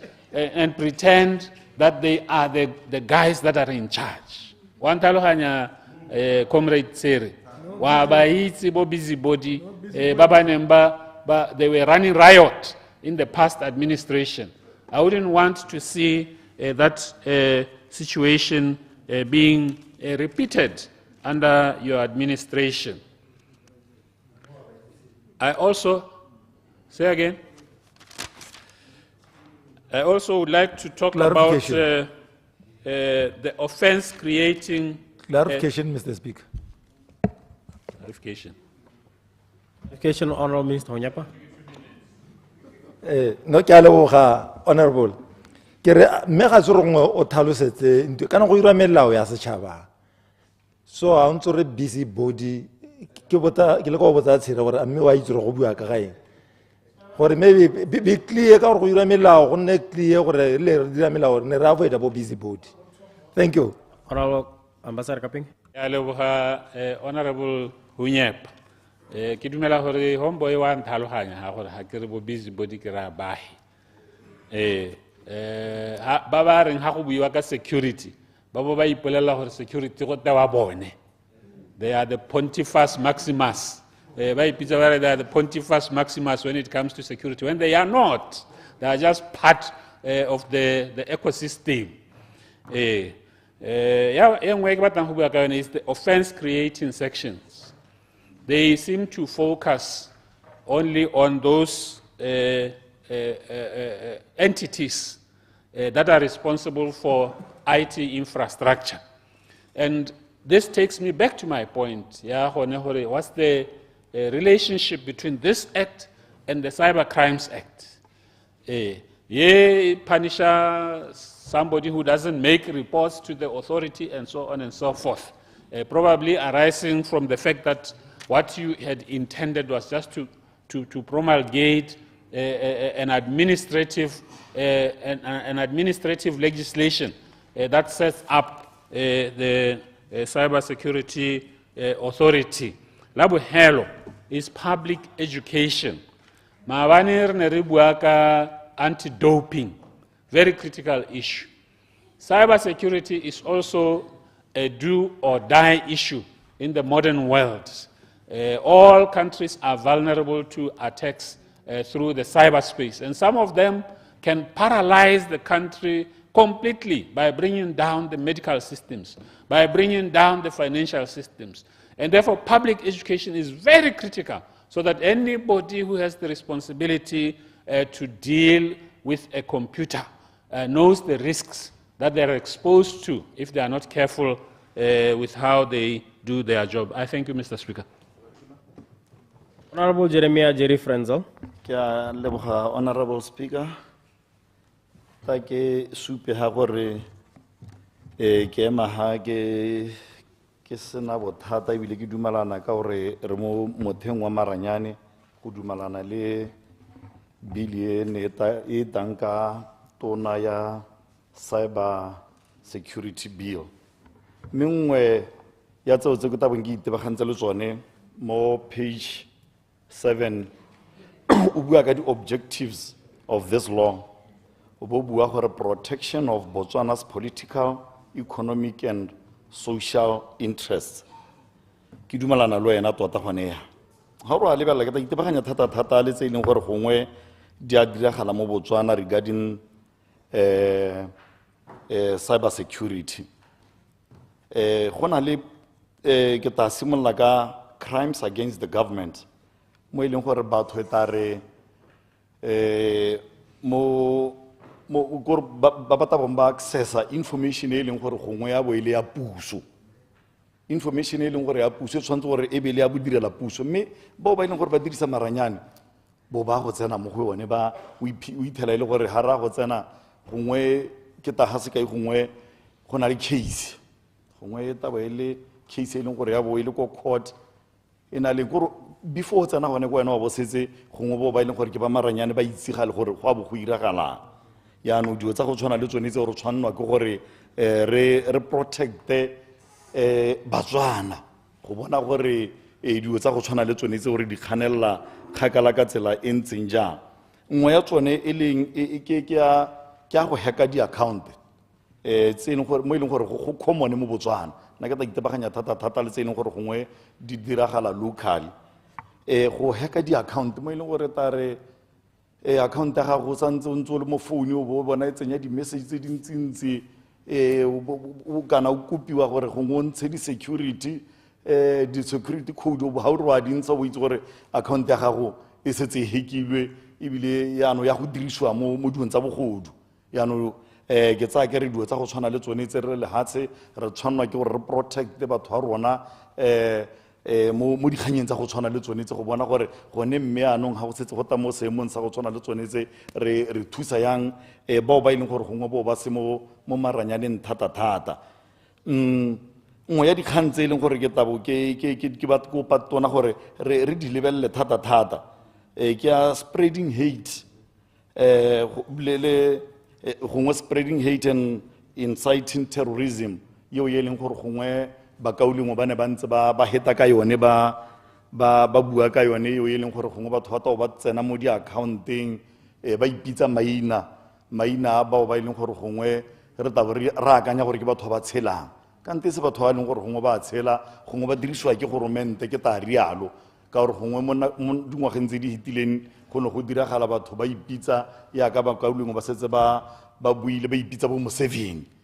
pretend that they are the guys that are in charge. Wantalohanya Comrade Tsere, wabaitsi bo busybody, they were running riot in the past administration. I wouldn't want to see that situation being repeated under your administration. I also, say again, I also would like to talk about the offense creating... Clarification, Mr. Speaker. Clarification. Clarification, Honorable Minister Onyapa. No ke a leboga, Honorable. Ke re mme ga se rongwe o tlhalosetse ntwe kana go ira melao ya setšhaba. So ha ntse re busy body ke le go botsa tshire gore mme wa itse go bua ka gaeng. Gore maybe be clear ka gore go ira melao go nne clear gore le re dira melao ne ra avoid bo busy body. Thank you. Honorable Ambassador Kaping. Ya leboga Honorable Hunyep. Ke dumela gore homeboy wa nthaloganya ha gore ha ke re bo busy body ke ra bahi. Ba ba reng ha go buiwa ka security ba bo ba ipolela gore security go tewa bone. They are the Pontifex Maximus. They are the Pontifex Maximus when it comes to security. When they are not, they are just part of the ecosystem. Is the offense creating sections. They seem to focus only on those entities that are responsible for IT infrastructure. And this takes me back to my point. What's the relationship between this act and the Cyber Crimes Act. Punish somebody who doesn't make reports to the authority and so on and so forth. Probably arising from the fact that what you had intended was just to promulgate an administrative legislation that sets up the cybersecurity authority. Labuhelo is public education. Maabane re ne re bua ka anti-doping, very critical issue. Cybersecurity is also a do or die issue in the modern world. All countries are vulnerable to attacks through the cyberspace, and some of them can paralyze the country completely by bringing down the medical systems, by bringing down the financial systems. And therefore, public education is very critical so that anybody who has the responsibility to deal with a computer knows the risks that they are exposed to if they are not careful with how they do their job. I thank you, Mr. Speaker. Honorable Jeremiah Jerry Frenzel. Honorable Speaker, ke supe ha gore ke maha ke sena bothata ebile ke dumalana ka gore re mo motheng wa maranyane go dumalana le billion e tanka tona ya cyber security bill. Mengwe ya tseo tse ke tabeng ke itebagantse le tsone mo page 7 o bua ka di objectives of this law. O bua gore protection of Botswana's political, economic and social interests. Ke dumalana lo ena tota gone ya. Ha re a lebella ke itebaganya thata le tse ileng gore gongwe di a diragala mo Botswana regarding cyber security. Go na le ke ta simolla ka crimes against the government. Mo ileng gore batho etare mo ba batla bomba accessa information e leng gore gongwe ya bo ile ya puso. Information e leng gore ya puso tshwantse gore e be le ya bodirela puso, mme ba ileng gore ba dirisa maranyane bo ba go tsena mo go yone ba o ithela ile gore ha ra go tsena gongwe ke ta ha se kai gongwe go na le case gongwe ta ba ile case e leng gore ya bo ile ko court ena le gore before tsena gone go wena wa bo setse gongwe bo ba ileng gore ke ba maranyane ba itse ga le gore go a bo go iragala ya no dio tsa go tshwana le tsone tse gore tshwanwa ke gore re protecte Batswana go bona gore dio tsa go tshwana le tsone tse gore di kganella khakala ka tsela e ntseng jang. Nngwe ya tsone e leng ke ya go hacka di account tse leng gore mo ileng gore go common mo Botswana na ka itebaganya thata le tse leng gore gongwe di diragala locally go hacka di account mo ileng gore tare account ya gago santse o ntse o le mo phone o bona e tsenya di message tse dintsintsi o kana o kopiwa gore go ntshe di security code o ha o re wa dintsa o itse gore account ya gago e setse hackilwe ebile ya no ya go dirisiwa mo dilong tsa bogodu ya no ke tsa ke re dio tsa go tshwana le tsone tse re le hatse re tshwanwa ke gore re protect batho ba rona mo dikganyeng tsa go tshwana le tsone tse go bona gore gone mme anong ha go setse go ta mo seemong sa go tshwana le tsone tse re thusa yang bao ba ileng gore gongwe bo ba se mo maranyaneng thata. Nngwe ya dikgang tse e leng gore ke tabo ke ba kopa tona gore re di lebelele thata ke ya spreading hate gongwe spreading hate and inciting terrorism yeo ye leng gore gongwe ba kaulengwe ba ne ba ntse ba heta ka yone ba bua ka yone yeo ye leng gore gongwe batho ba tao ba tsena mo di accounteng ba ipitsa maina a bao ba ileng gore gongwe re tabo re akanya gore ke batho ba tshelang kante se batho ba leng gore gongwe ba tshela gongwe ba dirisiwa ke goromente ke ta rialo ka gore gongwe mo dingwageng tse di hitileng go ne go diragala batho ba ipitsa ya ka ba kaulengwe ba setse ba buile ba ipitsa bo mo 7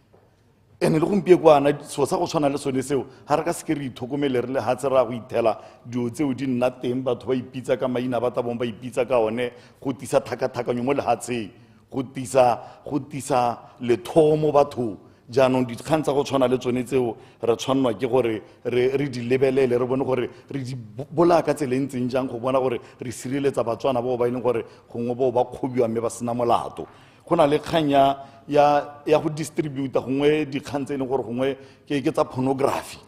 ene le gompie kwana so sa go tshwana le sone seo ha re ka se ke re ithokomele re le hatse ra go ithela dio tseo di nna teng batho ba ipitsa ka maina ba tabong ba ipitsa ka one go tisa thakathakanyong mo lehatseng go tisa le thomo batho jaanong dikgang tsa go tshwana le tsone tseo re tshwanelwa ke gore re di lebelele re bone gore re di bolaya ka tsela e ntseng jang go bona gore re sireletsa batswana bao ba e leng gore gongwe bao ba kgobiwa mme ba sena molato go na le kgang ya go distributa gongwe dikgang tse e leng gore gongwe ke tsa pornography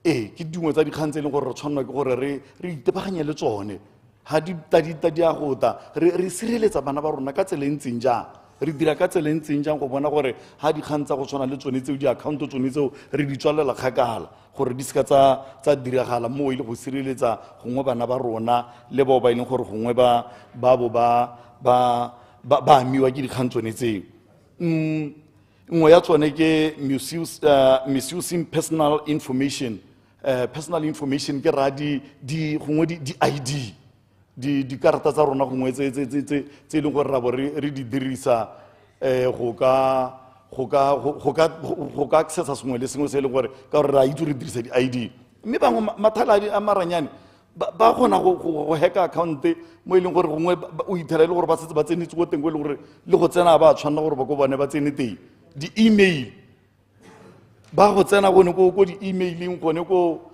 ke dingwe tsa dikgang tse e leng gore re tshwanelwa ke gore re itebaganye le tsone ga di a gota re sireletsa bana ba rona ka tsela e ntseng jang re dira ka tsela e ntseng jang go bona gore ga dikgang tsa go tshwana le tsone tseo di-accounto tsone tseo re di tswalela kgakala gore di seka tsa diragala mo e le go sireletsa gongwe bana ba rona le bao ba e leng gore gongwe babo ba amiwa ke dikgang tsone tseo nngwe ya tsone ke misusing personal information ke ra gongwe di-ID dikarata tsa rona gongwe tse e leng gore ra bo re di dirisa go ka accessa sengwe le sengwe se e leng gore ka gore ra itse re dirisa di-ID mme bangwe mathala a maranyane ba kgona go hacka account mo e leng gore gongwe o ithela e le gore ba setse ba tsenetse ko teng ko e leng gore le go tsena ba tshwanela gore ba ko bone ba tsene teng di-email ba go tsena gone ko di-emailing gone ko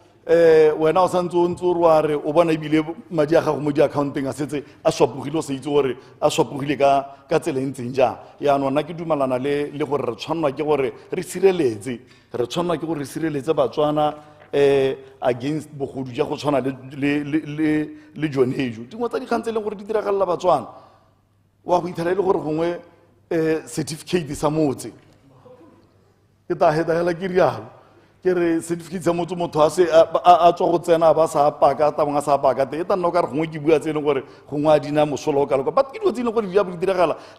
wena o santse o ntse o re wa re o bona ebile madi a gago mo di-accounteng a setse a swapogile o sa itse gore a swapogile ka tsela e ntseng jang yaanong nna ke dumelana le gore re tshwanelwa ke gore re tshwanelwa ke gore re sireletse batswana against bogodu ja go tshwana le jonejo dingwe tsa dikgang tse e leng gore di diragalela batswana wa go ithela e le gore gongwe certificate sa motse ke tahedagela ke rialo ke re certificate sa motse motho a tswa go tsena ba sa paka tabong a sa paka te e tla nna o ka re gongwe ke bua tse e leng gore gongwe a dina mosola o kaloko but ke dilo tse e leng gore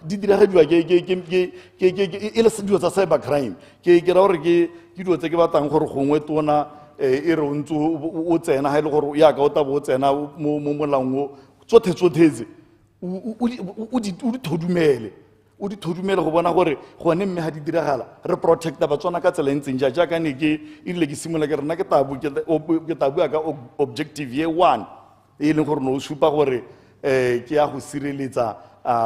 di diragadiwa e le dilo tsa cyber crime ke ra gore ke dilo tse ke batlang gore gongwe tona e re o ntse o tsena ga e le gore yaka o tabo o tsena mo molaong o tsothetsetse o di thodumele go bona gore gone mme ga di diragala re protecta batswana ka tsela e ntseng jaaka ne ke erile ke simola ke rena ke tabua ka objective ye 1 e leng gore no o supa gore ke ya go sireletsa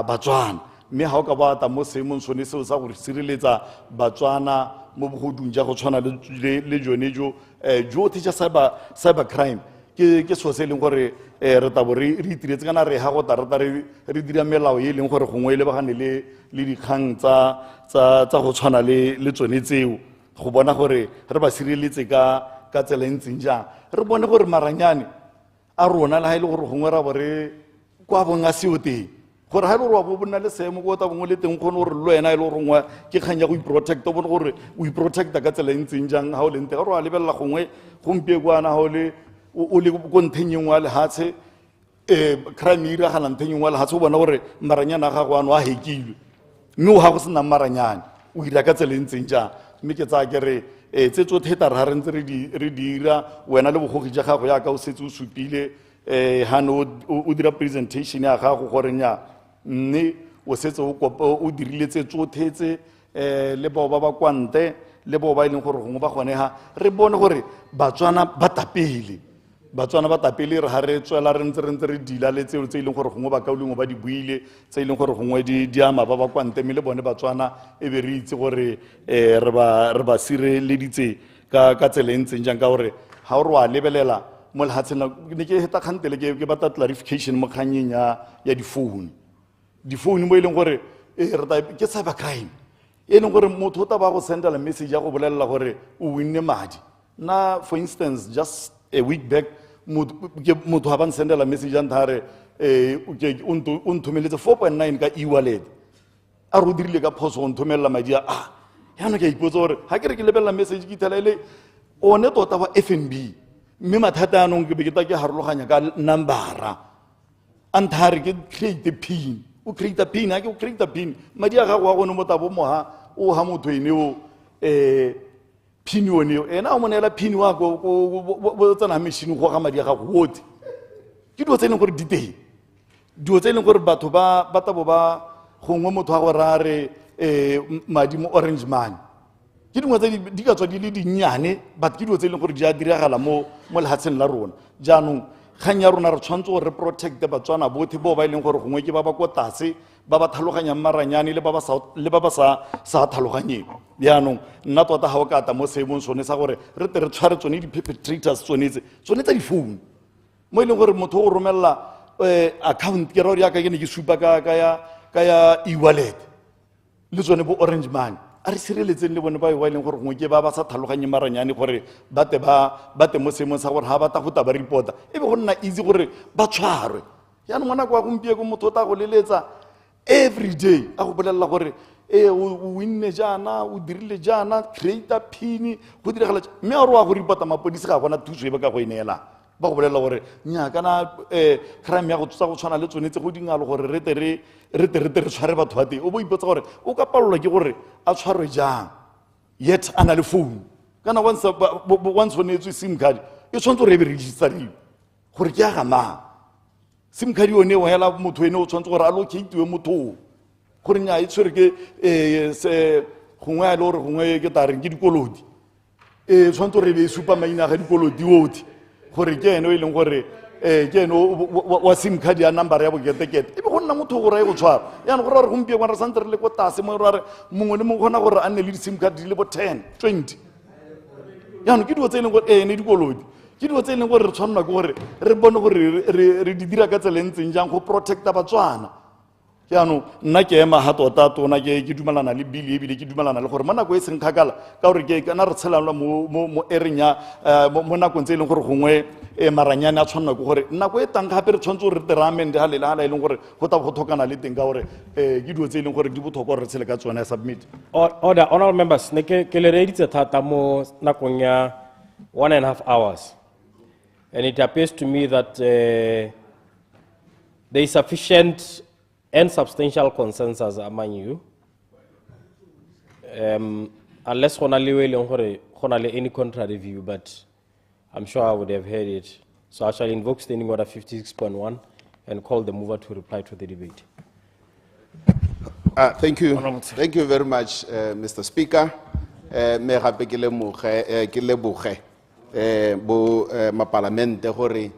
batswana mme ga o ka bata mo seemong sone seo sa gore sireletsa batswana mo bogodung ja go tshwana le jone jotlhe ja cyber crime ke so se e leng gore re tabo re itiretse kana re ha go tarata re dira melao e leng gore gongwe e lebagane le dikgang tsa go tshwana le tsone tseo go bona gore re ba sireletse ka tsela e ntseng jang re bone gore maranyane a rona le ga e le gore gongwe ra bo re kwa bong a seo teng gore ga e le gore wa bo bona le seemo ko ta bongwe le teng kgone gore le wena e le gore ngwe ke kgang ya go iprotecta o bone gore o iprotecta ka tsela e ntseng jang ga o leng teng ga re wa lebelela gongwe gompie kwana ga o le ko ntheng e nngwe ya lehatshe crime e iragala ntheng e nngwe ya lehatshe o bona gore maranyane a gago ano a hekilwe mme o ga go senang maranyane o ira ka tsela e ntseng jang mme ke tsaya ke re tse tsotlhe tare ga re ntse re dira wena le bogogi ja gago yaka o setse o supile gane o dira presentation ya gago gore nya mme o setse o dirile tse tsotlhetse le bao ba kwa nte le bao ba e leng gore gongwe ba kgonega re bone gore batswana ba tapele re ga re tswela re ntse re dila le tseo tse e leng gore gongwe ba kaolengwe ba di buile tse e leng gore gongwe di ama ba kwa nte mme le bone batswana e be re itse gore re ba sireleditse ka tsela e ntseng jang ka gore ga o re wa lebelela mo lehatsheng ne ke heta kgantele ke batla clarification mo kganyeng ya difounu mo e leng gore ke cyber crime e leng gore motho o taba go sendela message ya go bolelela gore o winne madi na for instance just a week back motho ga ba nsendela message a nthare o nthomeletse 4.9 ka e-wallet a re o dirile ka phoso go nthomelela madi a yaanong ke a ipotsa gore ga ke re ke lebelela message ke ithela ele one tota wa FNB mme mathata yaanong ke be ke ta ke harologanya ka numbera a nthare ke create pin o create pin ha ke o create pin madi a gago a gone mo tabo moha o ha motho ene o pin yone ena o monela pin wa go tsena machine go ga madi a gago wote ke dilo tse leng gore di teng dilo tse leng gore batho ba tabo ba gongwe motho a go rare madi mo orange money ke dingwe tse di ka tswa di le dinnyane but ke dilo tse leng gore di a diragala mo lehatsheng la rona jaanong kgang ya rona re tshwanetse gore re protecte batswana botlhe bao ba e leng gore gongwe ke ba ko tlase ba ba tlhaloganyang maranyane le ba ba sa tlhaloganyeng yaanong nna tota ga o ka ata mo seemong sone sa gore re te re tshware tsone di-perpetrators tsone tsa difounu mo e leng gore motho o romelela account ke ra yaka ke ne ke supa ka ya e-wallet le tsone bo orange money a re sireletseng le bone ba e leng gore gongwe ke ba ba sa tlhaloganye maranyane gore ba te mo seemong sa gore ga ba ta go ta ba reporta e be go nna easy gore ba tshwarwe yaanong ngwana kwa gompieko motho o ta go leletsa every day a go bolelela gore o winne jaana o dirile jaana creator pin go diragala mme a re wa go reporta mapodisi ga gona thuso e ba ka go ineelang ba go bolelela gore nya kana crime ya go tsa go tshwana le tsonetse go dingalo gore re te re tshware batho ba teng o bo ipotsa gore o ka palolwa ke gore a tshwarwe jang yet a na le phone kana once o neetswe sim card e tshwanetse gore e be registeriwe gore ke ya ga mang sim card yone o hela motho ene o tshwanetse gore a locate-iwe motho gore nya e tshwere ke gongwe a le gore gongwe ke tareng ke dikolodi tshwanetse gore e be e supa maina ga dikolodi otlhe gore ke ene o e leng gore ke ene wa sim card ya number ya boketekete e be go nna motho gore e go tshwara yaanong gore a re gompieko re santse re le ko tase mo re mongwe le mongwe kgona gore a nne le di-sim card di le bo 10 20 yaanong ke dilo tse e leng gore ene dikolodi ke dilo tse e leng gore re tshwanelwa ke gore re bone gore re di dira ka tsela ntseng jang go protecta batswana yaanong nna ke ema ga tota tona ke dumelana le bili ebile ke dumelana le gore mo nako e seng kgakala ka gore ke kana re tshelanela mo ereng ya mo nakong tse e leng gore gongwe maranyane a tshwanelwa ke gore nako e tang gape re tshwanetse gore re teramende ga lela e leng gore go ta go tlhokana le teng ka gore ke dilo tse e leng gore di botlhokwa gore re tshele ka tsone ya submit order honorable members ne ke lereditse thata mo nakong ya 1.5 hours and it appears to me that there is sufficient and substantial consensus among you, unless any contrary view, but I'm sure I would have heard it. So I shall invoke Standing Order 56.1 and call the mover to reply to the debate. Thank you. Thank you very much, Mr. Speaker. Me gape ke leboge bo mapalamente gore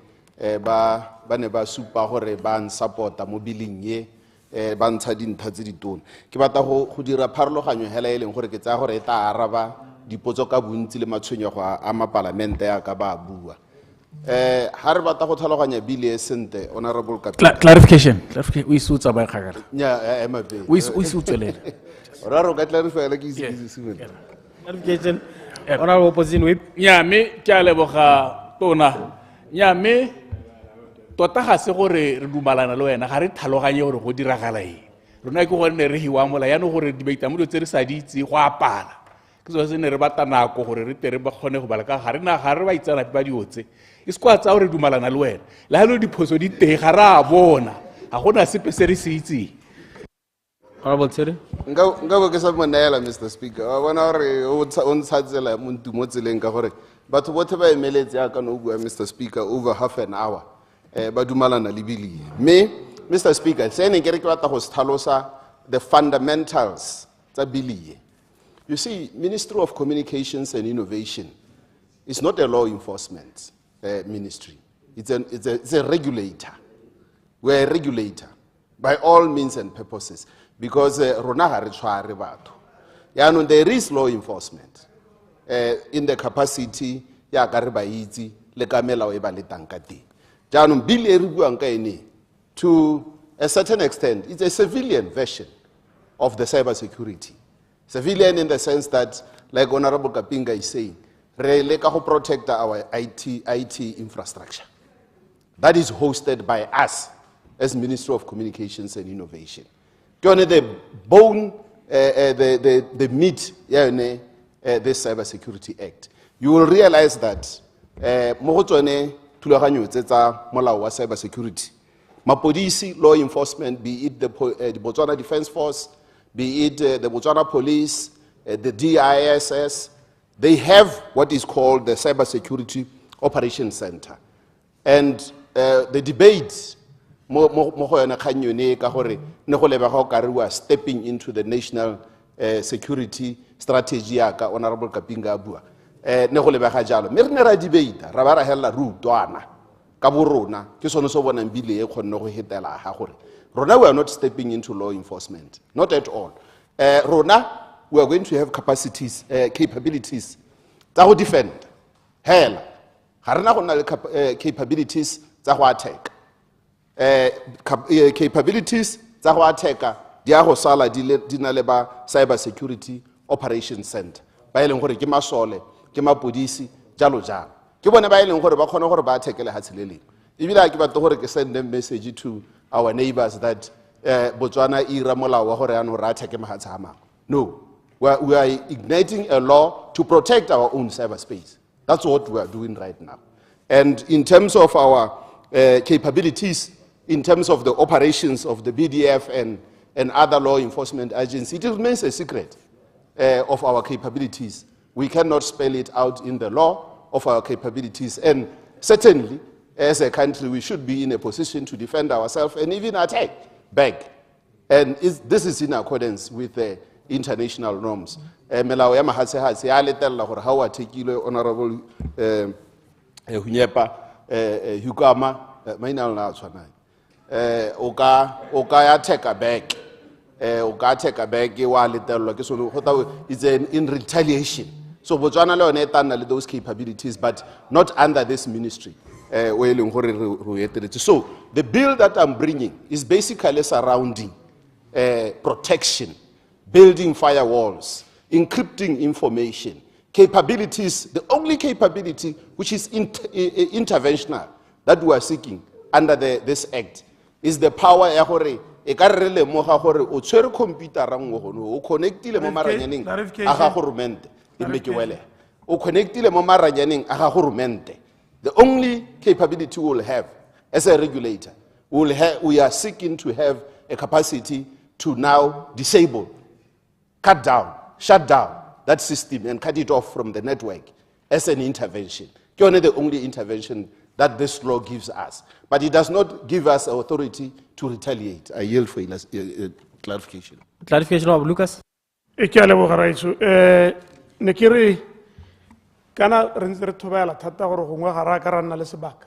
ba ne ba supa gore ba nsupporta mo biling ye ba ntsha dintlha tse ditone ke batla go dira pharologanyo hela e leng gore ke tsaya gore e tla araba dipotso ka bontsi le matshwenyego a mapalamente ya ka ba bua ha re batla go tlhaloganya bile e sente honorable clarification o isutsa ba khagala nya ema be o isutswelele ora ro ka clarify la ke isitse clarification honorable opposition whip nya me ke a leboga tona nya me tota ga se gore re dumalana le wena ga re tlhaloganye gore go diragala eng rona ke gore ne re hiwa mola yaanong gore debate mo dilo tse re sa di itse go apala ke so se ne re bata nako gore re tere ba kgone go bala ka ga re ba itsana ba diotse e se kwa tsa gore dumalana le wena la halo diphoso di teng ga ra bona ga gona sepe se re se itse honorable Tsere nga bo ke sa monela Mr. Speaker wa bona gore o ntsatsela muntu mo tseleng ka gore batho botlhe ba emeletse ya ka no bua Mr. Speaker over half an hour ba dumalana le bili me Mr. Speaker se ne ke re ke batla go tlhalosa the fundamentals tsa bili you see Ministry of Communications and Innovation is not a law enforcement ministry it's a regulator we're a regulator by all means and purposes because rona ga re tshware batho yaanong there is law enforcement in the capacity ya ka re ba itse le ka melao e ba le tang ka teng jaanong bill e re buang ka ene to a certain extent it's a civilian version of the cyber security civilian in the sense that like Honorable Kapinga is saying re le ka go protect our IT infrastructure that is hosted by us as Ministry of Communications and Innovation the bone the meat this Cyber Security Act you will realize that mo go tsone thulaganyo tse tsa molao wa cyber security mapodisi law enforcement be it the Botswana Defence Force be it the Botswana Police the DISS they have what is called the Cyber Security Operations Center and the debate mo go yona kganyone ka gore ne go lebega go kariwa stepping into the national security strategy ya ka Honorable Kapinga bua ne go lebega jalo me re ne ra debate ra ba ra hella rutwana ka borona ke sone so bona mbile e khonne go hetela ga gore Rona, we are not stepping into law enforcement, not at all. Rona, we are going to have capacities, capabilities to defend. Hell, harina go na le capabilities to attack. Capabilities to attack. Dia go sala di na le ba cyber security operations center. Ba ileng gore ke masole, ke mapodisi, jalo jalo. Ke bone ba ileng gore ba khona gore ba attackele hatseleleng. Ibila ke batla gore ke send a message to our neighbors that Botswana ira molao wa gore ano ra attack mahatsa a mangwe. No, we are igniting a law to protect our own cyberspace. That's what we are doing right now. And in terms of our capabilities, in terms of the operations of the BDF and other law enforcement agencies, it remains a secret of our capabilities. We cannot spell it out in the law of our capabilities. And certainly, as a country, we should be in a position to defend ourselves and even attack back. And this is in accordance with the international norms. Melao ya mahatse ya letella gore ha wa thekile honorable 𝗦𝗘𝗦𝗦𝗦𝗦𝗦𝗦𝗦𝗦𝗦𝗦 maina la tshwana o ka ya take back o ka take back wa letella ke so it's in retaliation. So Botswana le yone e tana le those capabilities, but not under this ministry. So the bill that I'm bringing is basically surrounding protection, building firewalls, encrypting information, capabilities. The only capability which is interventional that we are seeking under this act is the power ya gore e ka re le mo ga gore o tshwere computer ra ngwe gono o connectile mo maranyaneng a ga go rumente e make wele o connectile mo maranyaneng a ga go rumente. The only capability we will have as a regulator, we are seeking to have a capacity to now disable, cut down, shut down that system and cut it off from the network as an intervention. It's only the only intervention that this law gives us. But it does not give us authority to retaliate. I yield for clarification. Clarification of Lucas. Nekiri kana re thobela thata gore gongwe ga ra ka ra nna le sebaka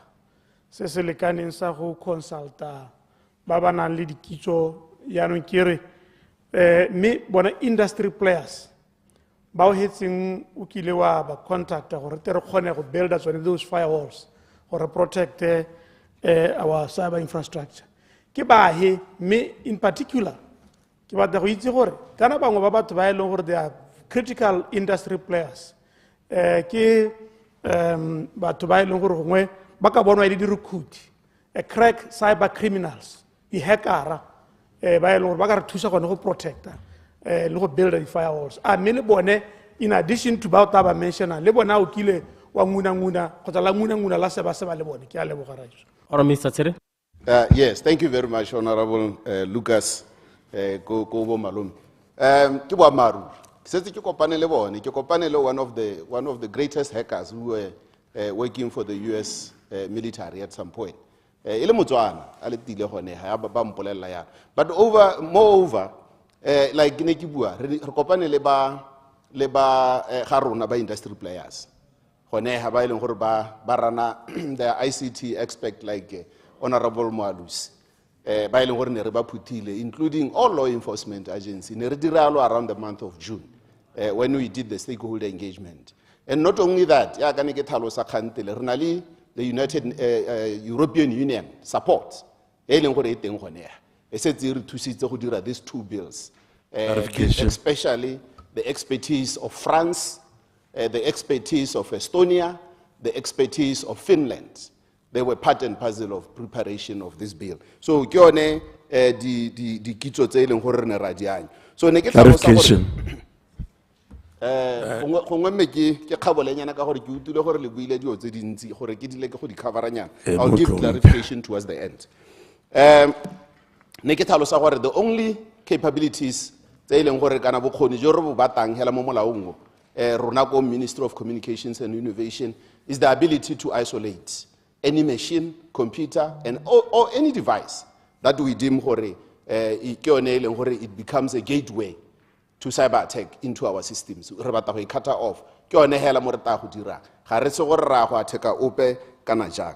se se lekaneng sa go consulta ba ba nang le dikitso yaanong kere mme bona industry players ba o hetseng o kile wa ba contacta gore re kgone go build tsone those firewalls gore protect our cyber infrastructure ke ba he mme in particular ke batla go itse gore kana bangwe ba batho ba e leng gore they are critical industry players ke batho ba e leng gore gongwe ba ka bonwa e le di-recruit crack cyber criminals di-hackera ba e leng gore ba ka re thusa gone go protecta le go builda di-firewalls a mme le bone in addition to bao taba mentionang le bone a o kile wa ngunanguna kgotsa la ngunanguna la seba le bone ke a leboga raiso. Mr. Tere. Yes, thank you very much, Honorable Lucas Kobo Malum. Ke boammaaruri setse ke kopane le bone ke kopane le one of the greatest hackers who were working for the US military at some point. Ile Motswana a le tile gone ha ba mpolelela ya. But moreover like ne ke bua re kopane le ba ga rona ba industry players. Gone ha ba ileng gore ba rana the ICT expert like Honorable Moalusi. Ba ileng gore ne re ba phutile including all law enforcement agencies ne re diralo around the month of June when we did the stakeholder engagement. And not only that ya ka ne ke tlhalosa kgantele re na le the United European Union support e leng gore e teng gone ya e setse re thusitse go dira these two bills, especially the expertise of France, the expertise of Estonia, the expertise of Finland. They were part and parcel of preparation of this bill. So ke yone di kitso tse leng gore ne ra dianya. So ne ke tlhalosa gore gongwe me ke kgabolenyana ka gore ke utile gore le buile dio tse dintsi gore ke dile ke go di coveranyana. I'll give clarification towards the end. Ne ke tlhalosa gore the only capabilities tse leng gore kana bokgoni jo re bo batang hela mo molaong rona ko Ministry of Communications and Innovation is the ability to isolate any machine, computer, and or any device that we deem it becomes a gateway to cyber attack into our systems. Re batla go cut off. Ke yone hela mo re ta go dira. Ga re se gore ra go attack ope kana jang.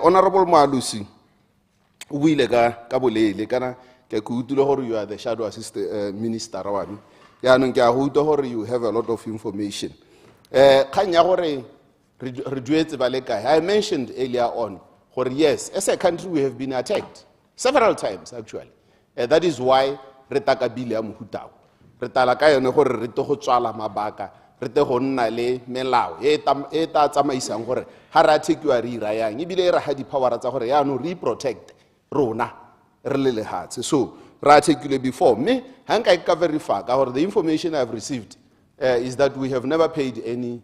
Honorable Moalusi o buile ka bolele kana ke utlwile gore you are the shadow assistant minister wa me yaanong ke a go utlwa gore you have a lot of information kgang ya gore re duetse ba le kae. I mentioned earlier on gore yes, as a country we have been attacked several times actually. That is why re taka bile ya mohutao re tala ka yone gore re to go tswala mabaka re te go nna le melao e ta tsamaisang gore ha ra thekiwa re ira yang ebile re ha di power tsa gore ya no re protect rona re le lehatse. So ra thekile before me ha nka ka verify ka gore the information I've received is that we have never paid any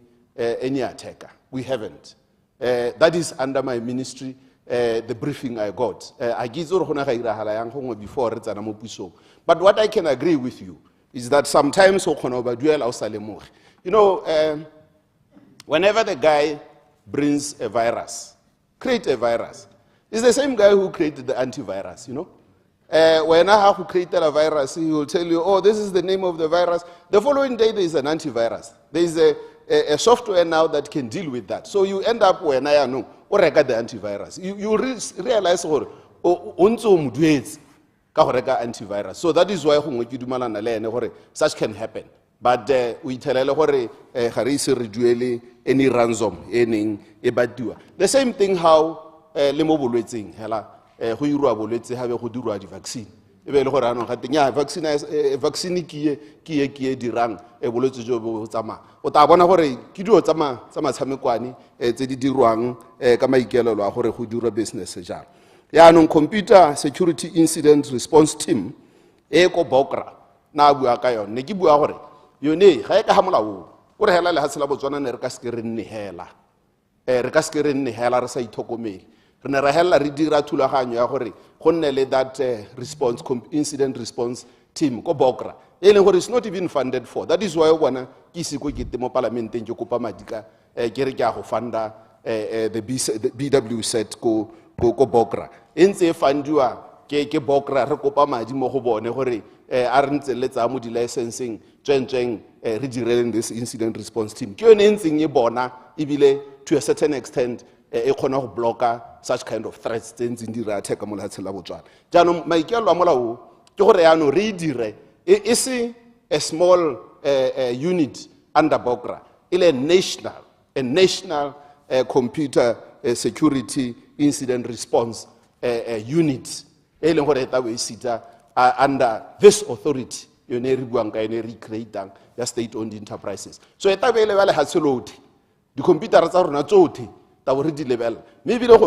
attacker. We haven't. That is under my ministry. The briefing I got. Before, but what I can agree with you is that sometimes, you know, whenever the guy brings a virus, create a virus, it's the same guy who created the antivirus, you know. When I have created a virus, he will tell you, oh, this is the name of the virus. The following day, there is an antivirus. There is a software now that can deal with that. So you end up when I know, or I got the antivirus. You realize, antivirus. So that is why such can happen. But we tell any ransom, the same thing how vaccine. Vaccine ki dirang bolwetse jo bo tsama o ta bona gore ke dio tsama tshamekwane tse di dirwang ka maikelelo a gore go dira business jang ya no computer security incident response team ko bokra na bua ka yone ne ke bua gore yone ga e ka ha molao o re hela le hatsela botswana ne re ka skrinne hela re sa ithokomele re ne ra hela re dira thulaganyo ya gore go nne le that response incident response team ko bokra it's not even funded for. That is why bona ke siko ke temo parlamenteng ke kopa madika ke re ke a go funda the BW set ko bokra entse fundiwa ke bokra re kopa madi mo go bone gore a re ntse le tsa mo di licensing tswentsweng re direleng this incident response team ke yone ntseng e bona ebile to a certain extent e khona go blocka such kind of threats tse di ra attack mo latsela botswana jaanong maikelo a molao ke gore ya no re dire is a small unit under Bokra, a national computer security incident response unit. Under this authority, you create state-owned enterprises. So the computers are not already level. Maybe the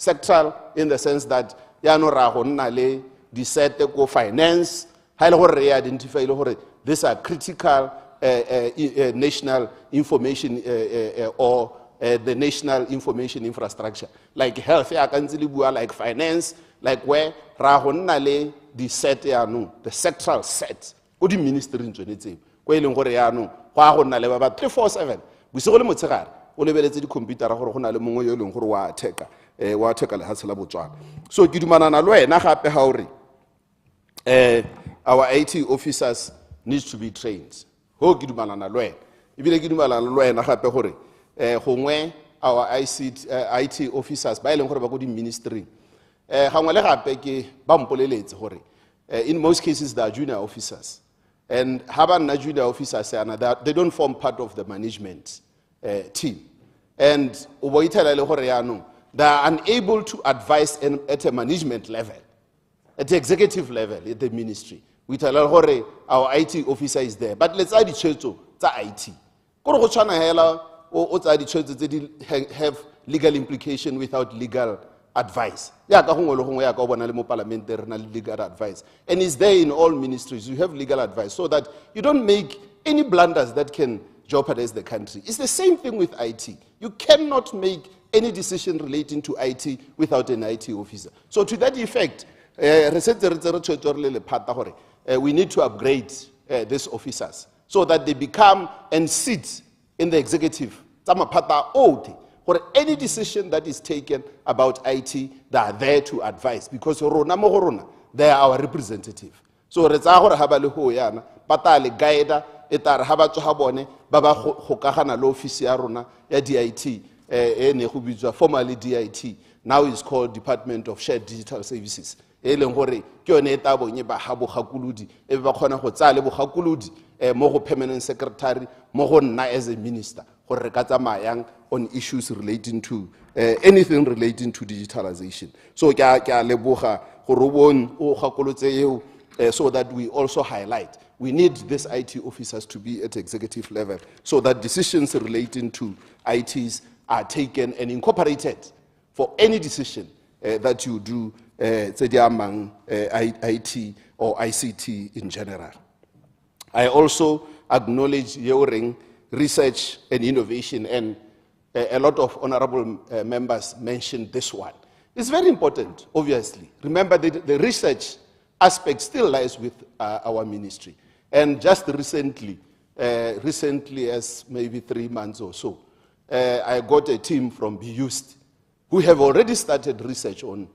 sectoral in the sense that yano rahonnale di set ko finance ha ile gore re identify ile gore these are critical national information or the national information infrastructure like health ya kantsile bua like finance like where rahonnale di set yano the sectoral set o di ministry ntshonetse ko ile gore yano go a gonna le ba 347 busigo le motsegare o lebeletse di computer gore gona le mongwe yo leng gore wa attacker wa attacker le hatsela botswana so ke dumanana le wena gape ha ore our IT officers need to be trained ho ke dumanana le wena ebile ke dumanana le wena gape gore gongwe our IT officers ba ile gore ba go di ministry gangwe le gape ke ba mpoleletse gore in most cases they are junior officers and habanna junior officers they don't form part of the management team and uboitela le gore yaanong they are unable to advise at a management level, at the executive level, at the ministry. We tell our IT officer is there, but let's add the church to IT. Have legal implication without legal advice. Legal advice. And it's there in all ministries. You have legal advice so that you don't make any blunders that can jeopardize the country. It's the same thing with IT. You cannot make any decision relating to IT without an IT officer. So to that effect, we need to upgrade these officers so that they become and sit in the executive. For any decision that is taken about IT, they are there to advise because they are our representative. So guide etar ha ba tswa bone ba ba gokagana le office ya rona ya DIT formerly DIT, now is called Department of Shared Digital Services. E leng hore ke yone e tabong e ba ha bogakolodi e ba khona go tsaya le bogakolodi mo go permanent secretary mo go nna as a minister gore re ka tsamayang on issues relating to anything relating to digitalization. So ke a leboga gore o bon o gakolotse eo so that we also highlight we need these IT officers to be at executive level so that decisions relating to ITs are taken and incorporated for any decision that you do among IT or ICT in general. I also acknowledge your research and innovation, and a lot of honorable members mentioned this one. It's very important, obviously. Remember, the research aspect still lies with our ministry. And just recently, as maybe 3 months or so, I got a team from BUST who have already started research on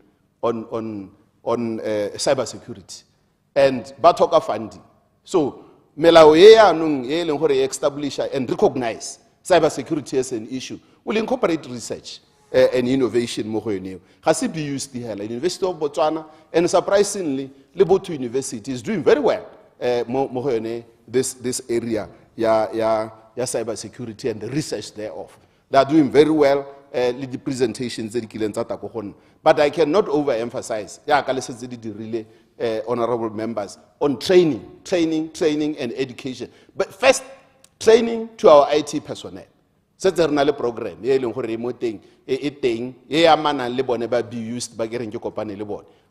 cybersecurity and batoka funding. So, melao establish and recognize cybersecurity as an issue will incorporate research and innovation mo go yone. Ga se BUST hela, University of Botswana, and surprisingly, Lesotho University is doing very well mo go yone this area ya cybersecurity and the research thereof. They are doing very well. The presentations but I cannot overemphasize honorable members on training and education. But first, training to our IT personnel. It's a program.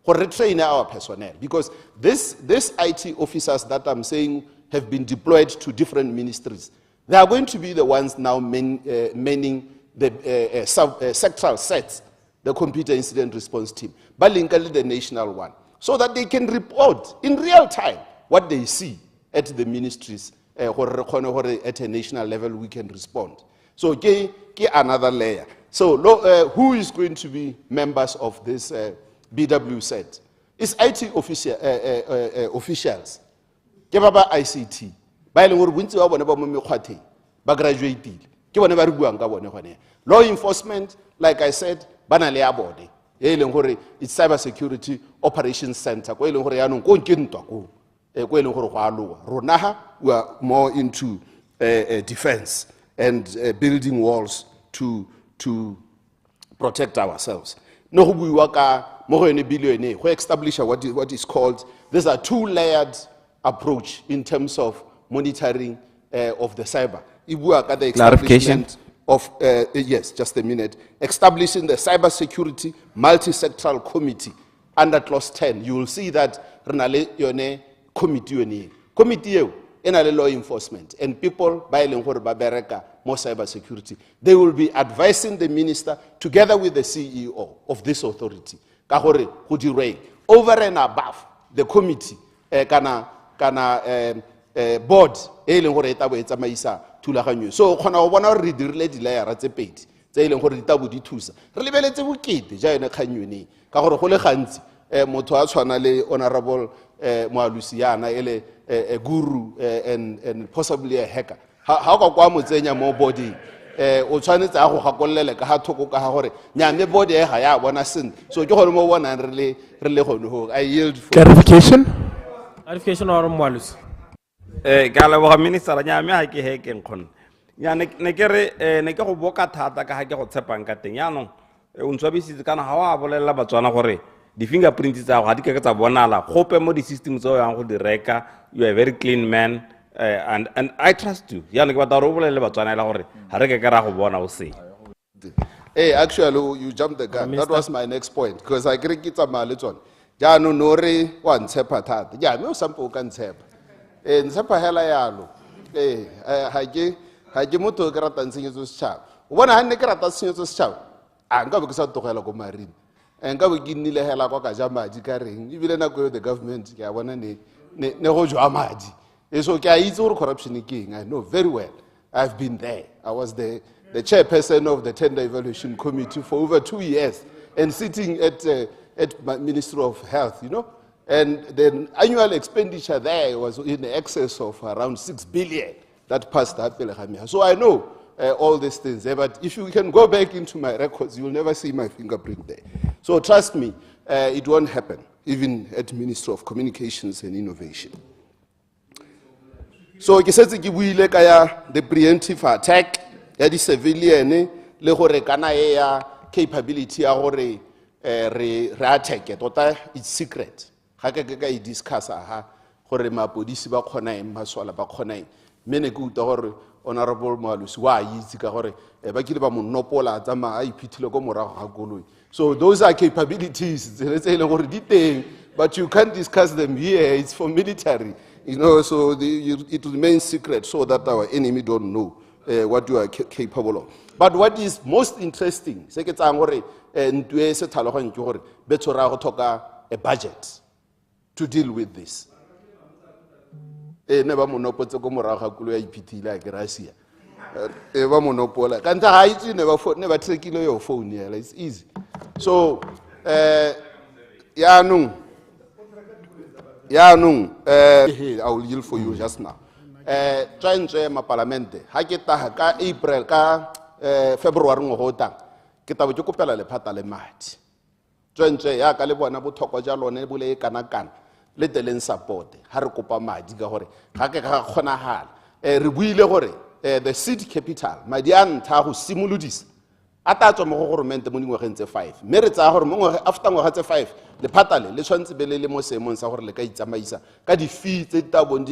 Retrain our personnel, because this IT officers that I'm saying have been deployed to different ministries. They are going to be the ones now manning the sectoral sets, the computer incident response team, but the national one, so that they can report in real time what they see at the ministries, at a national level we can respond. So another layer. So who is going to be members of this BW set? It's IT officials. Ke ba ba ICT. Ba ile gore bontsi ba bone ba mo mekgwatheng ba graduate. Ke bone ba re buang ka bone gone. Law enforcement, like I said, ba na le ya bone. E leng gore it's cyber security operations center. Ko e leng gore ya nong ko nke ntwa ko. Ko e leng gore go a loa. Rona we are more into defense and building walls to protect ourselves. No go buiwa ka mo go ene billion go establish what is called, these are two-layered approach in terms of monitoring of the cyber. The Clarification of yes, just a minute. Establishing the cyber security multi-sectoral committee under clause 10. You will see that renale yone committee in law enforcement and people by bereka more cyber security. They will be advising the minister together with the CEO of this authority. Over and above the committee, board, so one re dirile di-layera tse pedi tse e leng gore ditabo di thusa re lebeletse bokete ja yone kgang yone ka gore go le gantsi motho a tshwana le honorable Moalusiana ele a guru and possibly a hacker ha ka kwa motsenya mo body o tshwanetse a go gakollela ka ha thoko ka ha gore nyame body e ga ya bona sen so ke gore mo bona re le gone ho I yield for clarification or Moalusi. Ka leboga minister nyame ha ke hekeng khona ya ne ke re ne ke go boka thata ka ha ke go tshepang ka teng ya no o ntshwabisitse kana ha wa bolela Batswana gore di fingerprints tsa go ha di ke tsa bonala gope mo di systems tso yang go di reka. You are a very clean man and I trust you ya ne ke batla go bolela Batswana la gore ha re ke ra go bona o se. Hey, actually you jumped the gun. That was my next point because I agree kitsa male tsone ja no no re wa ntshepa thata ja me o sampo o ka ntshepa ntshepa hela yalo ha ke motho ke rata ntsenyetso setšhaba o bona ha nne ke rata ntsenyetso setšhaba a nka be ke sa togela go marine nka be ke nnile hela kwa ka ja madi ka reng ebile nako yo the government ke a bona ne go jwa madi so ke a itse gore corruption ke eng. I know very well. I've been there. I was the chairperson of the tender evaluation committee for over 2 years and sitting at Ministry of Health, you know. And the annual expenditure there was in excess of around 6 billion that passed that. So I know all these things there. But if you can go back into my records, you will never see my fingerprint there. So trust me, it won't happen, even at Ministry of Communications and Innovation. So ke setse ke buile ka ya the preemptive attack ya di civilian le gore kana ya capability ya gore re attack tota it's secret ga ke ka I discuss ha gore mapodisi ba khona eng maswala ba khona eng mene ke uta gore honorable Moalusi wa itse ka gore ba kile ba monopola tsa ma a iphithile go morago ga koloi. So those are capabilities let's say gore di teng, but you can't discuss them here. It's for military, you know, so it remains secret so that our enemy don't know what you are capable of. But what is most interesting se ke tsang gore ntwe se tlhaloganye ke gore be tsora go thoka a budget to deal with this. Ne ba monopotse go morago ga kulo ya iphithile a gracia ba monopola ka nta ha itse ne ba trekile yo phone yela, it's easy. So I will yield for you just now. Tshwantse ma parlamente ha ke ta ka April ka February ngo hota ke tabo ke kopela lephata le madi. Tshwantse ya ka le bona bothoko ja lone bole e kana kana le teleng support ha re kopa madi ka gore ga ke ga khona hala re buile gore the seed capital madi a ntha go simolodisa ata tswa mo go government mo dingwageng tse 5 mme re tsaya gore mo ngwaga after ngwaga tse 5 le phatale le tshwantse be le mo seemong sa gore le ka itsamaisa ka di fee tse tabong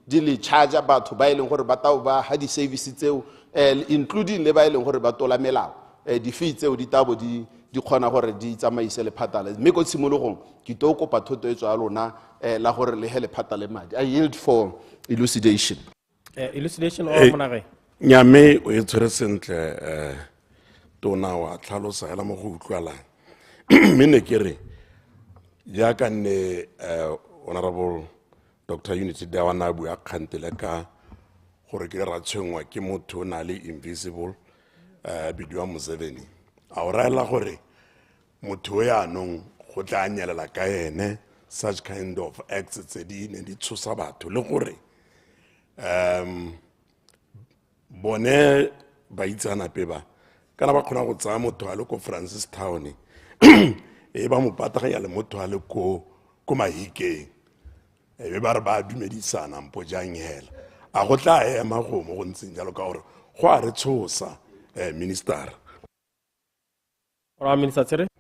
di le charge batho ba ileng gore ba tao ba ha di services tseo including le ba ileng gore ba tola melao di fee tseo di tabo di khona gore di tsamaise le phatale mme go tshimologong ke to kopa thoto e tswa lona la gore le hele phatale madi. I yield for elucidation. Elucidation or monare nyame o e tshwere sentle tona wa tlhalosa hela mo go utlwalang mme ne ke re ya ka nne honorable Dr. Unity Dawa na bua khantele ka gore ke ra tshengwa ke motho na le invisible bidiwa Museveni a o raela gore motho ya nong go tla nyelela ka ene such kind of acts tse di ne di tshosa batho le gore bone ba itsana peba kana ba khona go tsaya motho a le ko Francis Town e ba mo pataganya le motho a le ko Mahikeng be ba re ba dumedisana mpojang hela a go tla ema go mo go ntseng jalo ka gore go a re tshosa minister.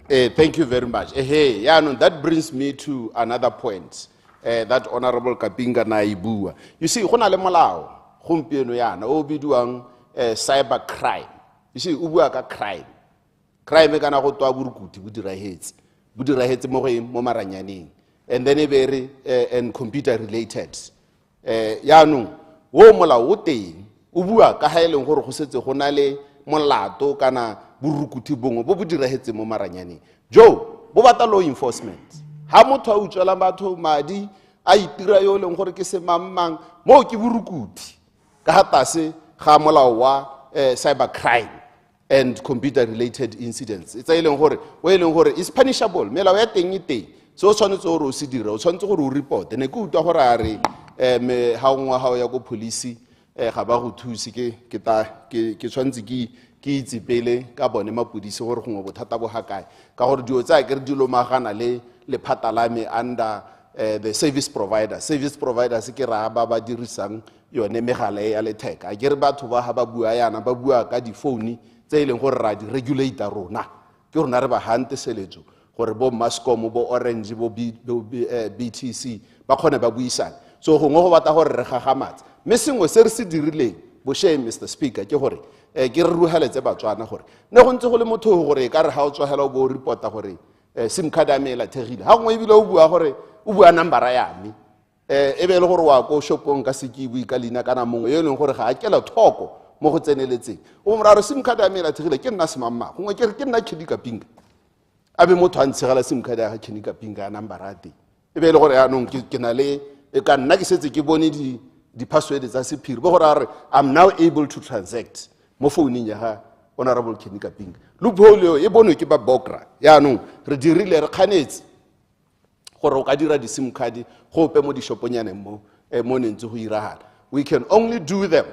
Thank you very much. Yeah, no, that brings me to another point that Honorable Kapinga na ibua. You see, go na le molao gompieno yana o bidiwang cyber crime. You see, ubua ka crime. Crime kana go twa burukuti bo dirahetse mo maranyaneng. And then very and computer related. Yaanong wo molao o teng o bua ka ha eleng gore go setse go na le molato kana burukuti bongwe bo dirahetse mo maranyaneng. Jo bo bata law enforcement. Ha motho a utswela batho madi a itira yo leng gore ke se mammang mo ke burukuti ka hatase ga molao wa cyber crime and computer related incidents. It's a eleng gore is punishable. Melao ya teng e teng. So tshwanetse gore o se dira o tshwanetse gore o report ne ke utlwa gore a re ha ngwa ha ya go police ga ba go thusi ke tshwanetse ke itse pele ka bone mapodisi gore gongwe bothata bo hakae ka gore dio tsa ke re dilo magana le phatalame under the service providers ke ra ba dirisang yone megala ya letheka a ke re batho ba ha ba bua yana ba bua ka di phone tse ileng gore ra di regulator rona ke rona re ba hante seletso gore bo Mascom bo Orange bo BTC ba khone ba buisana so gongwe go bata gore re gagamatsa mme sengwe se re se dirileng bo shame Mr. Speaker ke gore ke re ruheletse batswana gore ne go ntse go le motho gore ka re ha o tswahela o bo reporta gore sim card ya me la thegile ha ngwe ebile o bua gore o bua number ya me e be le gore wa go shopong ka sekibu ka lina kana mongwe yo leng gore ga a kela thoko mo go tseneletseng o moraro sim card ya me la thegile ke nna semamma gongwe ke nna 𝗦𝗘𝗦𝗦𝗧𝗜𝗏𝗧 abe motho a ntshegela sim card ya 𝗦𝗘𝗦𝗧𝗏𝗏𝗧 ya number a teng e be le gore ya nong ke na le ka nna ke setse ke bone di password tsa sephiri bo gore a re I'm now able to transact mo founung ya ga honorable 𝗦𝗦𝗦𝗧𝗏𝗏𝗧 loophole e bonwe ke ba bokra ya nong re dirile re kganetse gore o ka dira di sim card go pe mo di shoponyane mo nentse go iragala we can only do them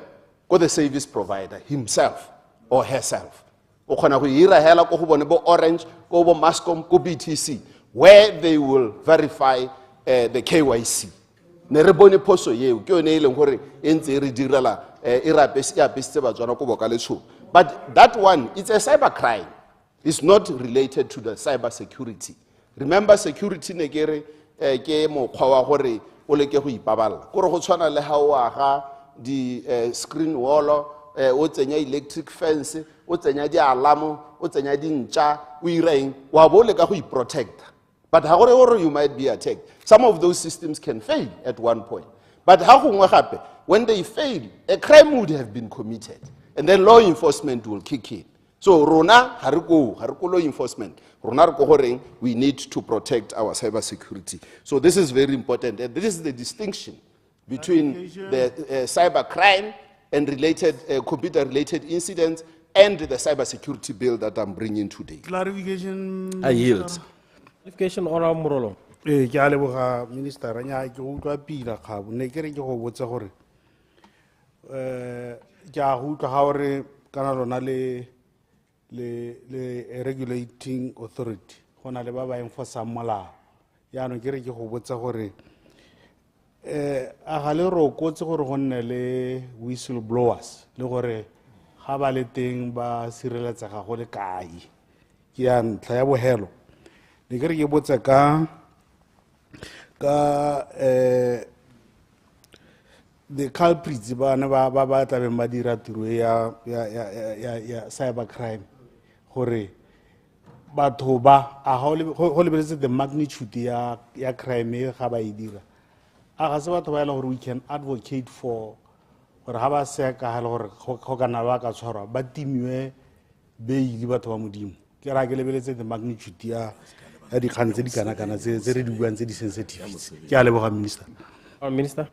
ko the service provider himself or herself. O kgona go ira hela ko go bone bo Orange, ko bo Mascom, ko BTC, where they will verify the KYC. Ne re bone phoso yeo ke yone e leng gore e ntse re direla e apesitse batswana ko boka letsho. But that one, it's a cyber crime. It's not related to the cyber security. Remember, security ne kere ke mokgwa wa gore o leke go ipaballa. Gore go tshwana le ha o aga di screen wall, o tsenya electric fence, o tsenya di alarm, o tsenya dintja, o ireng, wa bo leka go protect. But ha gore you might be attacked. Some of those systems can fail at one point. But ha gongwe gape, when they fail, a crime would have been committed, and then law enforcement will kick in. So rona hariko law enforcement. Rona re ko goreng we need to protect our cyber security. So this is very important, and this is the distinction between the cyber crime and related computer-related incidents and the cyber security bill that I'm bringing today. Clarification. I yield. Clarification, Honorable Murolo. Ke a leboga minister nya ke go utlwa pila kgabo ne ke re ke go botsa gore ke a go utlwa ga gore kana lona le regulating authority gona le ba ba enforce molao ya no ke re ke go botsa gore a ga le rokotse gore go nne le whistleblowers le gore ga ba le teng ba sireletsega go le kae ke ya ntlha ya bohelo ne ke re ke botsa ka the culprits ba tlabeng ba dira tiro ya cyber crime gore batho ba a go lebeletse the magnitude ya crime e ga ba e dira a ga se batho ba e le gore we can advocate for gore ga ba seka gore go kana ba ka tshwarwa ba timiwe beili batho ba modimo ke ra ke lebeletse the magnitude ya dikgang tse di kana-kana tse re di buang tse di sensitive ke a leboga minister. Minister.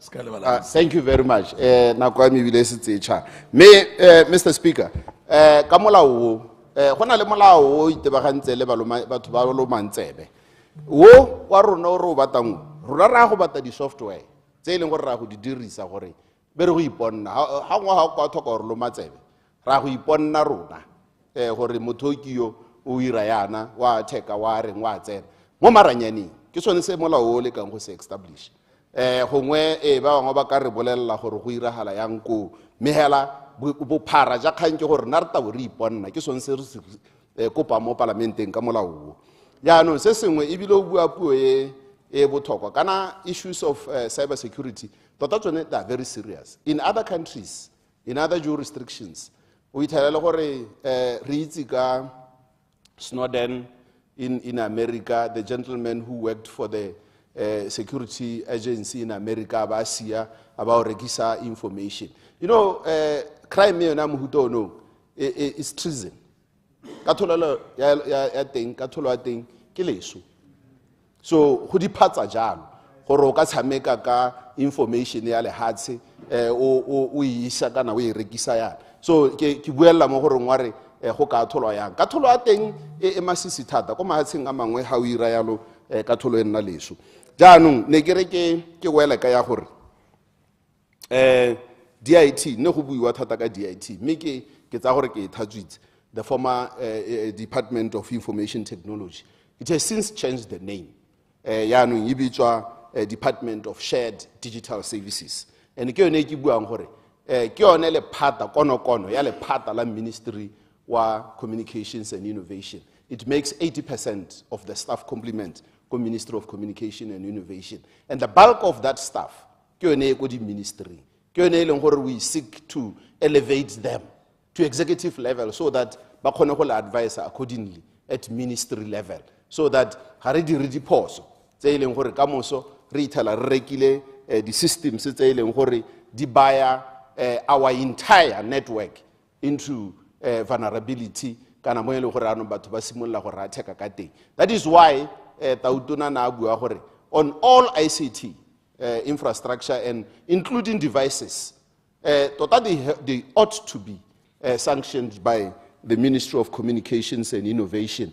Thank you very much. Nako ya mebile se tsetšha. Me, Mr. Speaker, ka molao o, go na le molao o itebagantse le batho ba lomantsebe. Wo wa rona o re o batang, rona ra go bata di-software tse e leng gore ra go di dirisa gore be re go iponna. Ha ngwa ha kwa tlhoka gore lomatsebe, ra go iponna rona gore motho ke yo o ira yana wa attack-a wa reng wa tsena. Mo maranyaneng ke sone se molao o le kang go se establish. Gongwe ba bangwe ba ka re bolelela gore go iragala yang ko mehela bophara ja kgang ke gore na re tabo re iponna ke sone se re se kopa mo parlamenteng ka molao o. Jaanong se sengwe ebile o bua puo e botlhokwa kana issues of cyber security tota tsone they are very serious. In other countries, in other jurisdictions, o ithalela gore re itse ka Snowden in America, the gentleman who worked for the security agency in America, Abasia, about regisa information. You know, crime na muhuto no is treason. Katolo ya ting, katolo ting, kilesu. So go di phatsa jalo gore o ka tshameka ka information ya le hatse o isa kana o e rekisa yana. So ke buella mo gore ngware go ka tholwa yang ka tholo a teng e masisi thata ko mahatsheng a mangwe ha o ira yalo ka tholo e nna leso jaanong ne ke re ke wela ka ya gore DIT ne go buiwa thata ka DIT mme ke tsa gore ke thatswitse the former Department of Information Technology. It has since changed the name yaanong e bitswa Department of Shared Digital Services, and ke yone ke buang gore ke yone le phata kono ya le phata la Ministry wa Communications and Innovation. It makes 80% of the staff complement the Ministry of Communication and Innovation. And the bulk of that staff, the ministry, we seek to elevate them to executive level so that we advise accordingly at ministry level. So that the systems buy our entire network into vulnerability. That is why on all ICT infrastructure and including devices, they ought to be sanctioned by the Ministry of Communications and Innovation.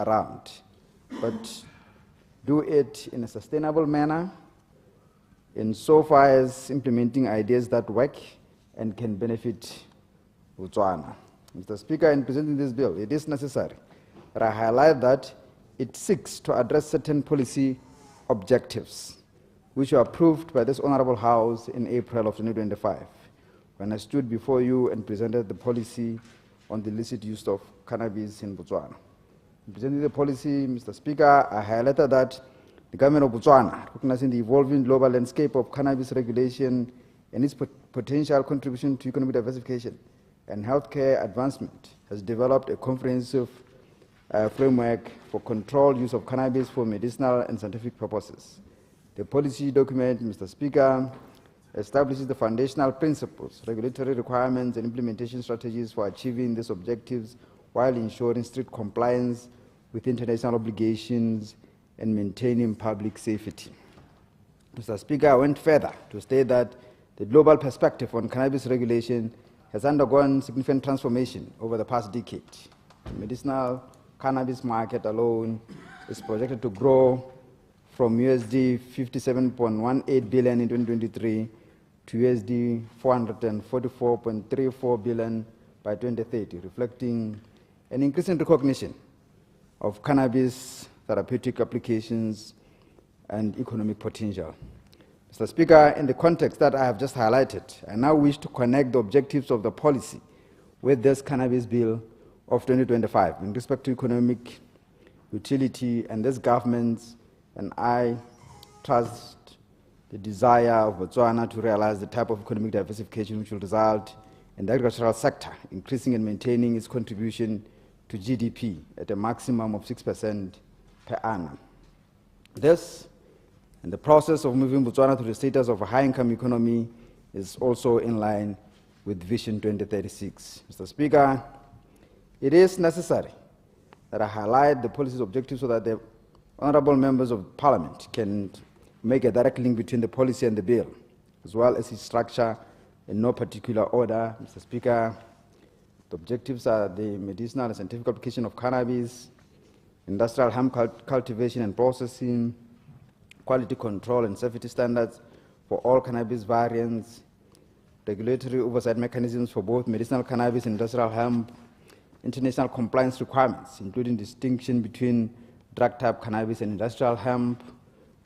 around, but do it in a sustainable manner insofar as implementing ideas that work and can benefit Botswana. Mr. Speaker, in presenting this bill, it is necessary that I highlight that it seeks to address certain policy objectives which were approved by this Honorable House in April of 2025, when I stood before you and presented the policy on the illicit use of cannabis in Botswana. In presenting the policy, Mr. Speaker, I highlighted that the government of Botswana, recognizing the evolving global landscape of cannabis regulation and its potential contribution to economic diversification and healthcare advancement, has developed a comprehensive framework for controlled use of cannabis for medicinal and scientific purposes. The policy document, Mr. Speaker, establishes the foundational principles, regulatory requirements, and implementation strategies for achieving these objectives while ensuring strict compliance with international obligations and maintaining public safety. Mr. Speaker, I went further to state that the global perspective on cannabis regulation has undergone significant transformation over the past decade. The medicinal cannabis market alone is projected to grow from USD 57.18 billion in 2023 to USD 444.34 billion by 2030, reflecting an increasing recognition of cannabis therapeutic applications and economic potential. Mr. Speaker, in the context that I have just highlighted, I now wish to connect the objectives of the policy with this cannabis bill of 2025 in respect to economic utility, and this government's and I trust the desire of Botswana to realize the type of economic diversification which will result in the agricultural sector increasing and maintaining its contribution to GDP at a maximum of 6% per annum. This, and the process of moving Botswana to the status of a high-income economy, is also in line with Vision 2036. Mr. Speaker, it is necessary that I highlight the policy's objectives so that the honorable members of Parliament can make a direct link between the policy and the bill, as well as its structure in no particular order. Mr. Speaker, the objectives are the medicinal and scientific application of cannabis, industrial hemp cultivation and processing, quality control and safety standards for all cannabis variants, regulatory oversight mechanisms for both medicinal cannabis and industrial hemp, international compliance requirements, including distinction between drug-type cannabis and industrial hemp,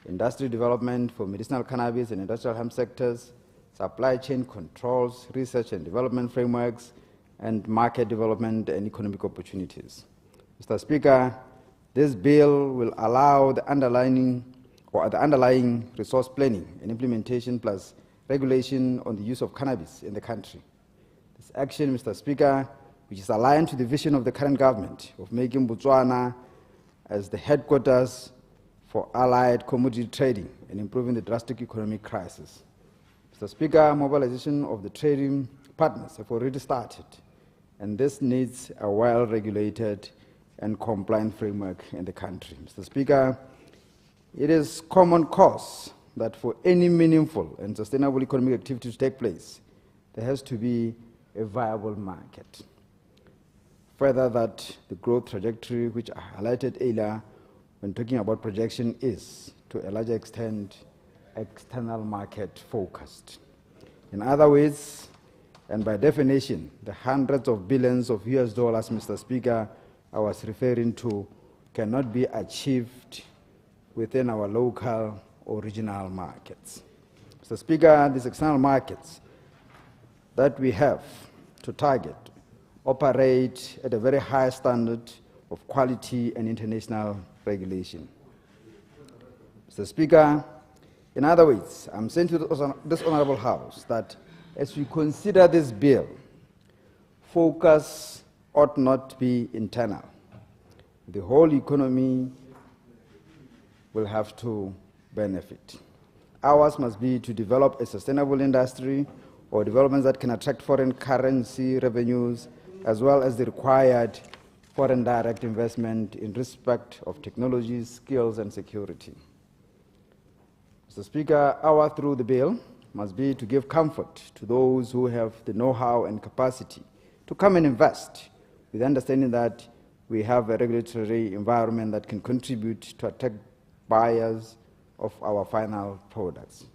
industry development for medicinal cannabis and industrial hemp sectors, supply chain controls, research and development frameworks, and market development and economic opportunities. Mr. Speaker, this bill will allow the underlying resource planning and implementation plus regulation on the use of cannabis in the country. This action, Mr. Speaker, which is aligned to the vision of the current government of making Botswana as the headquarters for allied commodity trading and improving the drastic economic crisis. Mr. Speaker, mobilization of the trading partners have already started, and this needs a well-regulated and compliant framework in the country. Mr. Speaker, it is common cause that for any meaningful and sustainable economic activity to take place, there has to be a viable market. Further, that the growth trajectory, which I highlighted earlier when talking about projection, is, to a larger extent, external market focused. In other words, and by definition, the hundreds of billions of US dollars, Mr. Speaker, I was referring to cannot be achieved within our local or regional markets. Mr. Speaker, these external markets that we have to target operate at a very high standard of quality and international regulation. Mr. Speaker, in other words, I'm saying to this Honorable House that as we consider this bill, focus ought not be internal. The whole economy will have to benefit. Ours must be to develop a sustainable industry or developments that can attract foreign currency revenues, as well as the required foreign direct investment in respect of technologies, skills, and security. Mr. Speaker, our through the bill must be to give comfort to those who have the know-how and capacity to come and invest, with understanding that we have a regulatory environment that can contribute to attract buyers of our final products.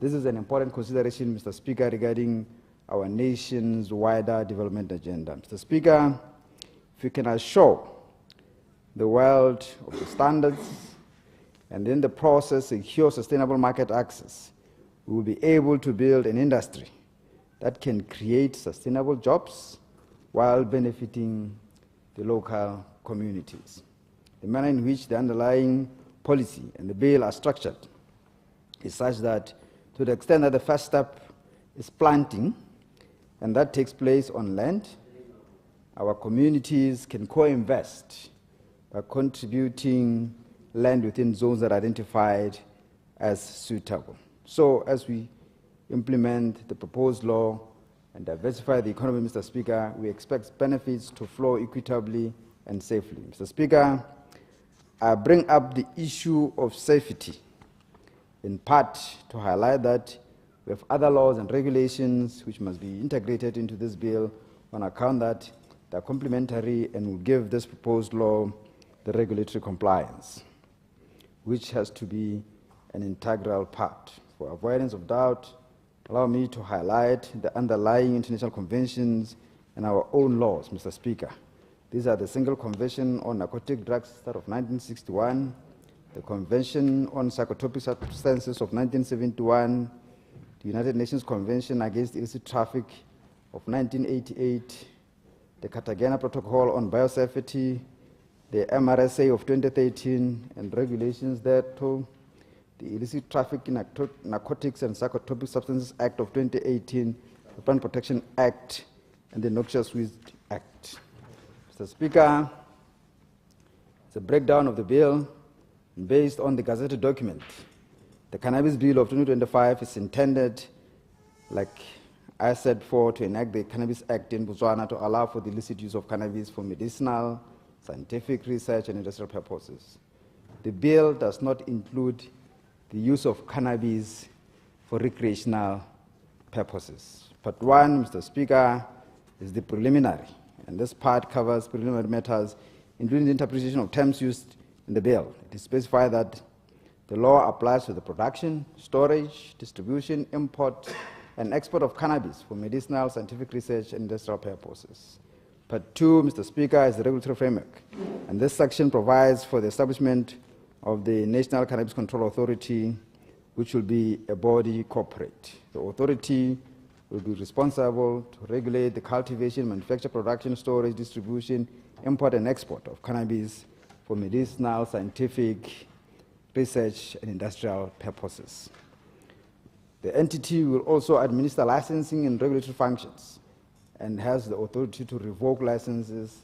This is an important consideration, Mr. Speaker, regarding our nation's wider development agenda. Mr. Speaker, if we can assure the world of the standards and in the process secure sustainable market access, we will be able to build an industry that can create sustainable jobs while benefiting the local communities. The manner in which the underlying policy and the bill are structured is such that, to the extent that the first step is planting, and that takes place on land, our communities can co-invest by contributing land within zones that are identified as suitable. So, as we implement the proposed law and diversify the economy, Mr. Speaker, we expect benefits to flow equitably and safely. Mr. Speaker, I bring up the issue of safety in part to highlight that we have other laws and regulations which must be integrated into this bill on account that they are complementary and will give this proposed law the regulatory compliance, which has to be an integral part. For avoidance of doubt, allow me to highlight the underlying international conventions and our own laws, Mr. Speaker. These are the Single Convention on Narcotic Drugs of 1961, the Convention on Psychotropic Substances of 1971, the United Nations Convention Against Illicit Traffic of 1988, the Cartagena Protocol on Biosafety, the MRSA of 2013, and regulations thereto, the Illicit Traffic in Narcotics and Psychotropic Substances Act of 2018, the Plant Protection Act, and the Noxious Weed Act. Mr. Speaker, it's a breakdown of the bill based on the gazetted document. The Cannabis Bill of 2025 is intended, like I said before, to enact the Cannabis Act in Botswana to allow for the illicit use of cannabis for medicinal, scientific research, and industrial purposes. The bill does not include the use of cannabis for recreational purposes. Part 1, Mr. Speaker, is the preliminary, and this part covers preliminary matters, including the interpretation of terms used in the bill. It is specified that the law applies to the production, storage, distribution, import, and export of cannabis for medicinal, scientific research, and industrial purposes. Part 2, Mr. Speaker, is the regulatory framework, and this section provides for the establishment of the National Cannabis Control Authority, which will be a body corporate. The authority will be responsible to regulate the cultivation, manufacture, production, storage, distribution, import, and export of cannabis for medicinal, scientific, research, and industrial purposes. The entity will also administer licensing and regulatory functions and has the authority to revoke licenses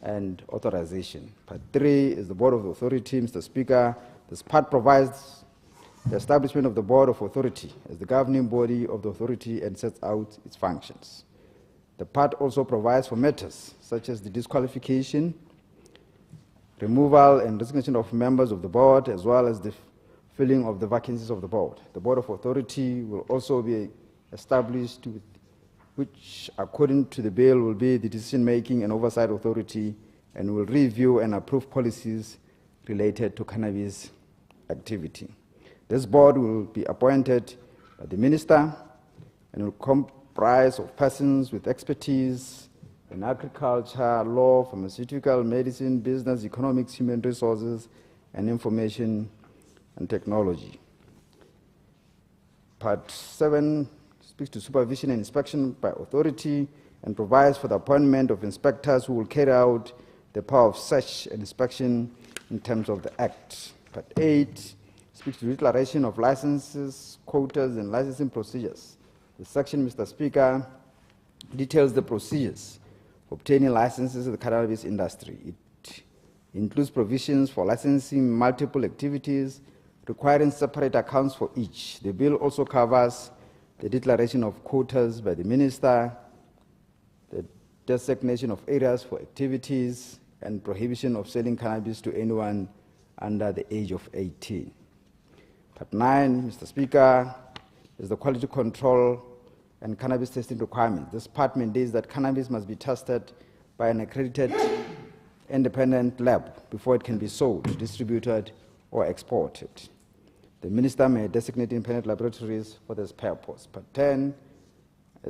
and authorization. Part 3 is the Board of Authority, Mr. Speaker. This part provides the establishment of the Board of Authority as the governing body of the authority and sets out its functions. The part also provides for matters such as the disqualification, removal and resignation of members of the board, as well as the filling of the vacancies of the board. The Board of Authority will also be established, which, according to the bill, will be the decision-making and oversight authority and will review and approve policies related to cannabis activity. This board will be appointed by the minister and will comprise of persons with expertise in agriculture, law, pharmaceutical, medicine, business, economics, human resources, and information and technology. Part 7 speaks to supervision and inspection by authority and provides for the appointment of inspectors who will carry out the power of search and inspection in terms of the Act. Part 8 speaks to declaration of licenses, quotas, and licensing procedures. The section, Mr. Speaker, details the procedures for obtaining licenses in the cannabis industry. It includes provisions for licensing multiple activities, requiring separate accounts for each. The bill also covers the declaration of quotas by the minister, the designation of areas for activities, and prohibition of selling cannabis to anyone under the age of 18. Part 9, Mr. Speaker, is the quality control and cannabis testing requirements. This part mandates that cannabis must be tested by an accredited independent lab before it can be sold, distributed, or exported. The minister may designate independent laboratories for this purpose. Part 10,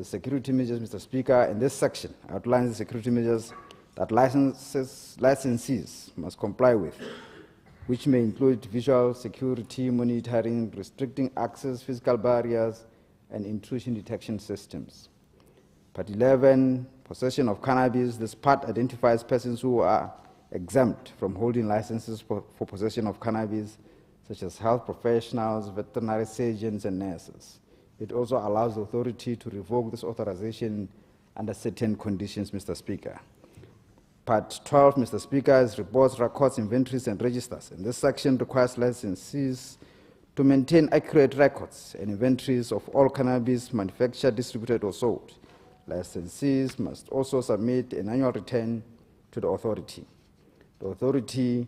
security measures, Mr. Speaker. In this section outlines the security measures that licensees must comply with, which may include visual security monitoring, restricting access, physical barriers, and intrusion detection systems. Part 11, possession of cannabis. This part identifies persons who are exempt from holding licenses for possession of cannabis, such as health professionals, veterinary surgeons, and nurses. It also allows the authority to revoke this authorization under certain conditions, Mr. Speaker. Part 12, Mr. Speaker, is reports, records, inventories, and registers. And this section requires licensees to maintain accurate records and inventories of all cannabis manufactured, distributed, or sold. Licensees must also submit an annual return to the authority. The authority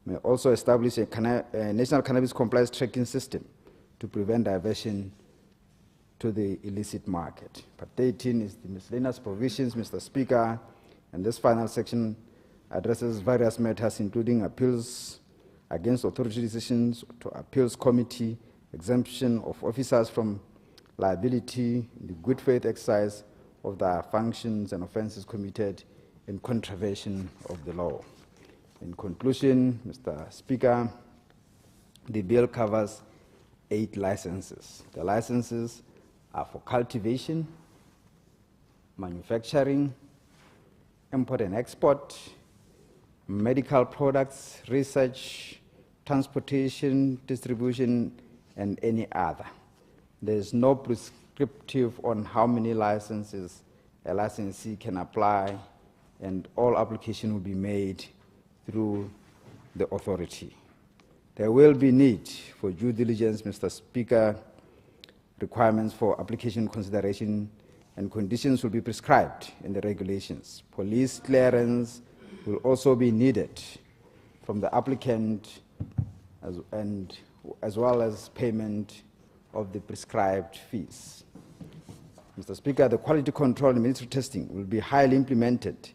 may also establish a national cannabis compliance tracking system to prevent diversion to the illicit market. Part 13 is the miscellaneous provisions, Mr. Speaker, and this final section addresses various matters, including appeals against authority decisions to appeals committee, exemption of officers from liability, the good faith exercise of their functions and offenses committed in contravention of the law. In conclusion, Mr. Speaker, the bill covers 8 licenses. The licenses are for cultivation, manufacturing, import and export, medical products, research, transportation, distribution, and any other. There is no prescriptive on how many licenses a licensee can apply, and all application will be made through the authority. There will be need for due diligence, Mr. Speaker. Requirements for application consideration and conditions will be prescribed in the regulations. Police clearance will also be needed from the applicant as well as payment of the prescribed fees. Mr. Speaker, the quality control and military testing will be highly implemented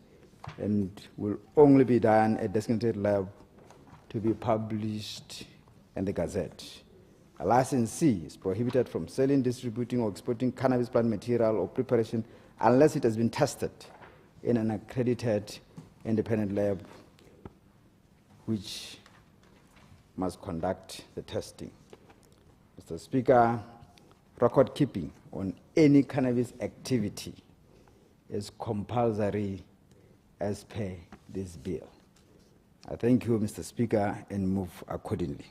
and will only be done at designated lab to be published in the Gazette. A licensee is prohibited from selling, distributing, or exporting cannabis plant material or preparation unless it has been tested in an accredited independent lab, which must conduct the testing. Mr. Speaker, record keeping on any cannabis activity is compulsory as per this bill. I thank you, Mr. Speaker, and move accordingly.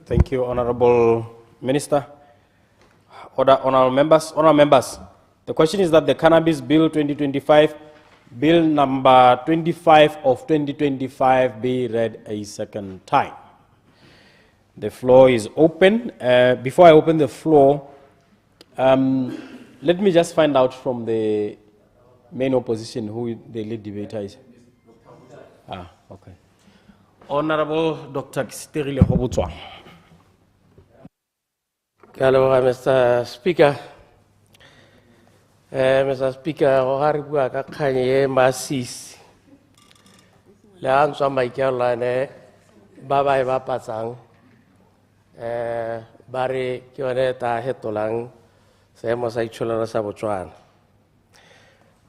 Thank you, Honorable Minister. Honorable members, the question is that the Cannabis Bill 2025, Bill number 25 of 2025 be read a second time. The floor is open. Before I open the floor, let me just find out from the main opposition who the lead debater is. Okay. Honorable Dr. 𝗦𝗘𝗦𝗦𝗧𝗜𝗡𝗧. Mr. Speaker. Mr. Speaker, o ha re bua ka kgang e masisi le a ntswa maikaelane ba ba e bapatsang ba re ke yone ta hetolang seemo sa itsholelo sa Botswana.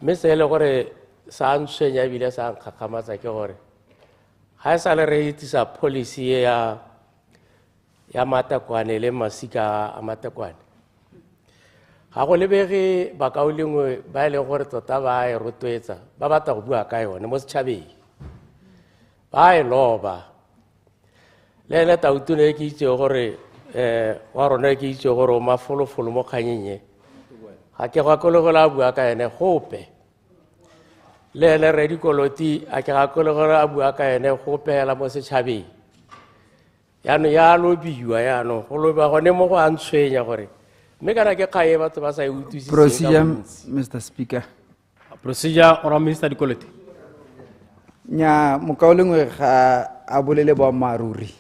Mme se e le gore sa ntshwenya ebile sa nkgakgamatsa ke gore ga e sa le re itisa policy ya matekwane le masika a matekwane, ga go lebege bakaolengwe ba e leng gore tota ba e rotloetsa ba batla go bua ka yone mo setšhabeng, ba e loba. Le ene tautone ke itse gore wa rona ke itse gore o mafolofolo mo kganyeng e ga ke gakolegela a bua ka ene gope. Le ene re dikoloti a ke gakolegela a bua ka ene gope hela mo setšhabeng. Yaanong ya lobiwa yaanong go lobiwa gone mo go a ntshwenya gore mme kana ke kgae batho ba sa e utlwisiseng. Procedure, Mr. Speaker. Procedure, Honorable Minister Dikoloti. Nya mokaolengwe ga a bolele boammaaruri.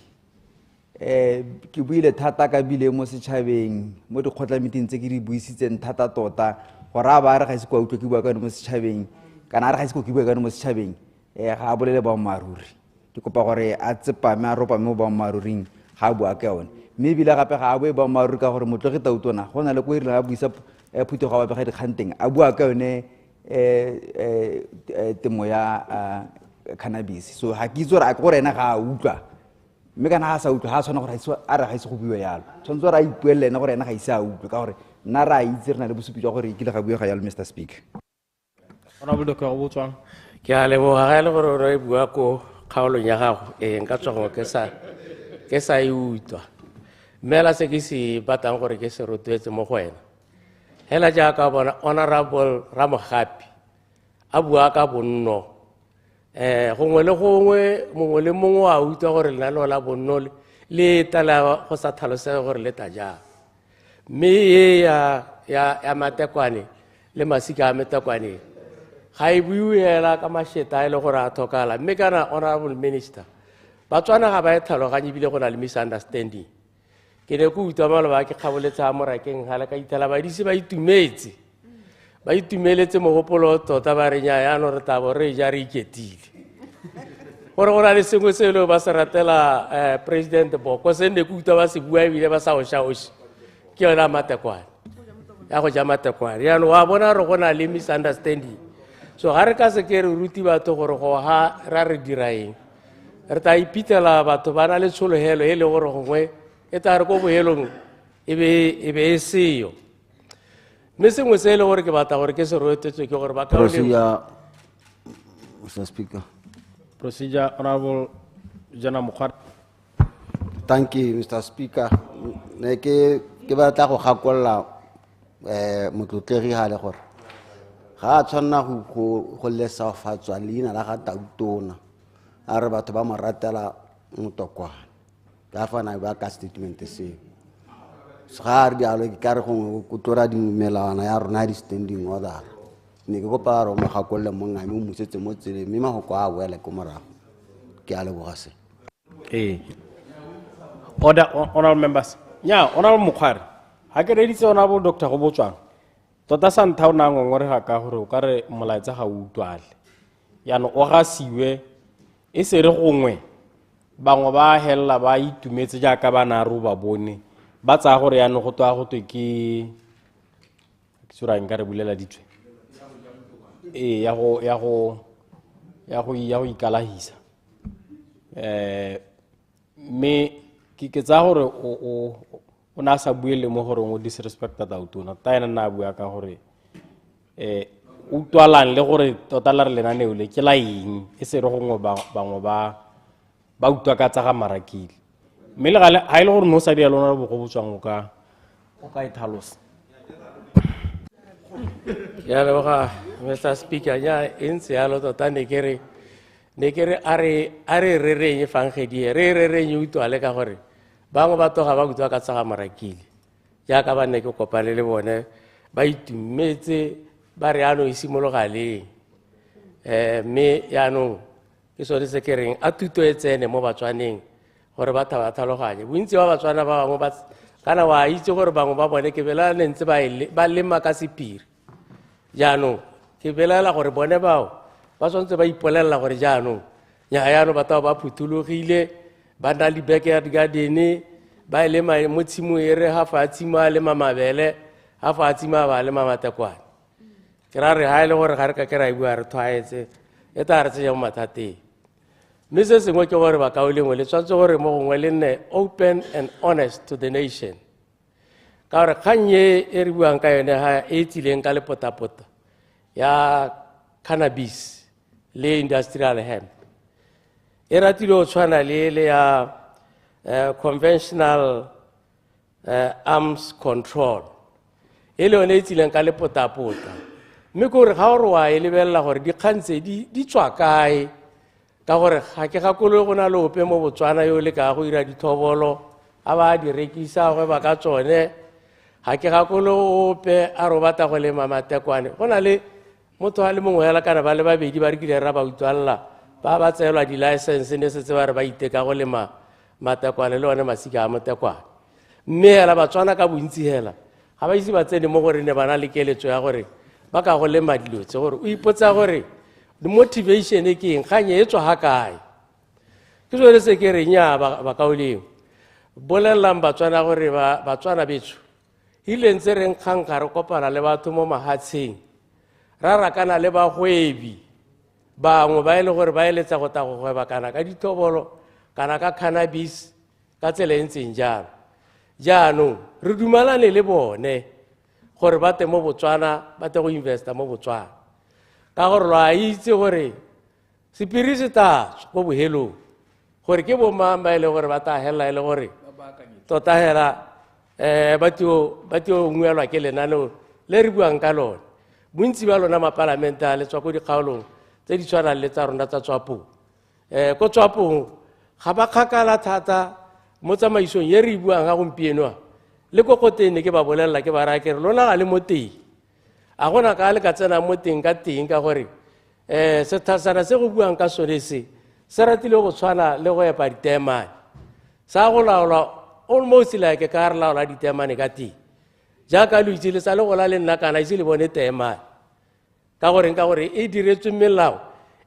Ke buile thata ka bile mo setšhabeng mo dikgotlameting tse ke di buisitseng thata tota gore a ba re ga se kwa utlwe ke bua ka mo setšhabeng kana a re ga se kwa ke bua ka mo setšhabeng ga a bolele boammaaruri ke kopa gore a tsepame a ropame mo boammaruring ga a bua ka yone mme ebile gape ga a boe boammaaruri ka gore motlogi tautona go na le ko irile ga buisa phuthego wa begedi kganteng a bua ka yone temo ya cannabis so ga ke itse gore a ke gore ena ga a utlwa mme kana ga a sa utlwa ga a tshwana gore a re ga ise go buiwe yalo tshwanetse gore a ipuelele ena gore ena ga ise a utlwe ka gore nna re a itse re na le bosupi jwa gore e kile ga buega yalo Mr. Speaker. Honorable Dr. Owutswang. Ke a leboga ga le gore re bua ko kgaolong ya gago nka tswa go ke sa e utlwa mmela se ke se batlang gore ke se rotloetse mo go wena hela jaaka bona Honorable Ramogapi a bua ka bonno gongwe le gongwe mongwe le mongwe a utlwa gore lenaneo la bonno le tala go sa tlhalosega gore le ta jang mme ye ya matekwane le masika a metekwane ga e buiela ka mašeta a e le gore a thokala mme kana Honorable Minister batswana ga ba e tlhaloganye ebile go na le misunderstanding ke ne ko utlwa maloba ke kgaboletsa morakeng ga le ka ithela badise ba itumeletse mogopolo tota ba re nya yaanong re tabo re ja re iketile gore go na le sengwe se e le ba se ratela President Boko se ne ke utlwa ba se bua ebile ba sa ošaoše ke yona matekwane ya go ja matekwane yaanong wa bona re go na le misunderstanding so ga re ka se ke re ruti batho gore go ga ra re dira eng re ta ipitela batho ba na le tshologelo e le gore gongwe e tla re ko bohelong e be e seyo mme sengwe se e le gore ke batla gore ke se roetsetswe ke gore ba ka Mr. Speaker. Procedure, Honorable General Mukhar. Thank you, Mr. Speaker. Ne ke batla go gakolla motlotlegi ga le gore ga a tshwanna go lesa fatswa leina la ga tautona a re batho ba mo ratela motokwana ka fana ba ka statement se ga re dialo ke ka re go tlora dimelawana ya rona di standing order ne ke kopa re mo gakolle mo ngame o musetse mo tsele mme ma go kwa boela ko morago ke a leboga se Order, honorable members. Yeah, Honorable Mukhari. Ha ke reditse Honorable Dr. Owutswang. Tota sa ntha o na ngongore ga ka gore o ka re molaetsa ga o utlwale. Yana o ga siwe e se re gongwe bangwe ba hella ba itumetse jaaka ba na ro ba bone ba tsa gore yana go twa go twe ke sura nka re bulela ditwe ya go ikalahisa me ke tsa gore o na sa buele mo gore o disrespecta tautona ta ena na bua ka gore o twalang le gore tota la re lenaneo le ke la eng e se re gongwe bangwe ba utwa ka tsa ga marakile mme le ga e le gore no sa di ya lona bo go botswang o ka e tlhalosa ya leboga Mr. Speaker ya entse yalo tota ne kere a re reng fangedi re reng utwale ka gore bangwe ba toga ba utwa ka tsa ga marakile jaaka ba ne ke kopane le bone ba itumetse ba re ano isimologaleng mme yaanong ke sone se ke reng a thuto e tsene mo batswaneng gore ba tlhaloganye bontsi ba batswana ba bangwe kana wa itse gore bangwe ba bone ke bela ne ntse ba lema ka sepiri jaanong ke belela gore bone bao ba tshwanetse ba ipolelela gore jaanong yaanong batho ba phuthulogile ba na le backyard garden ba lema mo tshimo e re ha fa tshimo a lema mabele ha fa tshimo ba lema matekwane ke ra re ha ile gore ga re ka ke ra bua re tshwaetse e ta re tsenya mo mathateng mme se sengwe ke gore ba kaolengwe le tshwanetse gore mo gongwe le nne open and honest to the nation ka gore kganye e re buang ka yone ha e tsileng ka lepotapota ya cannabis le industrial hemp e ratile o tshwana le ya conventional arms control e le yone e tsileng ka lepotapota mme gore ga gore wa e lebelela gore dikgantse di tswa kae ka gore ga ke gakolo go na le ope mo Botswana yo le ka go ira dithobolo a ba di rekisa go ba ka tsone ga ke gakolo ope a ro bata go le matekwane go na le motho a le mongwe hela kana ba le babedi ba re kile ra ba utlwalla ba tseelwa di license ne se ba re ba iteka go le matekwane le one masika a matekwane mme hela Batswana ka bontsi hela ga ba ise ba tsene mo gore ne bana le keletso ya gore ba ka go lema dilo tse gore o ipotsa gore the motivation e ke eng kganye e tswa ha kae ke jole se ke re nya ba kaoleng bolellang batswana gore batswana betso ile ntse re nkgang ka re kopana le batho mo mahatsheng ra rakana le bagwebi bangwe ba ile gore ba eletsa go ta go gweba kana ka ditobolo kana ka cannabis ka tsela e ntseng jalo jaanong re dumalane le bone gore ba te mo Botswana ba te go investa mo Botswana ka gore lwa itse gore sepiri se tatswa go bohelong gore ke bomang ba ile gore ba ta hela ile gore tota hela ba tio ngwelwa ke lenaneo le re buang ka lona bontsi ba lona mapalamenta le tswa go dikgaolong tse di tshwanang le tsa rona tsa tswapong ko tswapong ga ba kgakala thata mo tsamaisong ye re buang ga gompieno le ko kgotene ke ba bolelela ke ba raya ke re lona ga le mo teng a gona ka le ka tsena mo teng ka gore sethasana se go buang ka sone se ratile go tshwana le go epa ditemane sa go laola almost like ka re laola ditemane ka teng jaaka lo itse le sa le gola le nna kana itse le bone temane ka gore e diretswe melao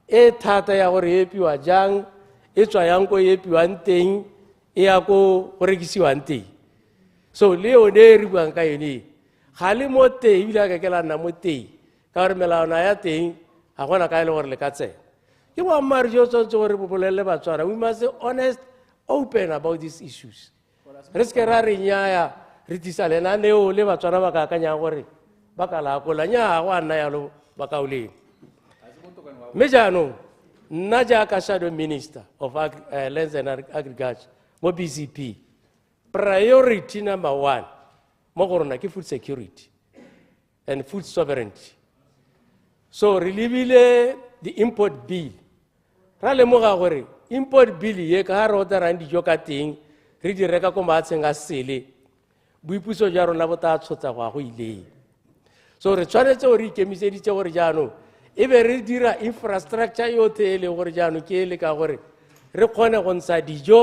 e thata ya gore e epiwa jang e tswa yang ko e epiwang teng e ya ko go rekisiwang teng so le yone e re buang ka yone ga le mo teng ebile ka ke la nna mo teng ka gore melawana ya teng ga gona ka e le gore le ka tsena ke boammaaruri jo tshwanetse gore bo bolelele batswana we must be honest open about these issues re se ke ra re nyaya re tisa lenaneo le batswana ba ka akanyang gore ba ka lakola nyaa go a nna yalo ba kaoleng mme jaanong nna jaaka shadow minister of lands and agriculture mo BCP priority number 1 mo go rona ke food security and food sovereignty so re lebile the import bill ra lemoga gore import bill ye ka re otarang dijo ka teng re di reka ko maatsheng a sele boipuso ja rona bo ta tshotsa go ileng so re tshwanetse gore ikemiseditse gore jaanong e be re dira infrastructure yotlhe e le gore jaanong ke le ka gore re kgone go ntsha dijo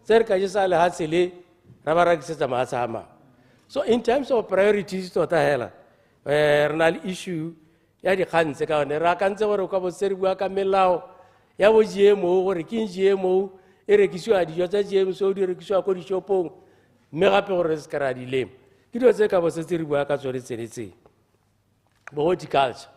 tse re ka jesa lehatshe le ra ba rekisetsa mahatshe a mangwe so in terms of priorities tota hela re na le issue ya dikgang tse ka yone re akantse gore o ka botse re bua ka melao ya bo GMO gore ke GMO e rekisiwa dijo tsa GMO so di rekisiwa ko dishopong mme gape gore re se ka ra di lema ke dilo tse ka botse re bua ka tsone tsenetseng bo horticulture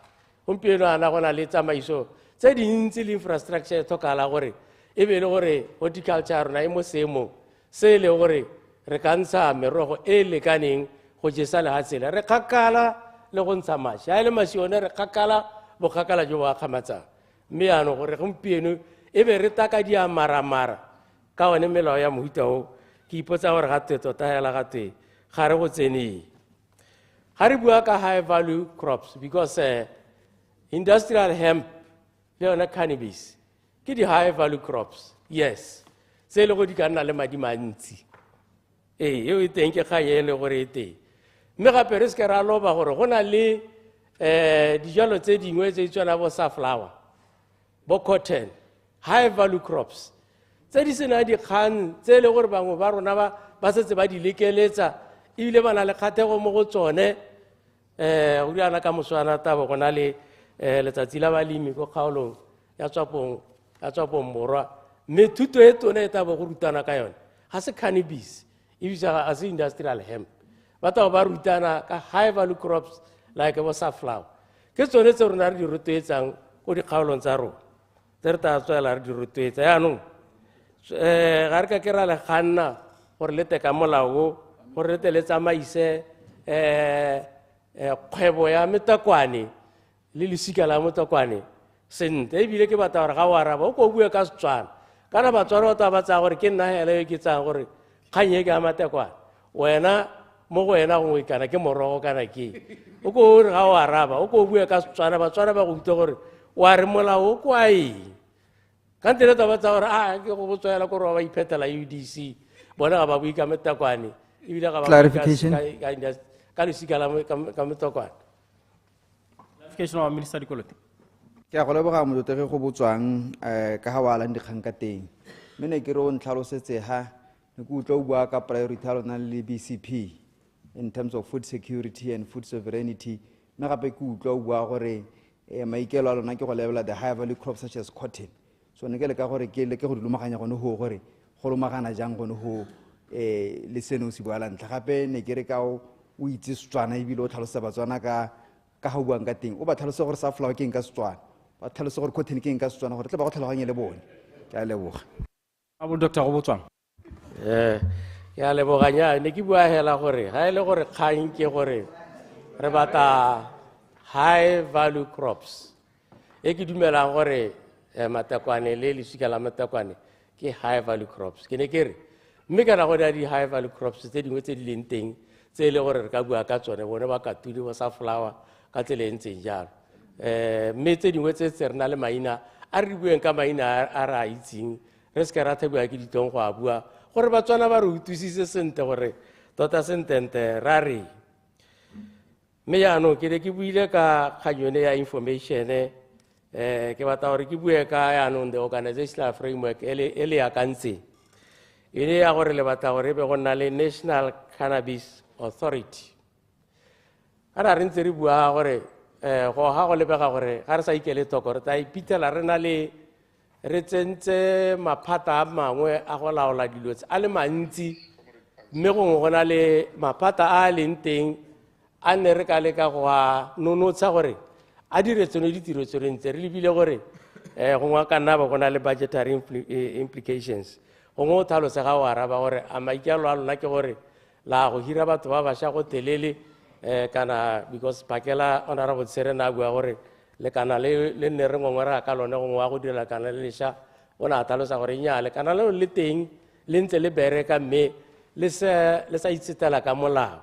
gompieno ana gona le tsamaiso tse dintsi le infrastructure e tlhokala gore e be le gore horticulture rona e mo seemong se le gore re ka ntsha merogo e lekaneng go jesa lehatsela re kgakala le go ntsha mašwi a le mašwi one re kgakala bokgakala jo bo akgamatsang mme yaanong gore gompieno e be re taka di amaramara ka one melao ya mohuta o ke ipotsa gore gate tota hela gate ga re go tseneng ga re bua ka high value crops because industrial hemp le yone cannabis ke di high value crops yes se le go di ka nna le madi mantsi eo e teng ke kganye e le gore e teng mme gape re se ke ra loba gore go na le dijalo tse dingwe tse di tshwana bo sunflower bo cotton high value crops tse di sena dikgang tse le gore bangwe ba rona ba setse ba di lekeletsa ebile ba na le kgathego mo go tsone go riana ka moswana tabo go na le letsatsi la balemi ko kgaolong ya tswapong morwa mme thuto e tone e tabo go rutana ka yone ga se cannabis e bisa ga se industrial hemp ba tabo ba rutana ka high value crops like bo sunflower ke tsone tse rona re di rotloetsang ko dikgaolong tsa rona tse re ta tswela re di rotloetsa yaanong ga re ka ke ra le ganna gore le teka molao gore le te le tsamaise kgwebo ya metakwane le lesika la motakwane sente ebile ke batla gore ga o araba o ko bue ka Setswana kana batswana ba ba tsaya gore ke nna hela yo ke tsaya gore kgang e ke a matekwane wena mo go wena gongwe kana ke morogo kana ke o ko re ga o araba o ko bue ka Setswana batswana ba go itse gore wa re molao o kwa eng ka ntle le taba tsa gore ke go botswela gore wa ba iphetela UDC bona ga ba bue ka metakwane ebile ga ba Clarification. ka lesika la ka metakwane Clarification of Minister Dikolote. ke a go leboga motlotegi go botswang ka ga wa alang dikgang ka teng mme ne ke re o ntlhalosetse ha ne ke utlwa o bua ka priority ya lona le BCP in terms of food security and food sovereignty mme gape ke utlwa o bua gore maikelo a lona ke go lebelela the high value crops such as cotton. So ne ke le ka gore ke le ke go lumaganya gone go gore go lumagana jang gone go le seno se bua la ntlha gape ne ke re ka o itse Setswana e bile o tlhalosa Batswana ka ga buang ka teng o ba tlhalosa gore sunflower ke eng ka Setswana ba tlhalosa gore cotton ke eng ka Setswana gore tle ba go tlhaloganye le bone ke a leboga Abo Dr. go botswang ke a leboganya ne ke bua hela gore ga ile gore kgang ke gore re bata high value crops e ke dumelang gore matekwane le lesika la matekwane ke high value crops ke ne ke re mme kana go di high value crops tse dingwe tse di leng teng tse le gore re ka bua ka tsone bone ba ka tudi ba sa flower ka tle le ntseng jalo mme tse dingwe tse tse rena le maina a re bueng ka maina a ra itseng re se ka ra thebua ke ditong go a bua gore Batswana ba re utlwisise sentle gore tota sentente ra re mme yaanong ke ne ke buile ka kganyone ya information ke batla gore ke bue ka yaanong the organizational framework e le yakantseng e le ya gore le batla gore be go nna le National Cannabis Authority a ra re ntse re bua gore go ga go lebega gore ga re sa ikele toko re tla iphitlhela re na le re tsentse maphata a mangwe a go laola dilo a le mantsi mme gongwe go na le maphata a leng teng a ne re ka leka go a nonotsha gore a dire tsone ditiro tse ntse re lebile gore gongwe ka nna ba go na le budgetary implications gongwe o tlhalosega o araba gore a maikelo a lona ke gore la go hira batho ba bašwa go telele kana because pakela honorable Serena a bua gore le kana le nne re ngwe re ka lone gongwe wa go direla kana le lesha o na tlhalosa gore nya le kana le teng le ntse le bereka mme le sa itsetela ka molao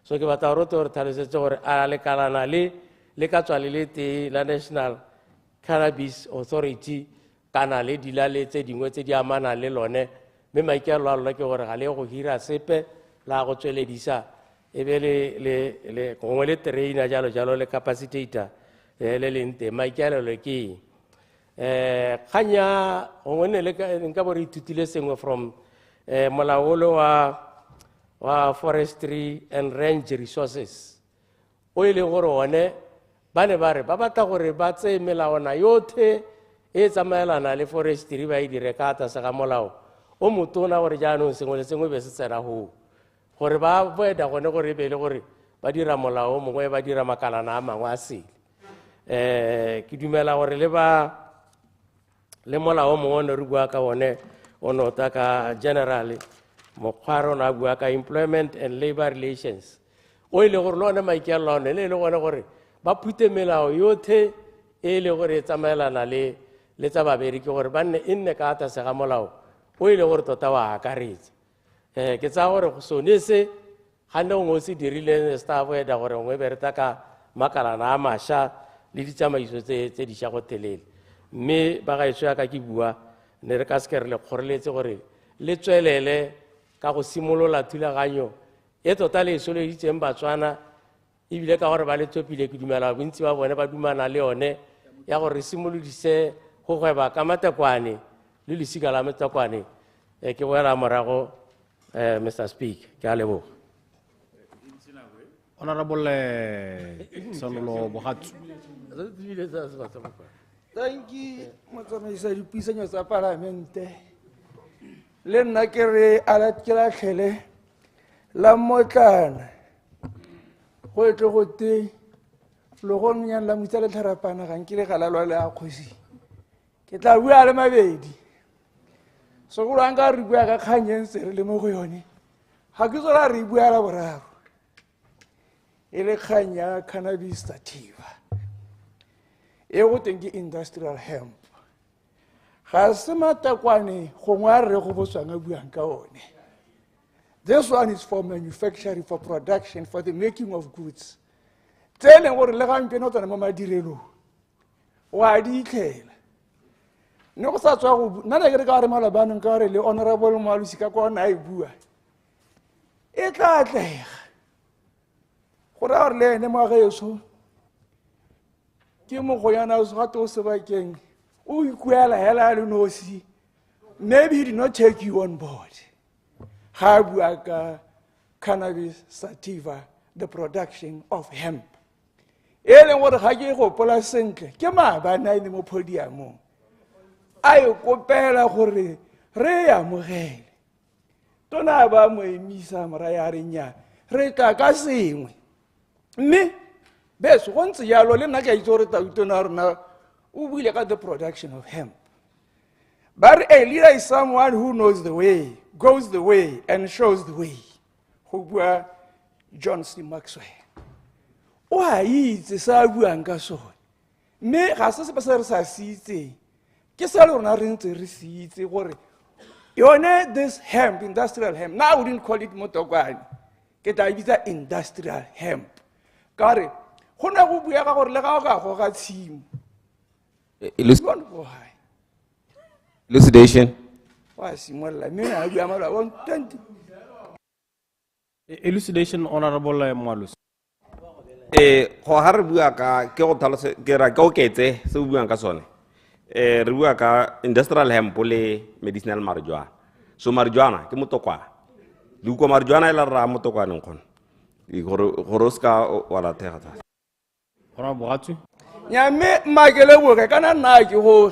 so ke batla gore re tlhalosetse gore a le kalana le ka tswa le te la National Cannabis Authority kana le dilale tse dingwe tse di amana le lone mme maikelo a lona ke gore ga le go hira sepe la go tsweledisa e be le gongwe le trainer jalo le capacitator le leng teng maikelo ke kganya gongwe ne le nka bo re ithutile sengwe from molaolo wa forestry and range resources o ile gore one ba ne ba re ba batla gore ba tseye melawana yotlhe e tsamaelana le forestry ba e dire ka tlase ga molao o motona gore jaanong sengwe le sengwe be se tsena go gore ba boeda gone gore e be le gore ba dira molao o mongwe ba dira makalana a mangwe a sele ke dumela gore le molao o mongwe o ne re bua ka one o nota ka generally mokgwaro na bua ka employment and labor relations o ile gore le one maikelo one le gone gore ba phute melao yotlhe e le gore e tsamaelana le tsa babereki gore ba nne e nne ka tlase ga molao o ile gore tota wa akaretsa ke tsa gore go sone se ga nne gongwe se dirile staff eda gore gongwe be re ta ka makalana a mašwa le ditsamaiso tse diša go telele mme ba gaetso ya ka ke bua ne re ka seke re le kgoreletse gore le tswelele ka go simolola thulaganyo e tota le e soleditseng Batswana ebile ka gore ba le tsopile ke dumela bontsi ba bone ba dumana le yone ya gore re simolodise go gweba ka matekwane le lesika la matekwane ke boela morago Mr. Speaker ke a leboga Honorable Sonolo Bogatsu Thank you, Motsamaisa dipuisanyo tsa Palamente. Le nna ke re ala ke la tlhele la motlana go tle go te lo go nya la mutsa le tharapana ga nkile ga la le a kgosi ke tla bua le mabedi so go langa re bua ka kganyeng se re le mo go yone ga ke tsora re bua la boraro e le kganya cannabis sativa e go teng ke industrial hemp ga se matakwane gongwe a re go botswang a buang ka one. This one is for manufacturing, for production, for the making of goods. Tseleng gore le gampe no tsana mo madirelo wa di tlhela ne go sa tswa go nna le ke ka re malabaneng ka re le honorable Malusi ka kwana a e bua e tla tlega go ra re le ene mo gaetso ke mo go yana go ga to se bakeng o ikuela hela le nosi maybe he did not take you on board ga bua ka cannabis sativa the production of hemp e leng gore ga ke gopola sentle ke maabane a ene mo podiamong a e kopela gore re e amogele. Tona ba mo emisa mora ya re nya re tla ka sengwe. Mme beso go ntse jalo le nna ke a itse gore Tona rona o buile ka the production of hemp. But a leader is someone who knows the way, goes the way, and shows the way. Go bua John C. Maxwell. O a itse sa buang ka sone. Mme ga se se re sa se itse. Ke sa le rona re ntse re se itse gore yone this hemp, industrial hemp, now I wouldn't call it motokwane. Ke tla bitsa industrial hemp. Kare go na go bua ka gore le ga o ka go ga tshimo. Elucidation. Elucidation, Honorable Mwalus. Go ha re bua ka ke go tlhalose ke ra ke oketse se o buang ka sone. Re bua ka industrial hemp le medicinal marijuana. So marijuana ke motokwana. Le uko marijuana ela ra motokwaneng khona. Gore ska wala thega tsa. Honorable Gatsu. Nyame magele bo ka kana nna ke go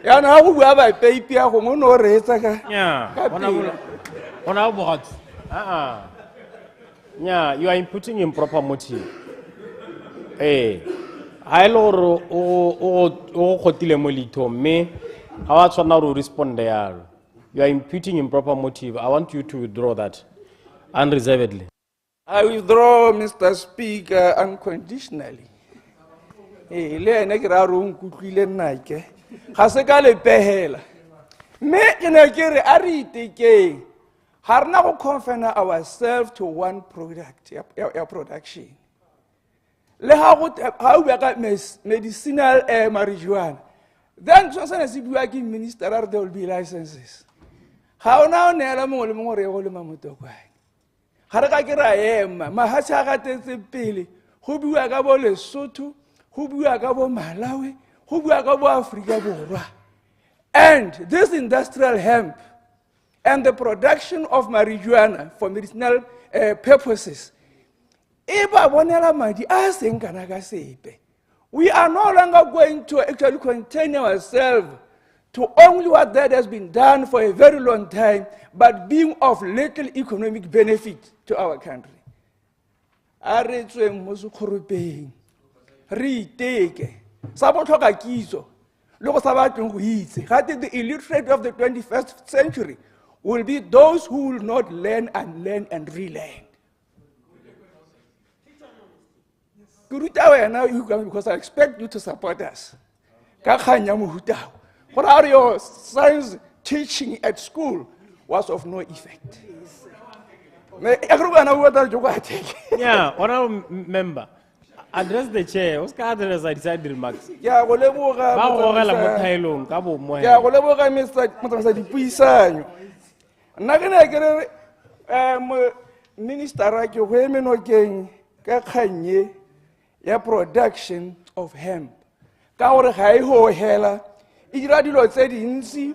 ya na go bua ba peipi ya go no reetsa ka nya Honorable Gatsu. Yeah, you are inputting improper motive. Eh, ha ile gore o khotile mo litho mme ha wa tswana go respond yalo. You are imputing improper motive. I want you to withdraw that unreservedly. I withdraw, Mr. Speaker, unconditionally. Le ene ke ra ro nkutlwile nna ke ga se ka le pehela me ke ne ke re a re itekeng ha rena go confine ourselves to one product ya production le ha go ha o bua ka medicinal marijuana then so se se bua ke minister there will be licenses ha ona o neela mongwe le mongwe re go le mamotokwane ga re ka ke ra ema mahatshe a gatetse pele go bua ka bo Lesotho go bua ka bo Malawi go bua ka bo Afrika Borwa. And this industrial hemp and the production of marijuana for medicinal purposes, eba bonela madi a seng kana ka sepe. We are no longer going to actually contain ourselves to only what that has been done for a very long time, but being of little economic benefit to our country. Are tswe mo sekgoropeng re iteke sa botlhoka kitso le go sa batleng go itse gate the illiterate of the 21st century will be those who will not learn and relearn. Because I expect you to support us. What your science teaching at school was of no effect. Yeah, honorable member, address the chair. What's the address I decided remarks? Yeah, go leboga Mr. Dipuisanyo. Nna ke ne ke re minister ra ke go emenokeng ka kganye ya production of hemp ka gore ga e ho hela e dira dilo tse dintsi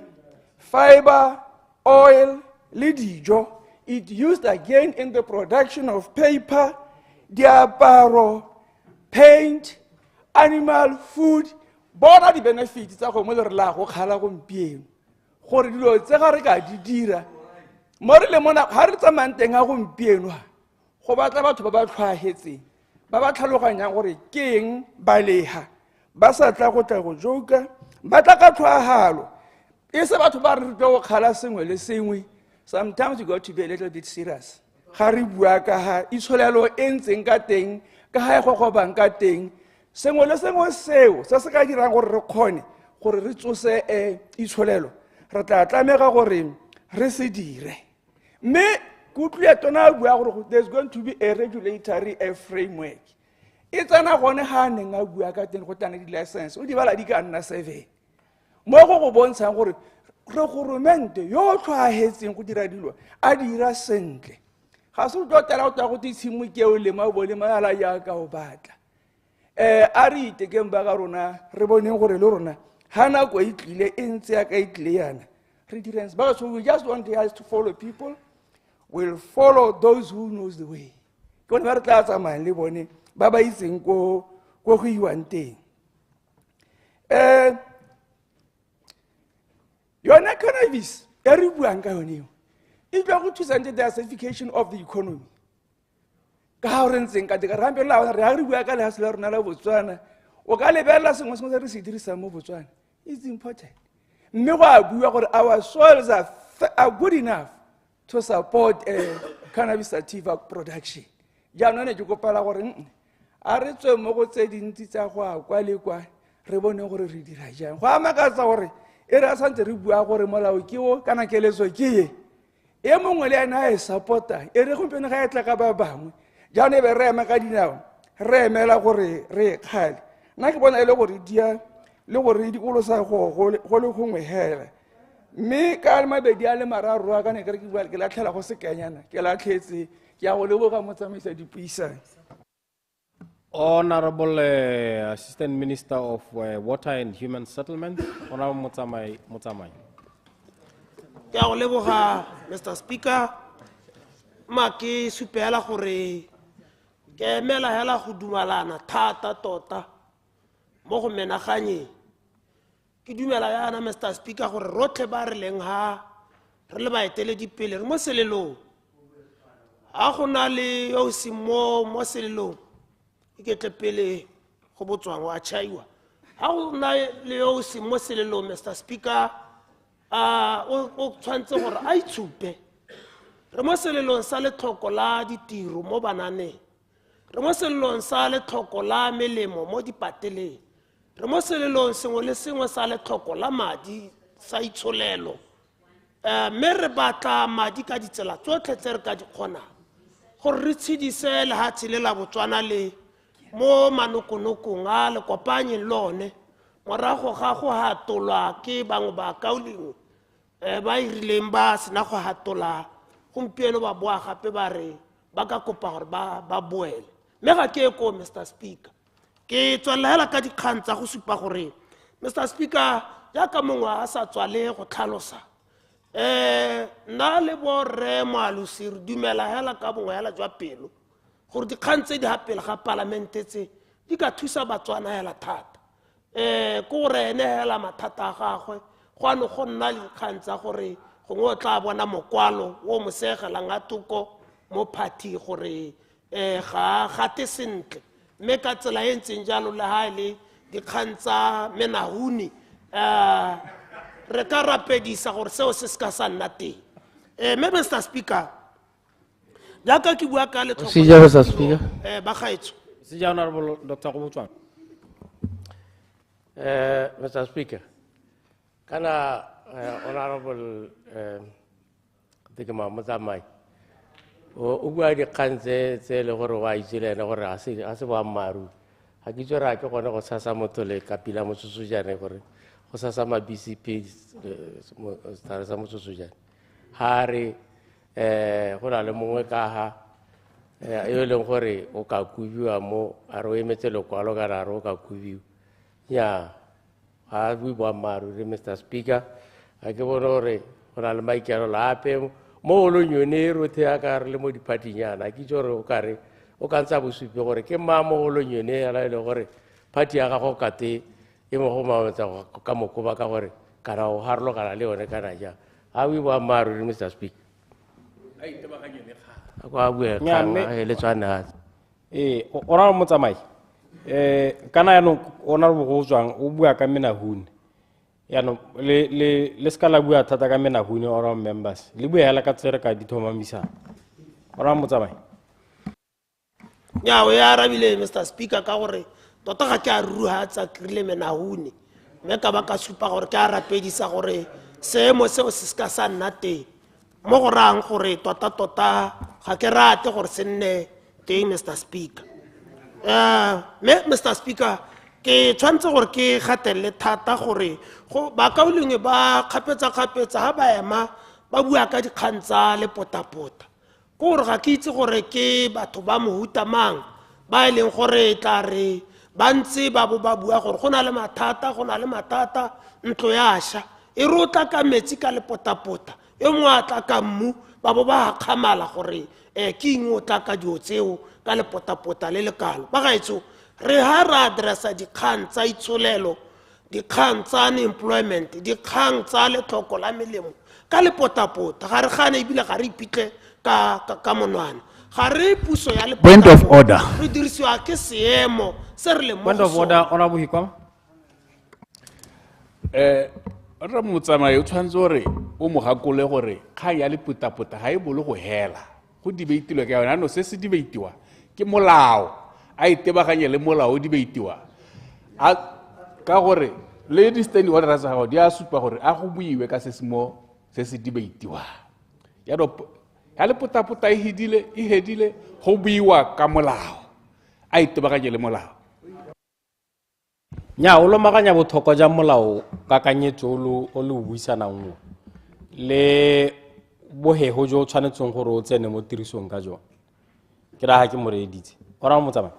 fiber oil le dijo. It used again in the production of paper, diaparo, paint, animal food. Bona di benefits tsa go mo le re la go khala go mpieno gore dilo tse ga re ka di dira mo re le mona ga re tsamanteng a go mpieno go batla batho ba ba tlhwaetseng ba ba tlhaloganyang gore keng ba leha ba sa tla go joka ba tla ka tlhwagalo e se batho ba re go khala sengwe le sengwe. Sometimes you got to be a little bit serious. Hari bua ka ha itsholelo e ntseng ka teng ka ha go go bang ka teng sengwe le sengwe seo se se ka dirang gore re kgone gore re tsose itsholelo re tla tlamega gore re se dire mme kutlwe tona bua gore there's going to be a regulatory framework. It's ana gone ha neng a bua ka teng go tana di license o di bala di ka nna 7 mo go bontsha gore regorumente yo tlhwaetseng go dira dilo a dira sentle ga se tlo tla go tshimo ke o le mabole mala ya ka o batla a re itekeng ba ga rona re boneng gore le rona hana go itlile e ntse ya ka itlile yana re direng ba so we just want us to follow people will follow those who knows the way ke bone ba re tla tsamayang le bone ba ba itseng ko go iwang teng. Yona cannabis e re buang ka yone eo e tla go thusa the diversification of the economy ka ha re ntseng ka dira rampe la re ha re bua ka lehase la rona la Botswana o ka lebella sengwe se re se dirisang mo Botswana. It's important. Mme go a bua gore our soils are good enough to support cannabis sativa production. Jaanong ne ke kopela gore a re tswe mo go tse dintsi tsa go a kwa le kwa re bone gore re dira jang. Go a makatsa gore e re a santse re bua gore molao ke o kana keletso ke e mongwe le ena e supporta e re gompieno ga e tla ka ba bangwe jaanong e be re ema ka dinao re emela gore re kgale. Nna ke bona e le gore dia le gore dikolosa go le gongwe hela mme ka mabedi a le mararo a ka ne ke re ke bua ke latlhela go sekanyana ke latlhetse ke ya go leboga motsamaisa dipuisano. Honorable Assistant Minister of Water and Human Settlement, Honorable Motsamai. Ke a go leboga Mr. Speaker. Ke supela gore ke emela hela go dumalana thata tota mo go menaganye. Ke dumela yana Mr. Speaker gore rotlhe ba re leng ha re le baeteledipele re mo selelong a go na le yo se mo selelong ke tle pele go botswang wa chaiwa ha go na le yo se mo selelong Mr. Speaker o tshwantse gore a itshupe re mo selelong sa letlhoko la ditiro mo bananeng re mo selelong sa letlhoko la melemo mo dipateleng re mo selelong sengwe le sengwe sa letlhoko la madi sa itsholelo mme re batla madi ka ditsela tsotlhe tse re ka di kgonang gore re tshedise lehatshe le la Botswana le mo manokonokong a le kopanye lone morago ga go hatolwa ke bangwe ba kauleng ba irileng ba sena go hatola gompieno ba boa gape ba re ba ka kopa gore ba boele mme ga ke ko Mr. Speaker ke tswalela ka dikgang tsa go supa gore Mr. Speaker jaaka mongwe a sa tswale go tlhalosa nna le borre Moalusi re dumela hela ka bongwe hela jwa pelo gore dikgang tse di hapele ga Palamente tse di ka thusa Batswana hela thata ko gore ene hela mathata a gagwe go ano go nna le dikgang tsa gore gongwe o tla bona mokwalo o mosegelang a toko mo party gore ga te sentle mme ka tsela e ntseng jalo le ha ile dikgang tsa menahuni re ka rapedisa gore seo se ska sa nna teng mme Mr. Speaker jaaka ke bua ka letlhoko Mr. Speaker ba gaetso Sija Honorable Dr. Gobotswana. Mr. Speaker kana Honorable Motsamai o bua dikgang tse le gore wa itse le ene gore a se boammaaruri ga ke itse ra ke gone go tshasa motho le kapila motsotso jane gore go sasa ma BCP stare sa motsotso jane ha re go na le mongwe ka ha e leng gore o ka kubiwa mo a re o emetse lekwalo ka ra re o ka kubiwa ya ha bui boammaaruri Mr. Speaker a ke bone gore go na le maikelo lape mo lo nyone rothe ya ka re le mo dipatinyana ke itse gore o ka re o ka ntsa bosupi gore ke mo lo nyone ya le gore party ya gago kate e mo go mametsa ka mokoba ka gore kana o harlo kana le one kana ja ha bui boammaaruri Mr. Speaker kwa bua ka le tswana ora Motsamai kana ya no ona go tswang o bua ka menahuni ya no le skala bua thata ka menahuni ora members le bua hela ka tsere ka dithomamisa ora Motsamai ya o ya rabile Mr. Speaker ka gore tota ga ke a ruha tsa krile menahuni mme ka ba ka supa gore ke a rapedisa gore seemo seo se ska sa nna teng mo go rang gore tota ga ke rate gore se nne teng Mr. Speaker Mr. Speaker ke tshwantse gore ke gatelle thata gore go ba kauleng ba kgapetsa ha ba ema ba bua ka dikgang tsa le potapota gore ga ke itse gore ke batho ba mohuta mang ba leng gore tla re ba ntse ba bua gore go na le mathata ntlo ya sha e rotla ka metsi ka le potapota e mwa tla ka mmu ba ba kgamala gore ke eng o tla ka dio tseo ka lepotapota le lekalo ba gaetso re ha ra addressa dikgang tsa itsholelo dikgang tsa unemployment dikgang tsa letlhoko la melemo ka lepotapota ga re gane ebile ga re iphitlhe ka monwana ga re puso ya lepotapota Point of order. re dirisiwa ke seemo se re le mo Point of order, Honorable Hikam. Ra motsamai o tshwanetse gore o mo gakole gore kgang ya lepotapota ga e bolo go hela go debate-ilwe ka yona no se se debate-iwa ke molao a itebaganye le molao o debate-iwa ka gore le di-standing orders tsa gago di a supa gore a go buiwe ka se se debate-iwa ya lepotapota e hedile go buiwa ka molao a itebaganye le molao nya o lomaganya botlhokwa ja molao kakanyetso o le buisanang mo le bohego jo tshwanetseng gore o tsene mo tirisong ka jone ke ra ha ke moreditse ora mo tsama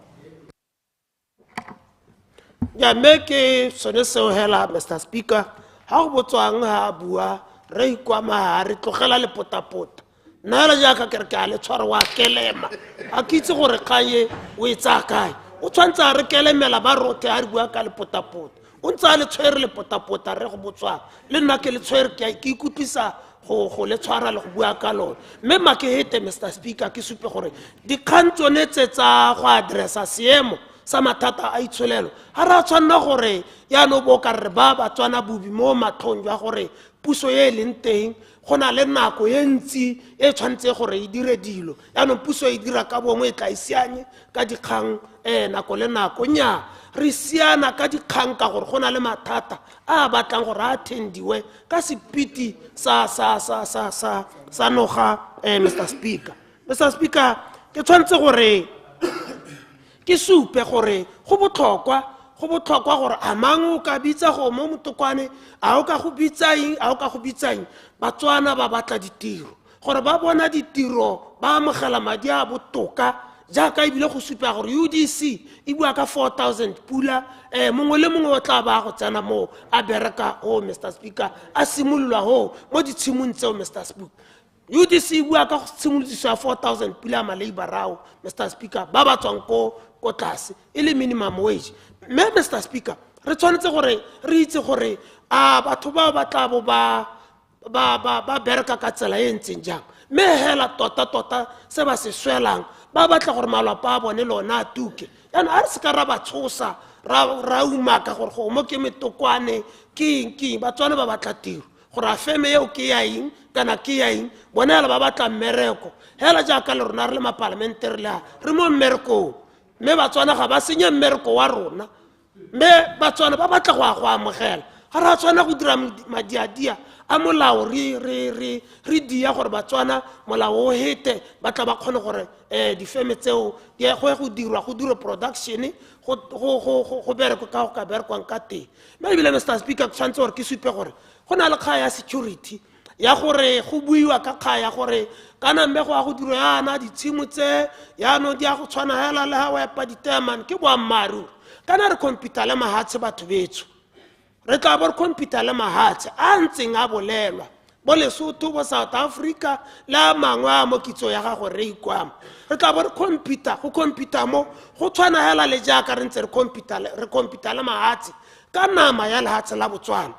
ya meke sone seo hela Mr Speaker ha go botswang ha bua re ikwama ha re tlogela lepotapota nna la jaaka ke re ke a le tshware wa kelema a ke itse gore kgaye o e tsaya kae o tshwantse a re kelemela ba rothe a re bua ka lepotapota o ntse a le tshwere lepotapota re go botswang le nna ke le tshwere ke ikutlwisa go le tshwara le go bua ka lone mme make hete Mr Speaker ke supe gore dikgang tsone tse tsa go addressa seemo sa mathata a itsholelo ha ra tshwanna gore ya no bo ka re ba tswana bubi mo matlhong jwa gore puso ye leng teng go na le nako ye ntsi e tshwantse gore e dire dilo ya no puso e dira ka bongwe e tla isianye ka dikgang nako le nako nya re siana ka dikgang ka gore go na le mathata a batlang gore a attendiwe ka sepiti sa noga Mr Speaker ke tshwantse gore ke supe gore go botlhokwa gore a mang o ka bitsa go mo motokwane a o ka go bitsaing batswana ba batla ditiro gore ba bona ditiro ba amogela madi a botoka jaaka ebile go supa gore UDC e bua ka 4,000 pula mongwe le mongwe o tla ba go tsena mo a bereka Mr Speaker a simololwa mo ditshimong tseo Mr Speaker UDC bua ka tshimolodiso ya 4,000 pula ma labor rao Mr Speaker ba ba tswang ko tlase e le minimum wage mme Mr Speaker re tshwanetse gore re itse gore a batho ba tla bo ba bereka ka tsela e ntseng jang mme hela tota se ba se swelang ba batla gore malapa a bone lona a tuke yana a re se ka ra ba tshosa ra umaka gore go mo ke metokwane ke batswana ba batla tiro gore a feme eo ke ya eng kana ke ya eng bona hela ba batla mmereko hela jaaka le rona re le ma parliamentary la re mo mmereko mme batswana ga ba senye mmereko wa rona mme batswana ba batla go amogela ga ra tswana go dira madiadia a molao re dia gore batswana molao o hete ba tla ba kgone gore difeme tseo go dirwa production go bereko ka go ka berekwang ka teng mme ebile Mr Speaker ke tshwanetse gore ke supe gore go na le kgaya ya security ya gore go buiwa ka kgaya gore kana mme go a go dirwa yana ditshimo tse yano di a go tshwana hela le ha wa epa diteman ke boammaaruri kana re computer le mahatshe batho betso re tla bo re computer le mahatshe a ntseng a bolelwa bo Lesotho bo South Africa la mangwe a mo kitso ya gago re ikwama re tla bo re computer mo go tshwana hela le jaaka re ntse re computer le mahatshe ka nama ya lehatshe la Botswana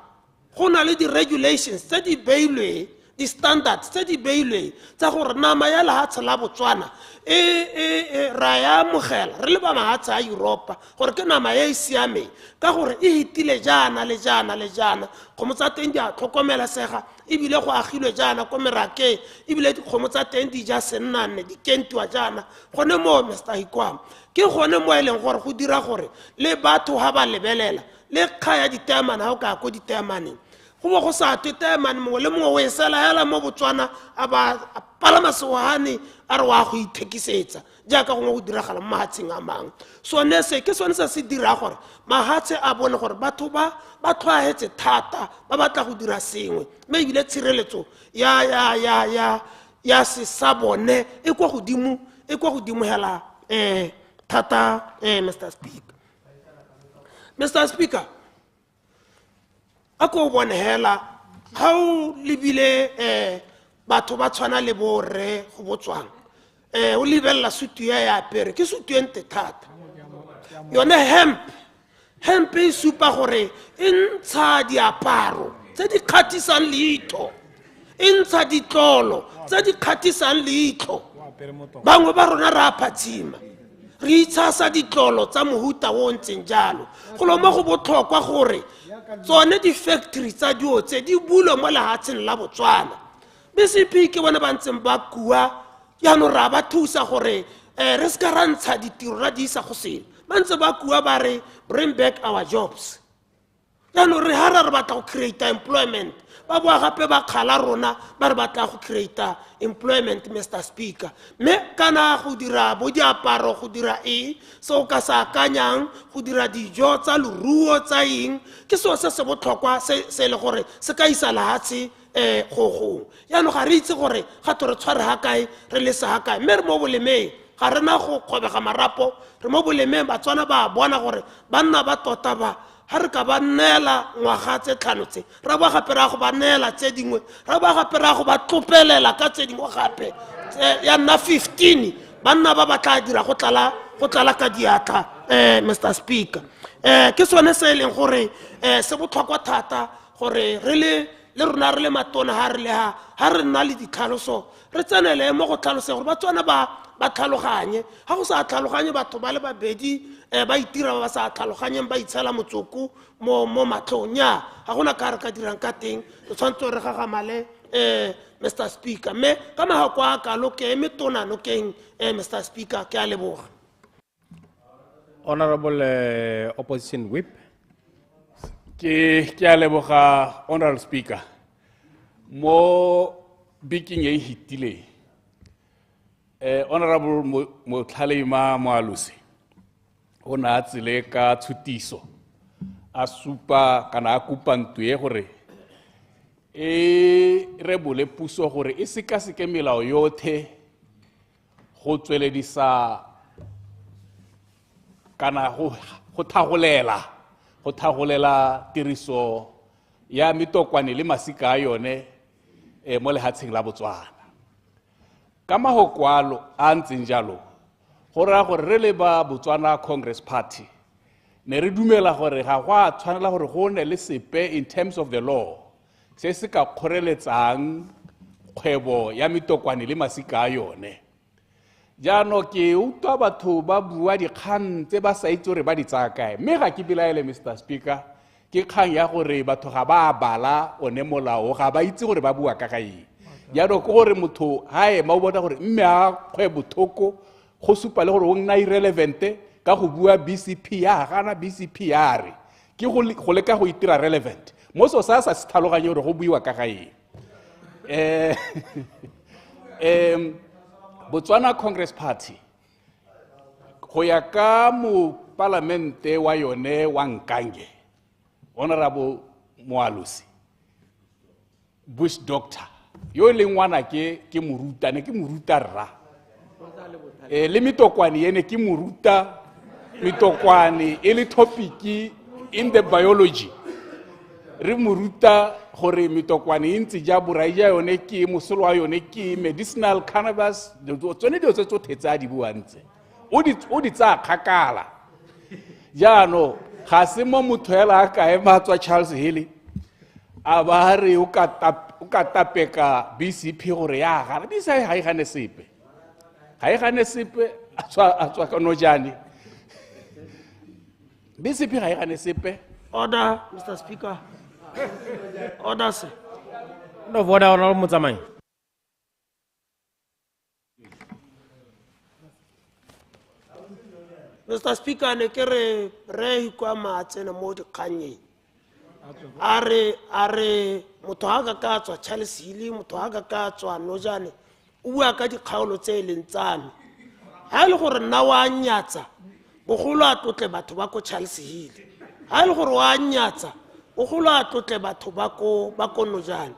go na le di-regulations tse di beilwe di-standards tse di beilwe tsa gore nama ya lehatshe la Botswana ra ya amogela re le ba mahatshe a Europa gore ke nama ya e siameng ka gore e hitile jaana le jaana kgomo tsa teng di a tlhokomelesega ebile go agilwe jaana ko merakeng ebile dikgomo tsa teng di ja sennane di kentiwa jaana gone mo Mr Hikwama ke gone mo e leng gore go dira gore le batho ha ba lebelela le kgaya diteamane ha o ka ko diteamaneng go bo go sa teteamane mongwe le mongwe o e sela hela mo Botswana a palama sewahane a re wa go ithekisetsa jaaka gongwe go diragala mo mahatsheng a mangwe ke sone se dira gore mahatshe a bone gore batho ba tlhoahetse thata ba batla go dira sengwe mme ebile tshireletso ya se sa bone e kwa godimo hela thata Mr Speaker a ko bone hela ga o lebile batho ba tshwana le borre go Botswana o lebella sutu ya ya apere ke sutu e nte thata yone hemp e supa gore e ntsha diaparo tse di kgatisang leitho e ntsha ditlolo tse di kgatisang leitho bangwe ba rona re a phatsima re itshasa ditlolo tsa mohuta o ntseng jalo go lo mo go botlhokwa gore tsone di-factory tsa dio tse di bulwe mo lehatsheng la Botswana BCP ke bone ba ntseng ba kua yaanong ra ba thusa gore re se ka ra ntsha ditiro ra di isa go sele ba ntse ba kua ba re bring back our jobs yaanong re ha re batla go create employment ba boa gape ba kgala rona ba re batla go create employment Mr. Speaker me kana go dira bo diaparo go dira se o ka sa akanyang go dira dijo tsa leruo tsa eng ke seo se botlhokwa se le gore se ka isa lahatshe go yaanong ga re itse gore ga to re tshware ha kae re le sa ha kae mme re mo bolemeng ga rena go kgobega marapo re mo bolemeng Batswana ba bona gore banna ba tota ba ha re ka ba neela ngwaga tse tlhano tse ra ba gape ra go ba neela tse dingwe ra ba gape ra go ba tlopelela ka tse dingwe gape ya nna 15 banna ba batla dira go tlala ka diatla Mr. Speaker ke sone se leng gore se botlhokwa thata gore re le rona re le matona ha re nna le ditlhaloso re tsenele mo go tlhalose gore Batswana ba tlhaloganye ha go sa tlhaloganye batho ba le babedi ba itira ba sa tlhaloganyeng ba itshela motsoko mo matlhong nya ga gona ka re ka dirang ka teng re tshwanetse re gagamale Mr. Speaker me ka mahako a kalo ke metona no keng Mr. Speaker ke a leboga Honorable Opposition Whip. Ke a leboga Honorable Speaker. Mo biking e hitile. Honorable Motlhalema Moalusi. O na tsile ka tshutiso. A supa kana a kupa ntwe gore re bole puso gore e sekaseke melao yotlhe go tsweledisa kana go thagolela tiriso ya metokwane le masika a yone mo lehatsheng la Botswana ka mahokwalo a ntseng jalo go ra gore re le ba Botswana Congress Party ne re dumela gore ga go a tshwanela gore go ne le sepe in terms of the law se se ka kgoreletsang kgwebo ya metokwane le masika a yone jano ke utlwa batho ba bua dikgang tse ba sa itse gore ba di tsaya kae mme ga ke bilaele Mr. Speaker ke kgang ya gore batho ga ba bala one molao ga ba itse gore ba bua ka gae jano ke gore motho ha ema o bona gore mme a kgwebo thoko go supa le gore o nna irrelevant ka go bua BCP ya gana BCP ya re ke go leka go itira relevant mo so sa se tlhaloganye gore go buiwa ka gae Botswana Congress Party go ya ka mo parlamente wa yone wa Nkange Honorable Moalusi Bush Doctor yo le ngwana ke moruta rra le mitokwane yene ke moruta mitokwane e le topic in the biology re moruta gore mitokwane e ntse ja borai ja yone ke mosolo wa yone ke medicinal cannabis tsone dio tse tsetsa di buantse o di tsa khakala jano ga se mo motho ela ka e matswa Charles Hill a ba re o ka tapeka BCP gore ya ga di sa ha igane sepe a tswa ka nojane BCP ga igane sepe order Mr. Speaker order sir no voda Honorable Motsamai. Mr. Speaker ne ke re kwa matsena mo dikganyeng are motho ha ka tswa Charles Hill motho ha ka tswa nojane o bua ka dikgaolo tse leng tsame ha ile gore nna wa nyatsa bogolo a tlotle batho ba ko Charles Hill ha ile gore wa nyatsa bogolo a tlotle batho ba ko nojane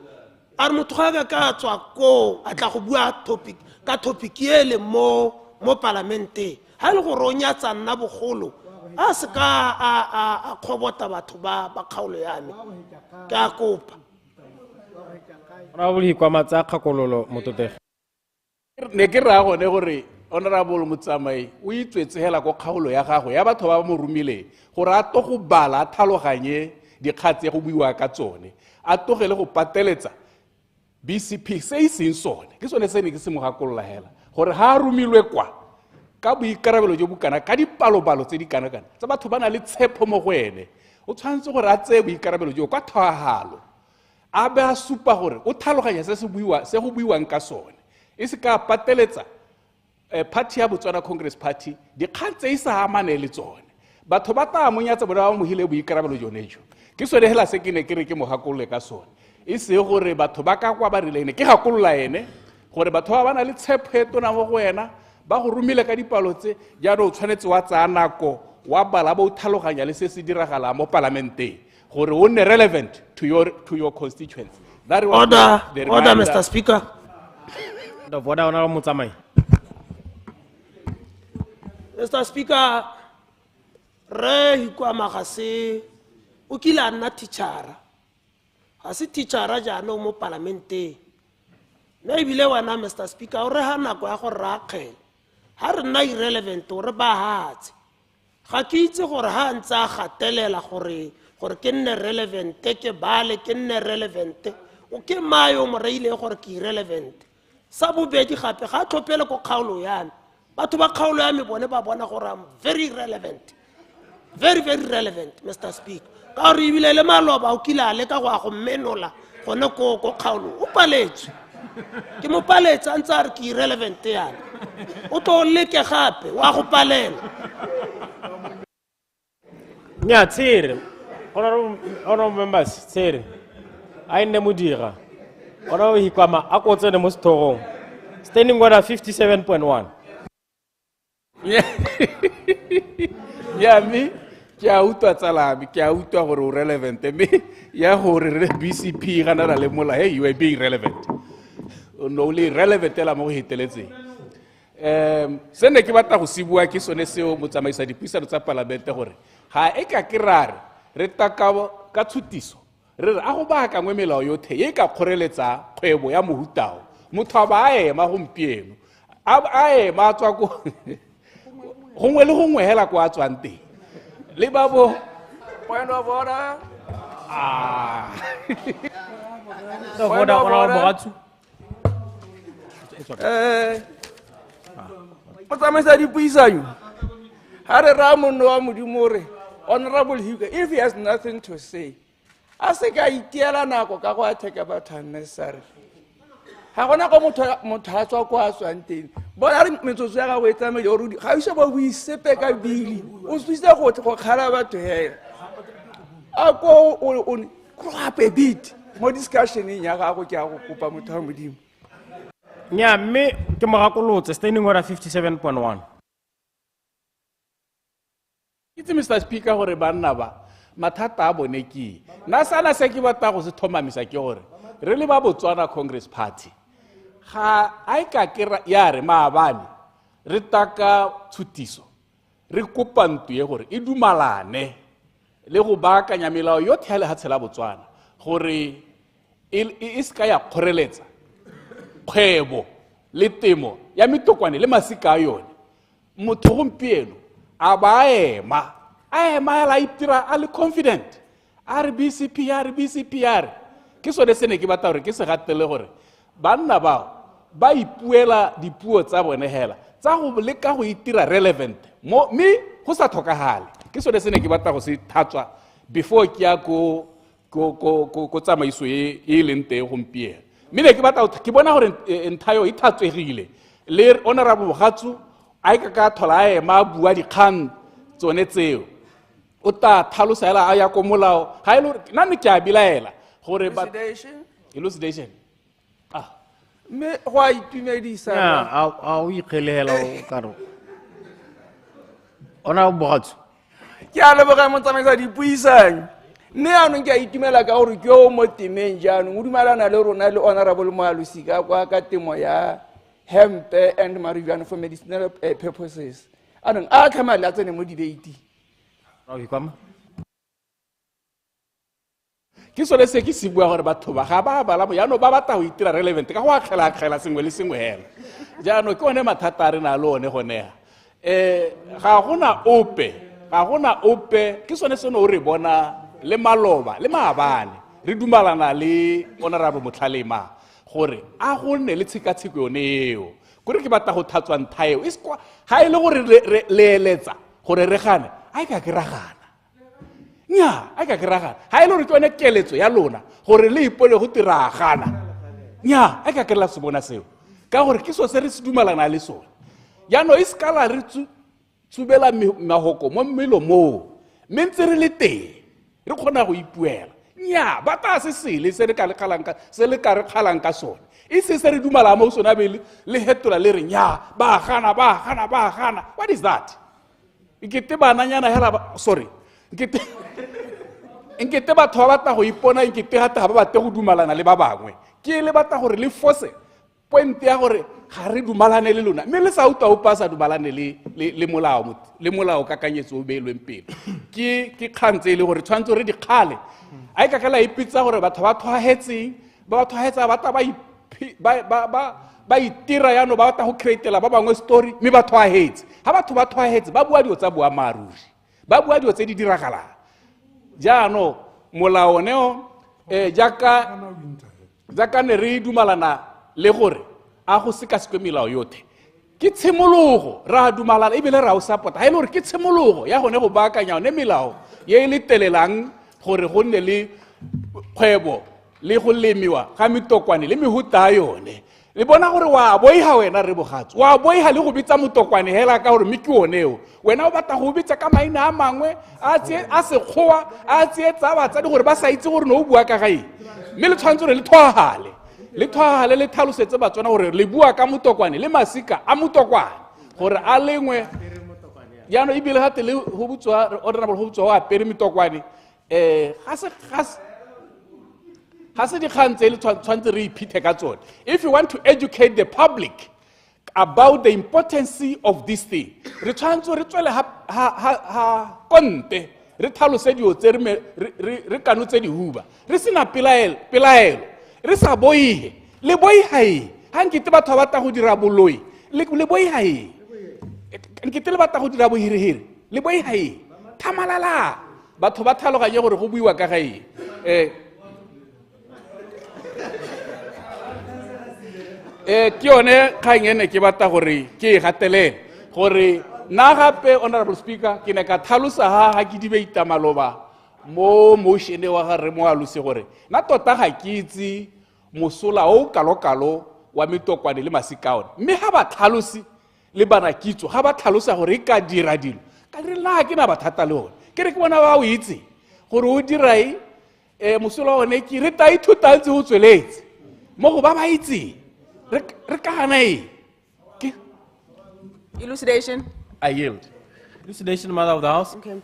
are motho ga ka tswa ko a tla go bua topic ele mo parlamente ha ile gore o nyatsa nna bogolo a se ka a khobota batho ba kgaolo ya me ke a kopa Honorable Hikwamatsa Kgakololo Mototegi. ne ke ra gone gore honorable Motsamai o itswetse hela go kgaolo ya gago ya batho ba mo rumile gore a to go bala thaloganye dikgatse go buiwa ka tsone a togele go pateletsa BCP se iseng sone ke sone se ne ke se mo gakolola hela gore ha a rumilwe kwa ka boikarabelo jo bukana ka dipalopalo tse di kana-kana tsa batho ba na le tshepo mo go ene o tshwanetse gore a tseye boikarabelo jo kwa thwagalo a be a supa gore o thaloganya se go buiwang ka sone e se ka pateletsa party ya Botswana Congress Party dikgang tse isa amane le tsone batho ba ta monyatsa bona ba mohile boikarabelo jonejo ke sone hela se ke ne ke re ke mo gakolola ka sone e se gore batho ba ka kwa ba rilene ke gakolola ene gore batho ba bana le tshepo na mo go wena ba go rumile ka dipalo tse jaanong o tshwanetse wa tsaya nako wa bala ba o thaloganya le se se diragala mo parlamenteng gore o nne relevant to your constituents. That was order, Mr. Speaker. The order, Honorable Motsamai. Mr. Speaker, re hikwama ga se o kila nna teachera ga se teachera jaanong mo parlamenteng mme ebile wena Mr. Speaker o re ha nako ya gore re akgele ha re nna irrelevant o re ba hatse ga ke itse gore ha ntse a gatelela gore ke nne relevant ke bale ke nne relevant o ke mayo mo reile gore ke irrelevant sa bobedi gape ga tlhopele go kgaolo yana batho ba kgaolo ya me bone ba bona gore am very relevant, very relevant, Mr. Speaker. Ka re ibile le maloba o kila le ka go menola gone ko kgaolo o paletse ke mo paletsa ntse re ke irrelevant yana o to leke gape wa go palela nya tsere honorable members tsere a ine modira ona o hikwama a ko tsene mo setorong standing order 57.1 ya me ke a utlwa tsalami ke a utlwa gore o relevant me ya gore BCP ga na le mola hey you are being relevant no only relevant la mo go heteletseng se ne ke batla go sibua ke sone seo motsamaisa dipuisano tsa parlamente gore ga e ka kerare re taka ka tshutiso re a go baka ngwe melao yothe e ka kgoreletsa kgwebo ya mohutao motho ba a ema gompieno a ema tswa go gongwe le gongwe hela kwa a tswang teng le babo Point of order. Point of order. Motsamaisa dipuisano ha re ra monno wa modimo re Honorable Hugo, if he has nothing to say a se ka itiela nako ka go atheka batho unnecessary ga gona go motho a tswa kwa a tswang teng bona re metsotso ya gago e tsamaile gore ga isa ba boisepe ka bili o switse go kgala batho hela a ko o gape bit mo discussioneng ya gago ke a go kopa motho wa modimo nya mme ke mogakolotse standing order 57.1 itse Mr. Speaker gore banna ba mathata a bone ke na sana se ke batla go se thomamisa ke gore re le ba Botswana Congress Party ga a ka kera ya re maabane re taka tshutiso re kopa ntu ye gore e dumalane le go baakanya melao yotlhe ya lefatshe la Botswana gore e ska ya kgoreletsa kgwebo le temo ya metokwane le masika a yone motho gompieno a ba ema la itira a le confident a re BCP ke sone se ne ke batla gore ke se gatele gore banna ba ipuela dipuo tsa bone hela tsa go leka go itira relevant me go sa tlhokagale ke sone se ne ke batla go se thatswa before ke ya ko tsamaiso e leng teng gompieno mme ne ke batla ke bona gore nthayo e thatswegile le honorable Bogatsu a ka thola a ema bua dikgang tsone tseo o ta tlhalosa hela a ya ko molao ga e le gore nna ne ke a bilaela gore elucidation mme go a itumedisa a o ikgelela o karo ona Bogatsu ke a leboga motsamaisa dipuisano mme anong ke a itumela ka gore ke o mo temeng jaanong o dumelana le rona le honorable Moalusika kwa ka temo ya hemp and marijuana for medicinal purposes anong a tlhamale a tsene mo debate ke sone se ke se bua gore batho ba ga ba bala mo yaanong ba batla go itira relevant ka go akgela sengwe le sengwe hela jaanong ke one mathata a re na le one gonega ga gona ope ke sone seno o re bona le maloba le maabane re dumalana le honorable Motlhalema gore a go nne le tshekatsheko yone eo kore ke batla go thatswa ntha eo ga e le gore le eletsa gore re gane a ka ke ragana nya a ka ke ragana ga e le gore ke yone keletso ya lona gore le ipone go tiragana nya a ka ke la se bona seo ka gore ke so se re se dumalana le sone yaanong e sekala re tsubela mahoko mo mmelo moo mme ntse re le teng re kgona go ipuela nya ba ta se sele se le ka re kgalang ka sone e se re dumala mo sona be le hetola le re nya ba gana what is that ikete bananyana hela sorry nkete batho ba batla go ipona nkete hata ba batla go dumalana le ba bangwe ke le batla gore le force point ya gore ga re dumalane le lona mme le sa uta o pasa dumalane le molao ka kanyetso o beelweng pele ke kgantse le gore tshwantse re di kgale a e ka kala ipitsa gore batho ba tshwaetsa ba itira yaanong ba batla go createla ba bangwe story mme ba tshwaetse ga batho ba tshwaetse ba bua dio tsa boammaaruri ba bua dio tse di diragalang jaanong molao neo jaaka ne re dumalana le gore a go sekasekwe melao yotlhe ke tshimologo ra dumalana ebile ra o support ga e le gore ke tshimologo ya gone go baakanya one melao ye e le telelang gore go nne le kgwebo le go lemiwa ga metokwane le mehuta yone le bona gore wa boiha wena re bogatso wa boiha le go bitsa motokwane hela ka gore miki oneo wena o batla go bitsa ka maina a mangwe a sekgowa a tsietsa batsadi gore ba sa itse gore no o bua ka gae mme le tshwanetse gore le thwagale le tlhalosetse batswana gore le bua ka motokwane le masika a motokwane gore a lengwe yaanong ebile gate le honorable go butswa o apere metokwane ga se dikgang tse le tshwanetse re iphithe ka tsone if you want to educate the public about the importance of this thing re tshwanetse re tswele ha konte re tlhalose dio tse re kanotse dihuba re sena pelaelo re sa boihe le boihae ga nkete batho ba batla go dira boloi le boihae nkete le batla go dira bohirihiri le boihae thamalala batho ba tlhaloganye gore go buiwa ka gae ke yone kgang ene ke batla gore ke e gatelele gore nna gape honorable speaker ke ne ka tlhalosa ga ke dibeita maloba mo motione wa gare mo alose gore nna tota ga ke itse mosola o kalokalo wa metokwane le masika one mme ga ba tlhalosi le bana kitso ga ba tlhalosa gore e ka dira dilo ka re nna ke na bathata le one ke re ke bona ba o itse gore o dirai mosola one ke re ta ithuta ntse o tsweletse mo go ba ba itse re ka gana ke elucidation. I yield. Elucidation, Mother of the House. Okay.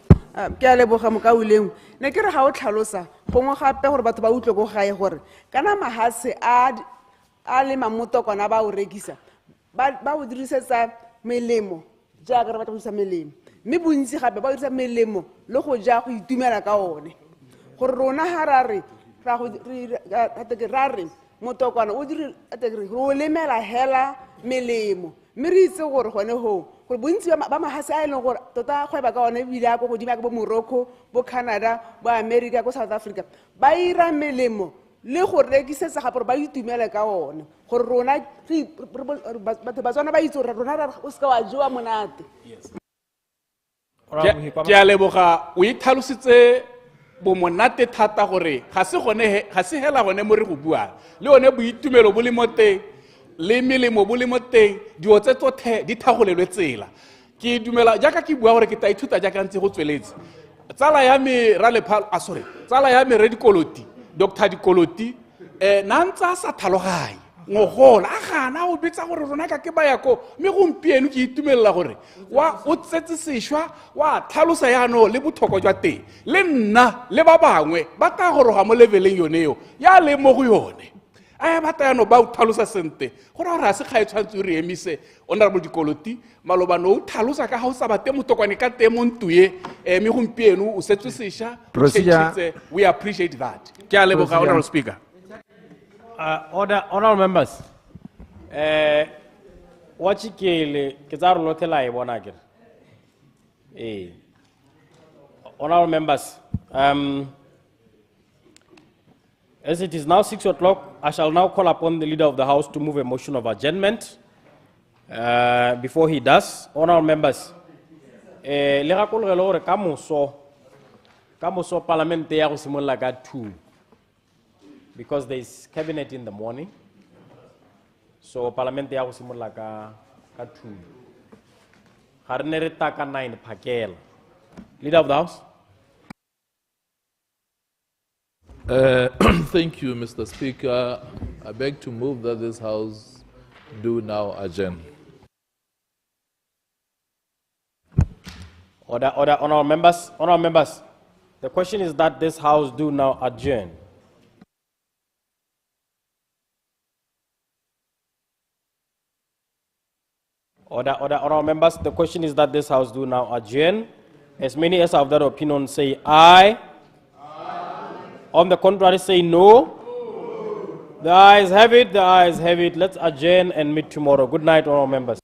Ke a leboga mokauleng ne ke re ga o tlhalosa gongwe gape gore batho ba utlwe go gae gore kana mahase a le mamotokwana ba o rekisa ba o dirisetsa melemo jaaka re batla go dirisa melemo mme bontsi gape ba o dirisa melemo le go ja go itumela ka one gore rona ga ra re motokwana o dire re o lemela hela melemo mme re itse gore gone go gore bontsi ba mahase a e leng gore tota kgweba ka one ebile a ko godimo ya bo Morocco bo Canada bo America ko South Africa ba ira melemo le go rekisetsa gape gore ba itumele ka one gore rona batho ba tswana ba itse gore rona o se ka wa jewa monate. ke a leboga o ithalositse bo monate thata gore ga se hela gone mo re go bua le one boitumelo bo le mo teng le melemo bo le mo teng dio tse tsothe di thagolelwe tsela ke dumela jaaka ke bua gore ke ta ithuta jaaka ntse go tsweletse tsala ya me tsala ya me re dikoloti Dr. Dikoloti na ntsa sa thaloganye ngogola a gana o bitsa gore rona ka ke baya ko mme gompieno ke itumelela gore o tsetse sešwa wa tlhalosa yaano le bothoko jwa teng le nna le ba bangwe ba tla goroga mo leveleng yone eo ya le mo go yone a bata yano ba o tlhalosa sente gore gore a se ga e tshwantse o re emise honorable dikoloti malobano o tlhalosa ka ga o sa bate motokwane ka teng mo ntuye mme gompieno o setse sešha we appreciate that ke a leboga honorable speaker. Honorable members, what you ke tsa re lotlhe la e bona ke honorable members, as it is now 6 o'clock, I shall now call upon the leader of the house to move a motion of adjournment. Before he does, honorable members, le gakologele gore ka moso parliament ya go simolola ka 2 because there is cabinet in the morning, so parliament ya go simolola ka 2 ga re ne re ta ka 9 phakela. Leader of the house. Thank you, Mr. Speaker. I beg to move that this House do now adjourn. Order, honorable members. Honorable members, the question is that this House do now adjourn. Order, honorable members, the question is that this House do now adjourn. As many as have that opinion say aye. On the contrary, say no. The ayes have it, the ayes have it. Let's adjourn and meet tomorrow. Good night, all members.